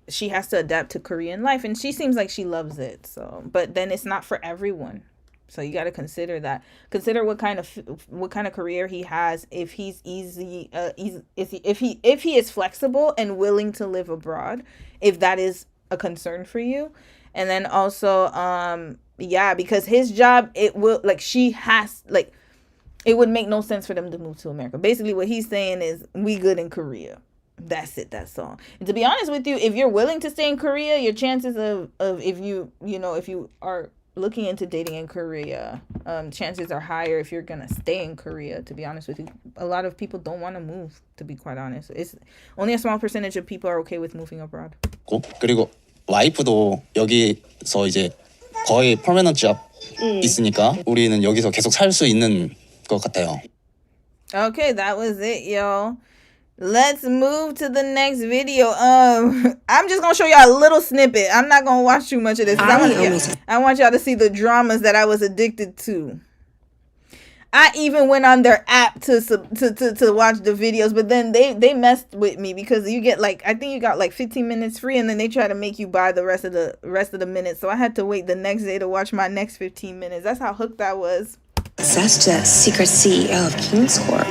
she has to adapt to Korean life, and she seems like she loves it. So, but then it's not for everyone. So you got to consider that. Consider what kind of career he has. If he's if he is flexible and willing to live abroad, if that is a concern for you, and then also because his job, it will it would make no sense for them to move to America. Basically, what he's saying is we good in Korea. That's it. That's all. And to be honest with you, if you're willing to stay in Korea, your chances of if you are looking into dating in Korea, chances are higher if you're gonna stay in Korea. To be honest with you, a lot of people don't want to move. To be quite honest, it's only a small percentage of people are okay with moving abroad. 그리고 와이프도 여기서 이제 거의 퍼머넌트 잡 있으니까 우리는 여기서 계속 살 수 있는 것 같아요. Okay, that was it, y'all. Let's move to the next video. I'm just gonna show y'all a little snippet. I'm not gonna watch too much of this. I want y'all to see the dramas that I was addicted to. I even went on their app to watch the videos, but then they messed with me because you get I think you got 15 minutes free, and then they try to make you buy the rest of the minutes. So I had to wait the next day to watch my next 15 minutes. That's how hooked I was. That's the secret CEO of King's Corp.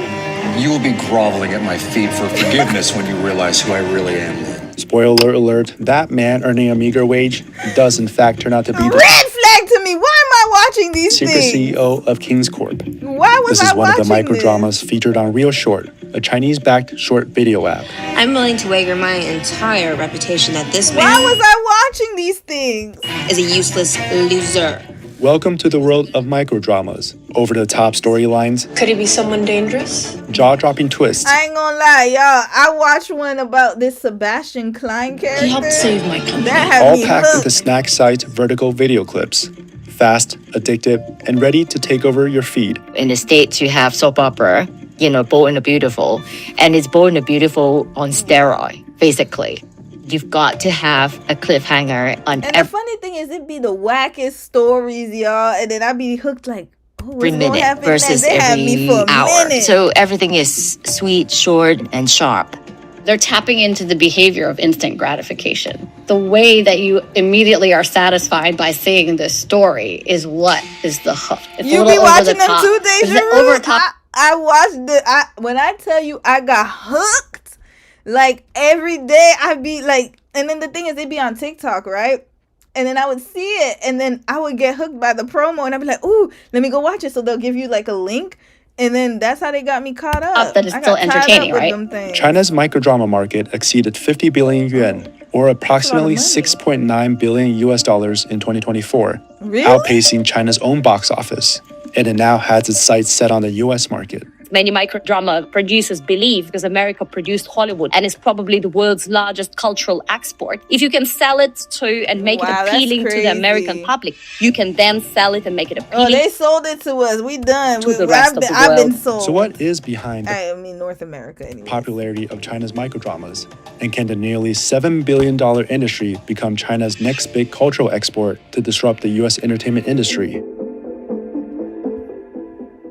You will be groveling at my feet for forgiveness when you realize who I really am. Spoiler alert, that man earning a meager wage does in fact turn out to be the red flag to me. Why am I watching these secret things? CEO of King's Corp. Why was This is I one of the watching microdramas featured on Real Short, a Chinese-backed short video app. I'm willing to wager my entire reputation that this Why man was I watching these things? is a useless loser. Welcome to the world of microdramas. Over-the-top storylines, Could he be someone dangerous? jaw-dropping twists, I ain't gonna lie, y'all. I watched one about this Sebastian Klein character. He helped save my company. That had all me packed hooked. into snack-sized vertical video clips. Fast, addictive, and ready to take over your feed. In the States, you have soap opera, Bold and the Beautiful, and it's Bold and the Beautiful on steroid, basically. You've got to have a cliffhanger on And the funny thing is, it'd be the wackest stories, y'all, and then I'd be hooked every what's gonna minute happen versus next? They had me every for a hour. minute. So everything is sweet, short, and sharp. They're tapping into the behavior of instant gratification. The way that you immediately are satisfied by seeing this story is what is the hook. It's You a be little over the watching them top. 2 days It's in a over row? the top. I watched it. When I tell you I got hooked, every day I'd be and then the thing is, it'd be on TikTok, right? And then I would see it, and then I would get hooked by the promo, and I'd be like, ooh, let me go watch it. So they'll give you a link, and then that's how they got me caught up. That is I still got tied up entertaining, with right? them things. China's microdrama market exceeded 50 billion yuan, or approximately $6.9 billion in 2024, Really? outpacing China's own box office. And it now has its sights set on the US market. many microdrama producers believe, because America produced Hollywood and is probably the world's largest cultural export. If you can sell it to and make it appealing to the American public, you can then sell it and make it appealing. Oh, they sold it to us. We done. To the rest of the I've been world. sold. So what is behind the I mean, North America anyway. popularity of China's microdramas? And can the nearly $7 billion industry become China's next big cultural export to disrupt the US entertainment industry?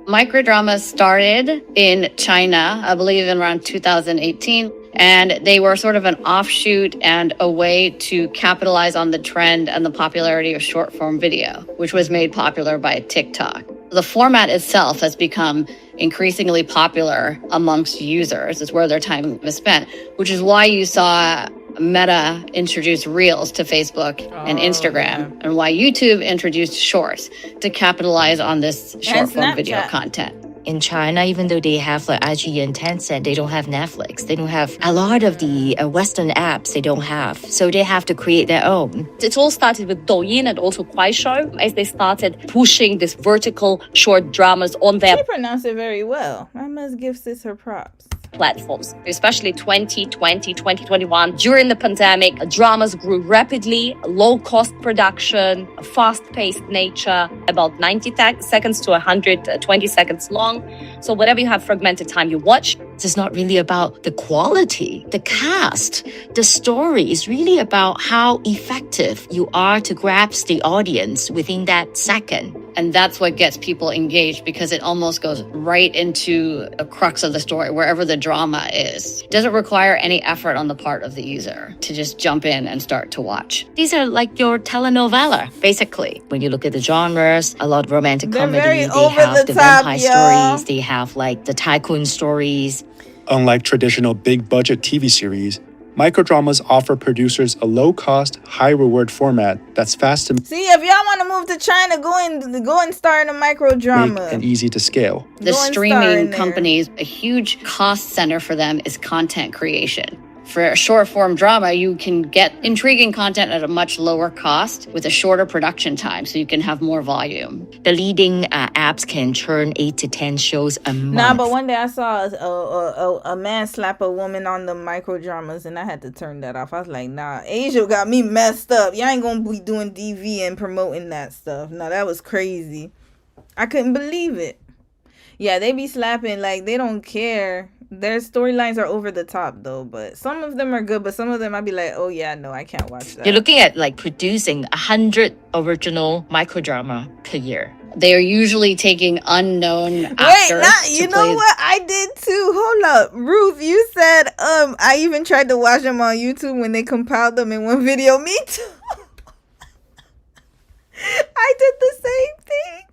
Microdramas started in China, I believe in around 2018, and they were sort of an offshoot and a way to capitalize on the trend and the popularity of short form video, which was made popular by TikTok. The format itself has become increasingly popular amongst users. It's where their time is spent, which is why you saw Meta introduce Reels to Facebook and Instagram, and why YouTube introduced Shorts to capitalize on this short form video content. In China, even though they have like IG and Tencent, they don't have Netflix. They don't have a lot of the Western apps they don't have. So they have to create their own. It all started with Douyin and also Kuaishou as they started pushing this vertical short dramas on their She pronounced it very well. I must give sis her props. platforms, especially 2020, 2021. During the pandemic, dramas grew rapidly, low-cost production, fast-paced nature, about 90 seconds to 120 seconds long. So whatever you have fragmented time, you watch. It's not really about the quality, the cast, the story. It's really about how effective you are to grasp the audience within that second. And that's what gets people engaged, because it almost goes right into the crux of the story, wherever the drama is. It doesn't require any effort on the part of the user to just jump in and start to watch. These are like your telenovela, basically. When you look at the genres, a lot of romantic They're comedy, very they over have the the top, vampire y'all. stories, they have like the tycoon stories. Unlike traditional big-budget TV series, microdramas offer producers a low-cost, high-reward format that's fast to See, if y'all want to move to China, go and star in a micro drama. make and easy to scale. The Go and star in streaming there. companies, a huge cost center for them is content creation. For a short form drama, you can get intriguing content at a much lower cost with a shorter production time, so you can have more volume. The leading apps can churn 8 to 10 shows a month. Nah, but one day I saw a man slap a woman on the micro dramas, and I had to turn that off. I was like, nah, Asia got me messed up. Y'all ain't gonna be doing DV and promoting that stuff. No, that was crazy. I couldn't believe it. Yeah, they be slapping like they don't care. Their storylines are over the top though, but some of them are good, but some of them I'd be like, oh yeah, no, I can't watch that. You're looking at like producing 100 original microdrama per year. They are usually taking unknown Wait, actors. you to know play. what? I did too. Hold up. Ruth, you said I even tried to watch them on YouTube when they compiled them in one video. Me too. I did the same thing.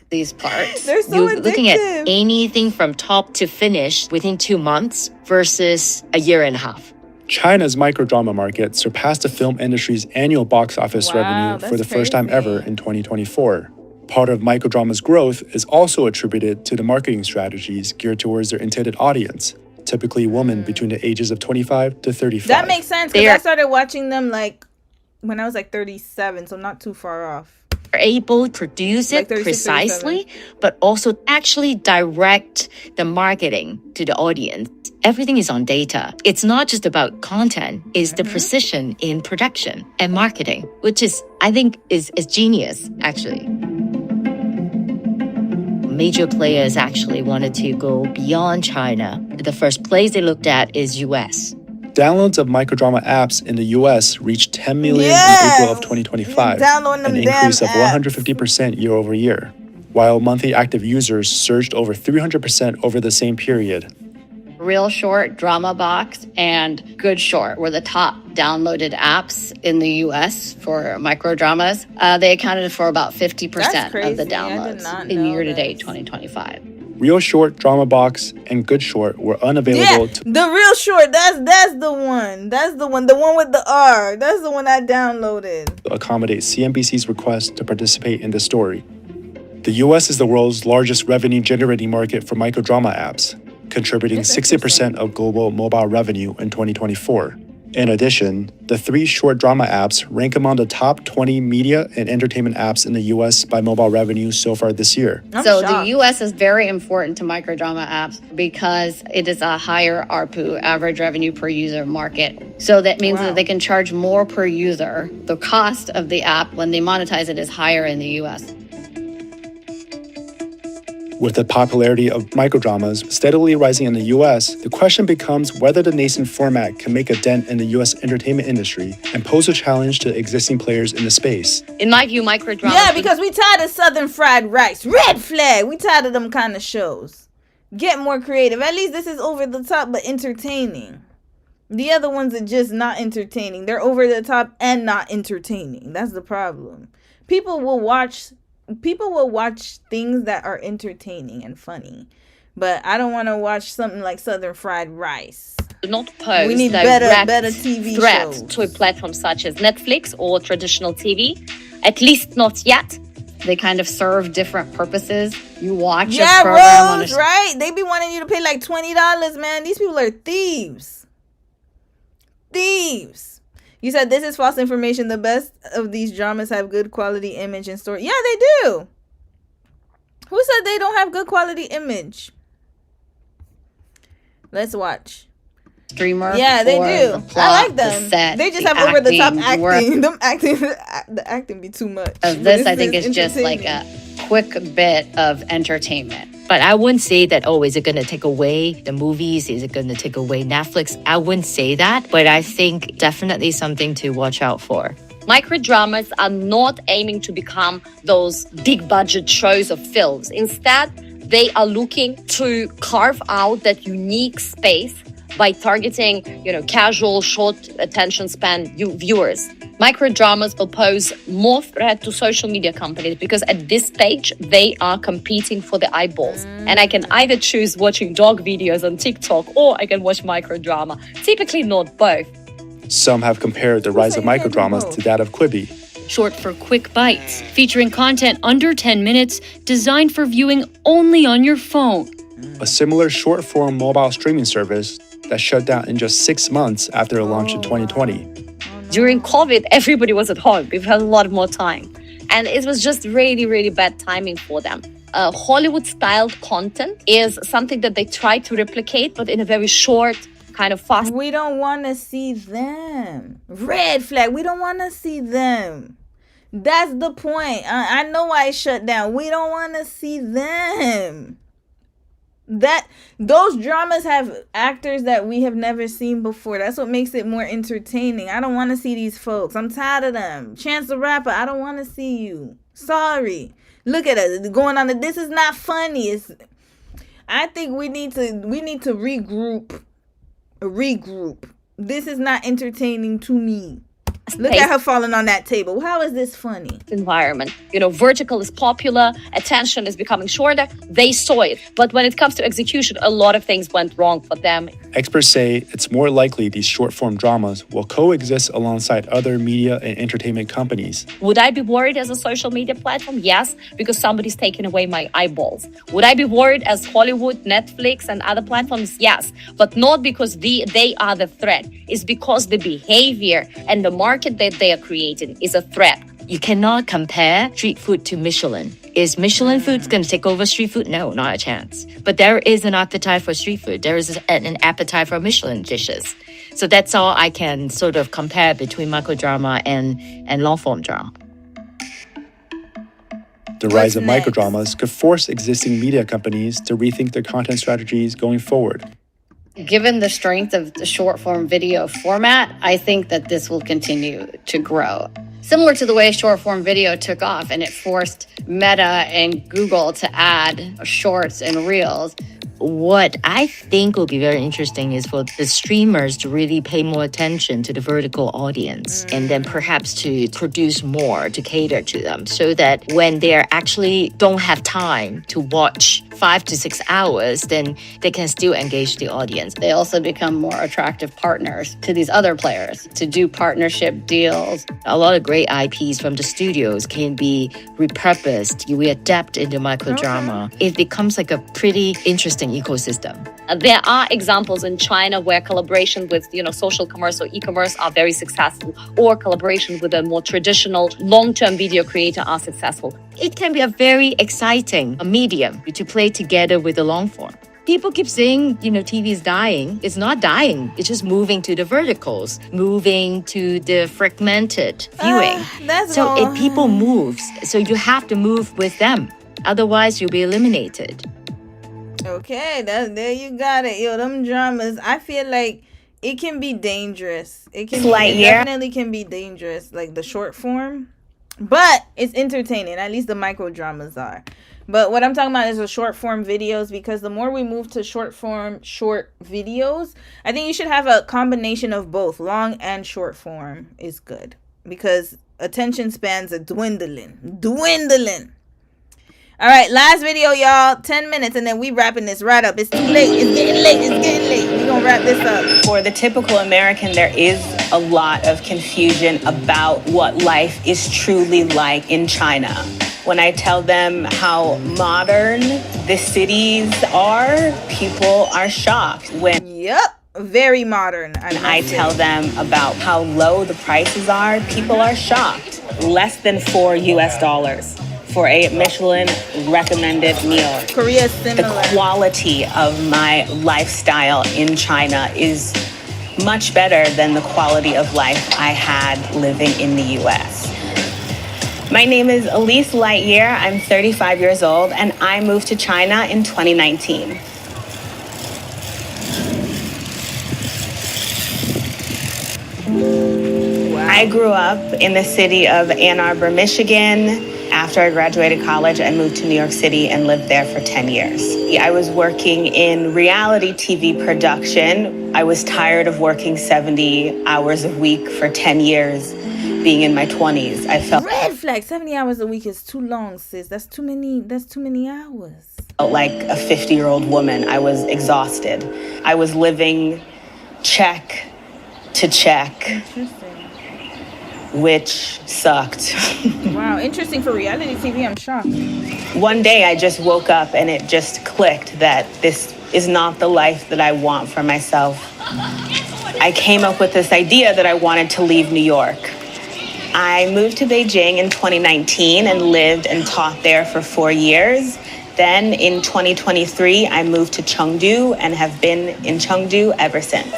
These parts. They're so You're looking at addictive. anything from top to finish within 2 months versus a year and a half. China's microdrama market surpassed the film industry's annual box office Wow, revenue for that's the first time crazy. ever in 2024. Part of microdrama's growth is also attributed to the marketing strategies geared towards their intended audience, typically women between the ages of 25 to 35. That makes sense because I started watching them like when I was like 37, so not too far off. Are able to produce Like it 36, precisely, but also actually direct the marketing to the audience. Everything is on data. It's not just about content, it's the precision in production and marketing, which is, I think, is genius, actually. Major players actually wanted to go beyond China. The first place they looked at is US. Downloads of microdrama apps in the US reached 10 million Yeah. in April of 2025, Downloading them an damn increase of apps. 150% year over year, while monthly active users surged over 300% over the same period. Real Short, Drama Box, and Good Short were the top downloaded apps in the US for microdramas. They accounted for about 50% of the crazy. I did downloads not in know year-to-date 2025. Real Short, Drama Box, and Good Short were unavailable to The Real Short, that's the one. That's the one with the R. That's the one I downloaded. accommodate CNBC's request to participate in the story. The US is the world's largest revenue-generating market for microdrama apps, contributing 60% of global mobile revenue in 2024. In addition, the 3 short drama apps rank among the top 20 media and entertainment apps in the US by mobile revenue so far this year. So the US is very important to microdrama apps because it is a higher ARPU, average revenue per user market. So that means that they can charge more per user. The cost of the app when they monetize it is higher in the US. With the popularity of microdramas steadily rising in the US, the question becomes whether the nascent format can make a dent in the US entertainment industry and pose a challenge to existing players in the space. In my view, microdramas... Yeah, because we tired of Southern Fried Rice. Red flag. We tired of them kind of shows. Get more creative. At least this is over the top but entertaining. The other ones are just not entertaining. They're over the top and not entertaining. That's the problem. People will watch things that are entertaining and funny, but I don't want to watch something like Southern Fried Rice. Do not pose We need direct better TV threat shows. to a platform such as Netflix or traditional TV. At least not yet. They kind of serve different purposes. You watch a program on Rose, right? They be wanting you to pay like $20, man. These people are thieves. Thieves. You said this is false information. The best of these dramas have good quality image and story. Yeah, they do. Who said they don't have good quality image? Let's watch. Streamer. Yeah, they do. The plot, I like them. the set, they just the have over the top acting. acting. The acting be too much. Of this, I think, is just like a quick bit of entertainment. But I wouldn't say that, oh, is it going to take away the movies? Is it going to take away Netflix? I wouldn't say that, but I think definitely something to watch out for. Microdramas are not aiming to become those big budget shows or films. Instead, they are looking to carve out that unique space by targeting, casual, short attention span viewers. Microdramas will pose more threat to social media companies because at this stage, they are competing for the eyeballs. And I can either choose watching dog videos on TikTok or I can watch microdrama. Typically not both. Some have compared the rise of microdramas to that of Quibi. Short for quick bites, featuring content under 10 minutes, designed for viewing only on your phone. A similar short-form mobile streaming service that shut down in just 6 months after it launched in 2020. During COVID, everybody was at home. We've had a lot more time. And it was just really, really bad timing for them. Hollywood-styled content is something that they try to replicate, but in a very short, kind of fast. We don't want to see them. Red flag. We don't want to see them. That's the point. I know why it shut down. We don't want to see them. Those dramas have actors that we have never seen before. That's what makes it more entertaining. I don't want to see these folks. I'm tired of them. Chance the Rapper, I don't want to see you. Sorry. Look at us going on. This is not funny. I think we need to regroup. This is not entertaining to me. Look at her falling on that table. How is this funny? Environment. Vertical is popular. Attention is becoming shorter. They saw it. But when it comes to execution, a lot of things went wrong for them. Experts say it's more likely these short-form dramas will coexist alongside other media and entertainment companies. Would I be worried as a social media platform? Yes, because somebody's taking away my eyeballs. Would I be worried as Hollywood, Netflix, and other platforms? Yes, but not because they are the threat. It's because the behavior and the market that they are creating is a threat. You cannot compare street food to Michelin. Is Michelin foods going to take over street food? No, not a chance. But there is an appetite for street food. There is an appetite for Michelin dishes. So that's all I can sort of compare between microdrama and long-form drama. The rise of microdramas could force existing media companies to rethink their content strategies going forward. Given the strength of the short form video format, I think that this will continue to grow. Similar to the way short form video took off and it forced Meta and Google to add shorts and reels. What I think will be very interesting is for the streamers to really pay more attention to the vertical audience and then perhaps to produce more to cater to them so that when they actually don't have time to watch 5 to 6 hours, then they can still engage the audience. They also become more attractive partners to these other players to do partnership deals. A lot of great IPs from the studios can be repurposed. We adapt into microdrama. It becomes like a pretty interesting interesting ecosystem. There are examples in China where collaboration with, social commerce or e-commerce are very successful, or collaboration with a more traditional long-term video creator are successful. It can be a very exciting medium to play together with the long form. People keep saying, TV is dying. It's not dying. It's just moving to the verticals, moving to the fragmented viewing. People move. So you have to move with them. Otherwise, you'll be eliminated. Okay, there you got it. Yo, them dramas, I feel like it can be dangerous. It definitely can be dangerous, like the short form. But it's entertaining. At least the micro dramas are. But what I'm talking about is the short form videos, because the more we move to short videos, I think you should have a combination of both. Long and short form is good, because attention spans are dwindling. All right, last video, y'all. 10 minutes, and then we wrapping this right up. It's too late. It's getting late. We're going to wrap this up. For the typical American, there is a lot of confusion about what life is truly like in China. When I tell them how modern the cities are, people are shocked. Very modern. I tell them about how low the prices are, people are shocked. Less than $4 US for a Michelin recommended meal. Korea is similar. The quality of my lifestyle in China is much better than the quality of life I had living in the US. My name is Elise Lightyear. I'm 35 years old, and I moved to China in 2019. I grew up in the city of Ann Arbor, Michigan. After I graduated college, I moved to New York City and lived there for 10 years. I was working in reality TV production. I was tired of working 70 hours a week for 10 years. Being in my 20s, I felt red flag. 70 hours a week is too long, sis. That's too many hours. Like a 50-year-old woman. I was exhausted. I was living check to check, which sucked. Wow, interesting for reality TV. I'm shocked. One day I just woke up and it just clicked that this is not the life that I want for myself. I came up with this idea that I wanted to leave New York. I moved to Beijing in 2019 and lived and taught there for 4 years. Then in 2023, I moved to Chengdu and have been in Chengdu ever since.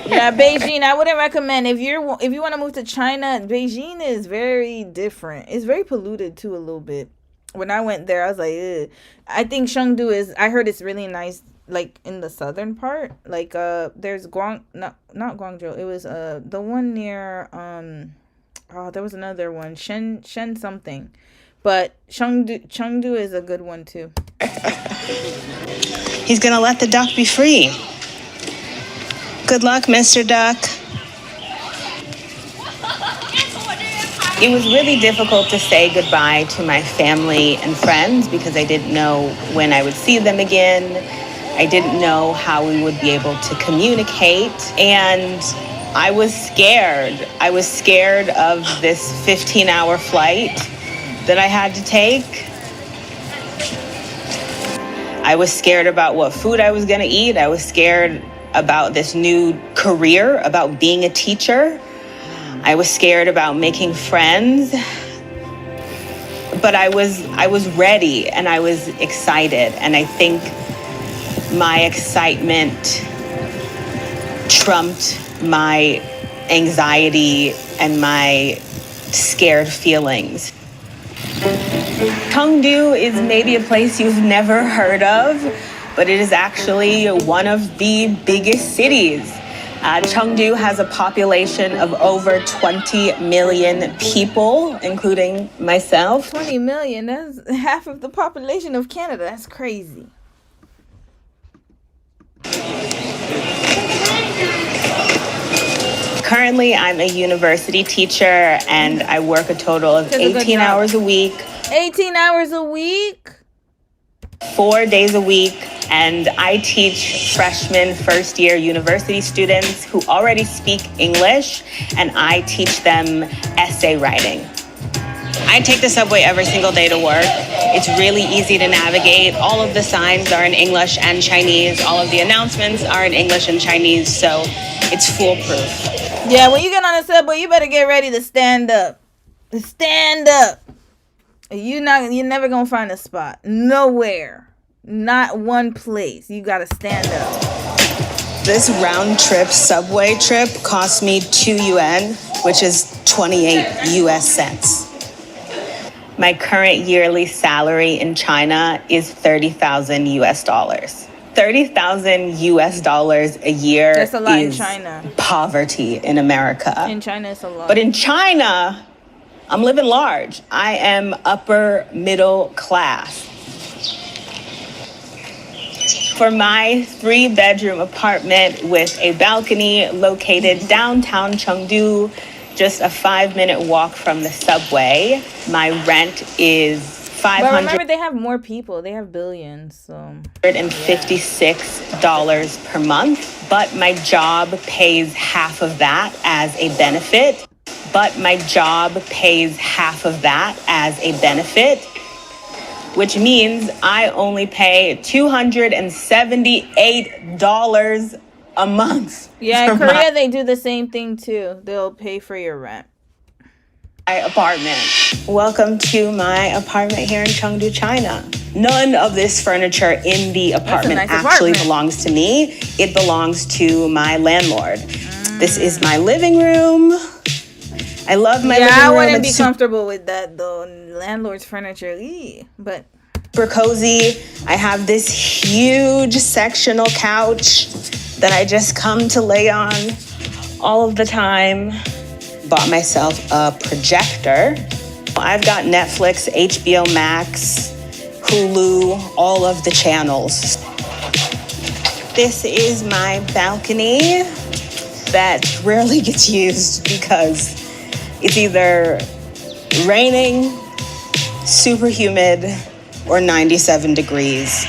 Yeah, Beijing, I wouldn't recommend. If you want to move to China, Beijing is very different. It's very polluted too, a little bit. When I went there, I was like, ugh. I think Chengdu I heard it's really nice, like in the southern part. Like there's not Guangzhou. It was the one near there was another one, Shen something. But Chengdu is a good one too. He's gonna let the duck be free. Good luck, Mr. Duck. It was really difficult to say goodbye to my family and friends because I didn't know when I would see them again. I didn't know how we would be able to communicate, and I was scared. I was scared of this 15-hour flight that I had to take. I was scared about what food I was gonna eat. I was scared about this new career, about being a teacher. I was scared about making friends. But I was ready and I was excited. And I think my excitement trumped my anxiety and my scared feelings. Chengdu is maybe a place you've never heard of, but it is actually one of the biggest cities. Chengdu has a population of over 20 million people, including myself. 20 million, that's half of the population of Canada. That's crazy. Currently, I'm a university teacher and I work a total of 18 hours a week. 18 hours a week? 4 days a week. And I teach freshman first-year university students who already speak English, and I teach them essay writing. I take the subway every single day to work. It's really easy to navigate. All of the signs are in English and Chinese. All of the announcements are in English and Chinese, so it's foolproof. Yeah, when you get on the subway, you better get ready to stand up. Stand up. You're never gonna find a spot. Nowhere. Not one place. You gotta stand up. This round trip subway trip cost me 2 yuan, which is 28 US cents. My current yearly salary in China is 30,000 US dollars. 30,000 US dollars a year That's a lot in is China. poverty in America. In China, it's a lot. But in China, I'm living large. I am upper middle class. For my 3-bedroom apartment with a balcony located downtown Chengdu, just a 5-minute walk from the subway, my rent is But remember, they have more people. They have billions, so. $56 per month, but my job pays half of that as a benefit. Which means I only pay $278 a month. Yeah, in Korea, they do the same thing too. They'll pay for your rent. My apartment. Welcome to my apartment here in Chengdu, China. None of this furniture in the apartment nice actually apartment. belongs to me. It belongs to my landlord. This is my living room. I love my living room. I wouldn't be It's comfortable with that though. Landlord's furniture, but super cozy. I have this huge sectional couch that I just come to lay on all of the time. Bought myself a projector. I've got Netflix, HBO Max, Hulu, all of the channels. This is my balcony that rarely gets used because it's either raining, super humid, or 97 degrees.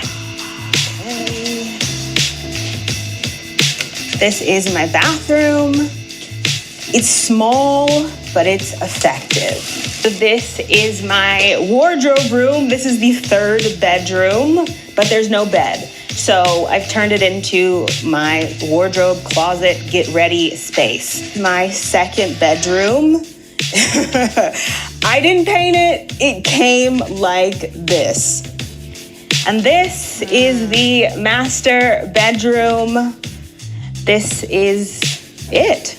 This is my bathroom. It's small, but it's effective. This is my wardrobe room. This is the 3rd bedroom, but there's no bed. So I've turned it into my wardrobe, closet, get ready space. My 2nd bedroom. I didn't paint it. It came like this. And this is the master bedroom. This is it.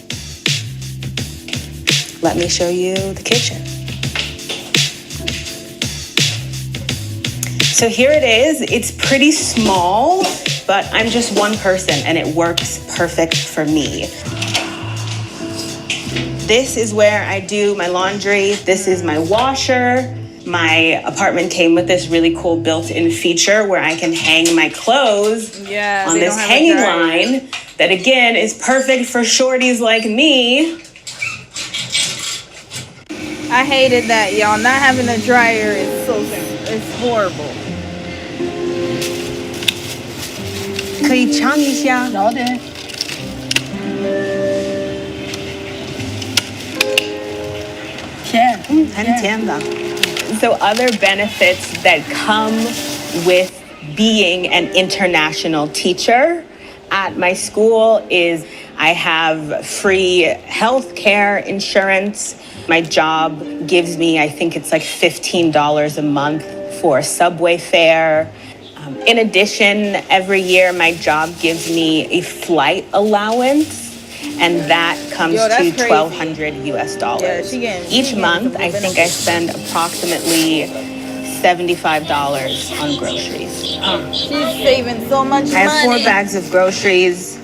Let me show you the kitchen. So here it is. It's pretty small, but I'm just one person and it works perfect for me. This is where I do my laundry. This is my washer. My apartment came with this really cool built-in feature where I can hang my clothes on this hanging line that again is perfect for shorties like me. I hated that, y'all. Not having a dryer is it's horrible. 可以尝一下。好的。甜，很甜的。So other benefits that come with being an international teacher at my school is I have free healthcare insurance. My job gives me, I think it's like $15 a month for subway fare. In addition, every year my job gives me a flight allowance, and that comes to $1,200 US dollars. Each month, I think I spend approximately $75 on groceries. She's saving so much money. I have 4 bags of groceries,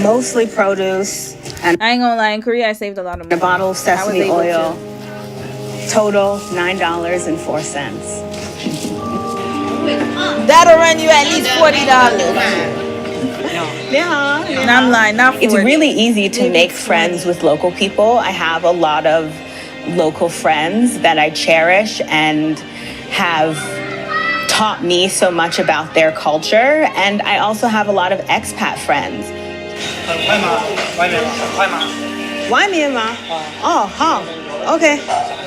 mostly produce, and I ain't gonna lie, in Korea I saved a lot of money. A bottle of sesame oil. Total $9.04. That'll run you at least $40. Yeah. And I'm lying, not 40. It's really easy to make friends with local people. I have a lot of local friends that I cherish and have taught me so much about their culture. And I also have a lot of expat friends. 外面吗？ Oh, huh. Okay.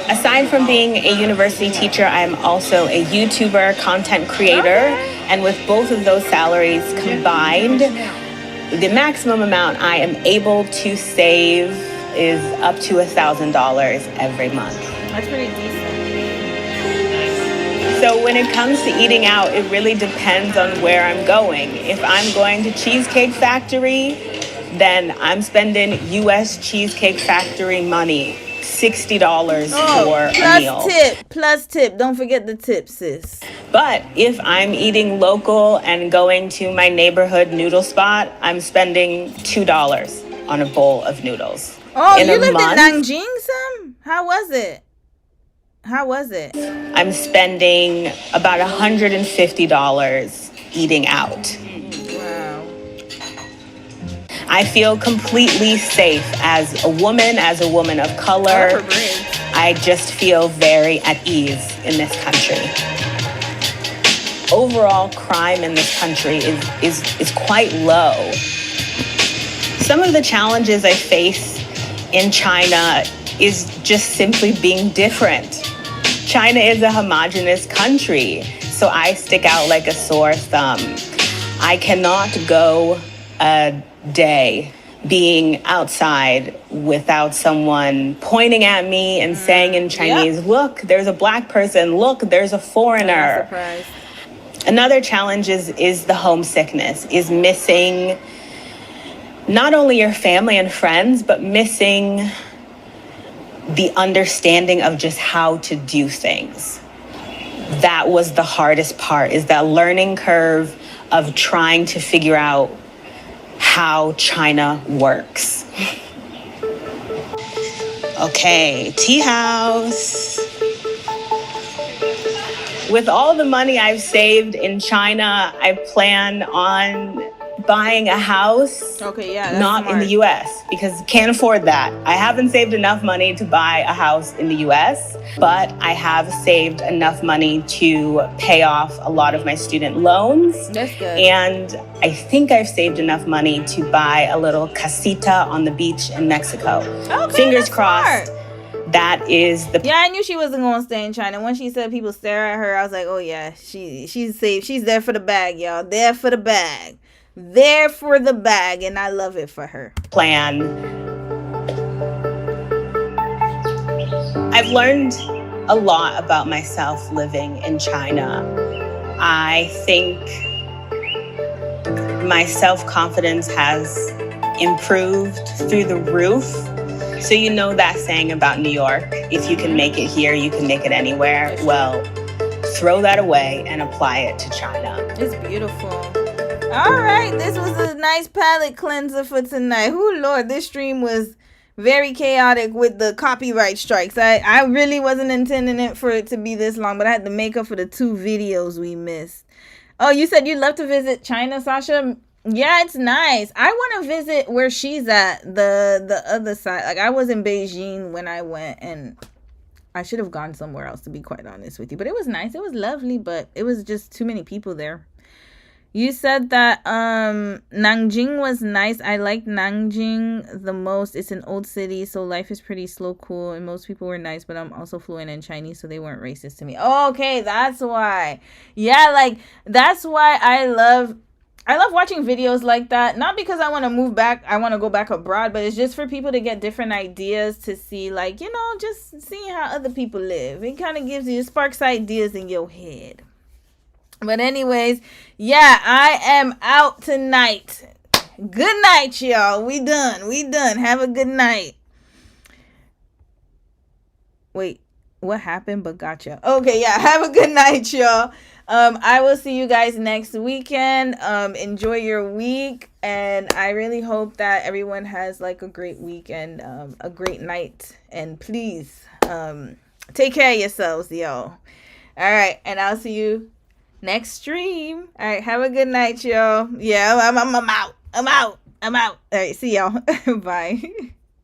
Aside from being a university teacher, I'm also a YouTuber, content creator, and with both of those salaries combined, the maximum amount I am able to save is up to $1,000 every month. That's pretty decent. So when it comes to eating out, it really depends on where I'm going. If I'm going to Cheesecake Factory, then I'm spending U.S. Cheesecake Factory money, $60 for a meal. Plus tip. Don't forget the tip, sis. But if I'm eating local and going to my neighborhood noodle spot, I'm spending $2 on a bowl of noodles. Oh, you lived in Nanjing, Sam? How was it? I'm spending about $150 eating out. Wow. I feel completely safe as a woman of color. I just feel very at ease in this country. Overall crime in this country is quite low. Some of the challenges I face in China is just simply being different. China is a homogenous country, so I stick out like a sore thumb. I cannot go a day being outside without someone pointing at me and saying in Chinese, look, there's a black person, look, there's a foreigner. Another challenge is the homesickness, is missing not only your family and friends, but missing the understanding of just how to do things. That was the hardest part, is that learning curve of trying to figure out how China works. Okay, tea house. With all the money I've saved in China, I plan on buying a house, not in the US, because can't afford that. I haven't saved enough money to buy a house in the US, but I have saved enough money to pay off a lot of my student loans. That's good. And I think I've saved enough money to buy a little casita on the beach in Mexico. Okay, fingers crossed. That is the... Yeah, I knew she wasn't going to stay in China. When she said people stare at her, I was like, oh yeah, she's safe. She's there for the bag, y'all. There for the bag. There for the bag, and I love it for her. Plan. I've learned a lot about myself living in China. I think my self-confidence has improved through the roof. So you know that saying about New York, if you can make it here, you can make it anywhere. Well, throw that away and apply it to China. It's beautiful. All right, this was a nice palate cleanser for tonight. Oh Lord, this stream was very chaotic with the copyright strikes. I really wasn't intending it for it to be this long, but I had to make up for the 2 videos we missed. Oh, you said you'd love to visit China, Sasha? Yeah, it's nice. I want to visit where she's at, the other side. Like, I was in Beijing when I went, and I should have gone somewhere else, to be quite honest with you. But it was nice. It was lovely, but it was just too many people there. You said that Nanjing was nice. I liked Nanjing the most. It's an old city, so life is pretty slow, cool, and most people were nice, but I'm also fluent in Chinese, so they weren't racist to me. Oh, okay, that's why. Yeah, like, that's why I love watching videos like that. Not because I want to move back, I want to go back abroad, but it's just for people to get different ideas, to see, like, you know, just seeing how other people live. It kind of gives you, sparks ideas in your head. But anyways, yeah, I am out tonight. Good night, y'all. We done. Have a good night. Wait, what happened? But gotcha. Okay, yeah, have a good night, y'all. I will see you guys next weekend. Enjoy your week, and I really hope that everyone has like a great weekend, a great night, and please take care of yourselves, y'all. All right, and I'll see you next stream. All right, have a good night, y'all. Yeah, I'm out. All right, see y'all. Bye.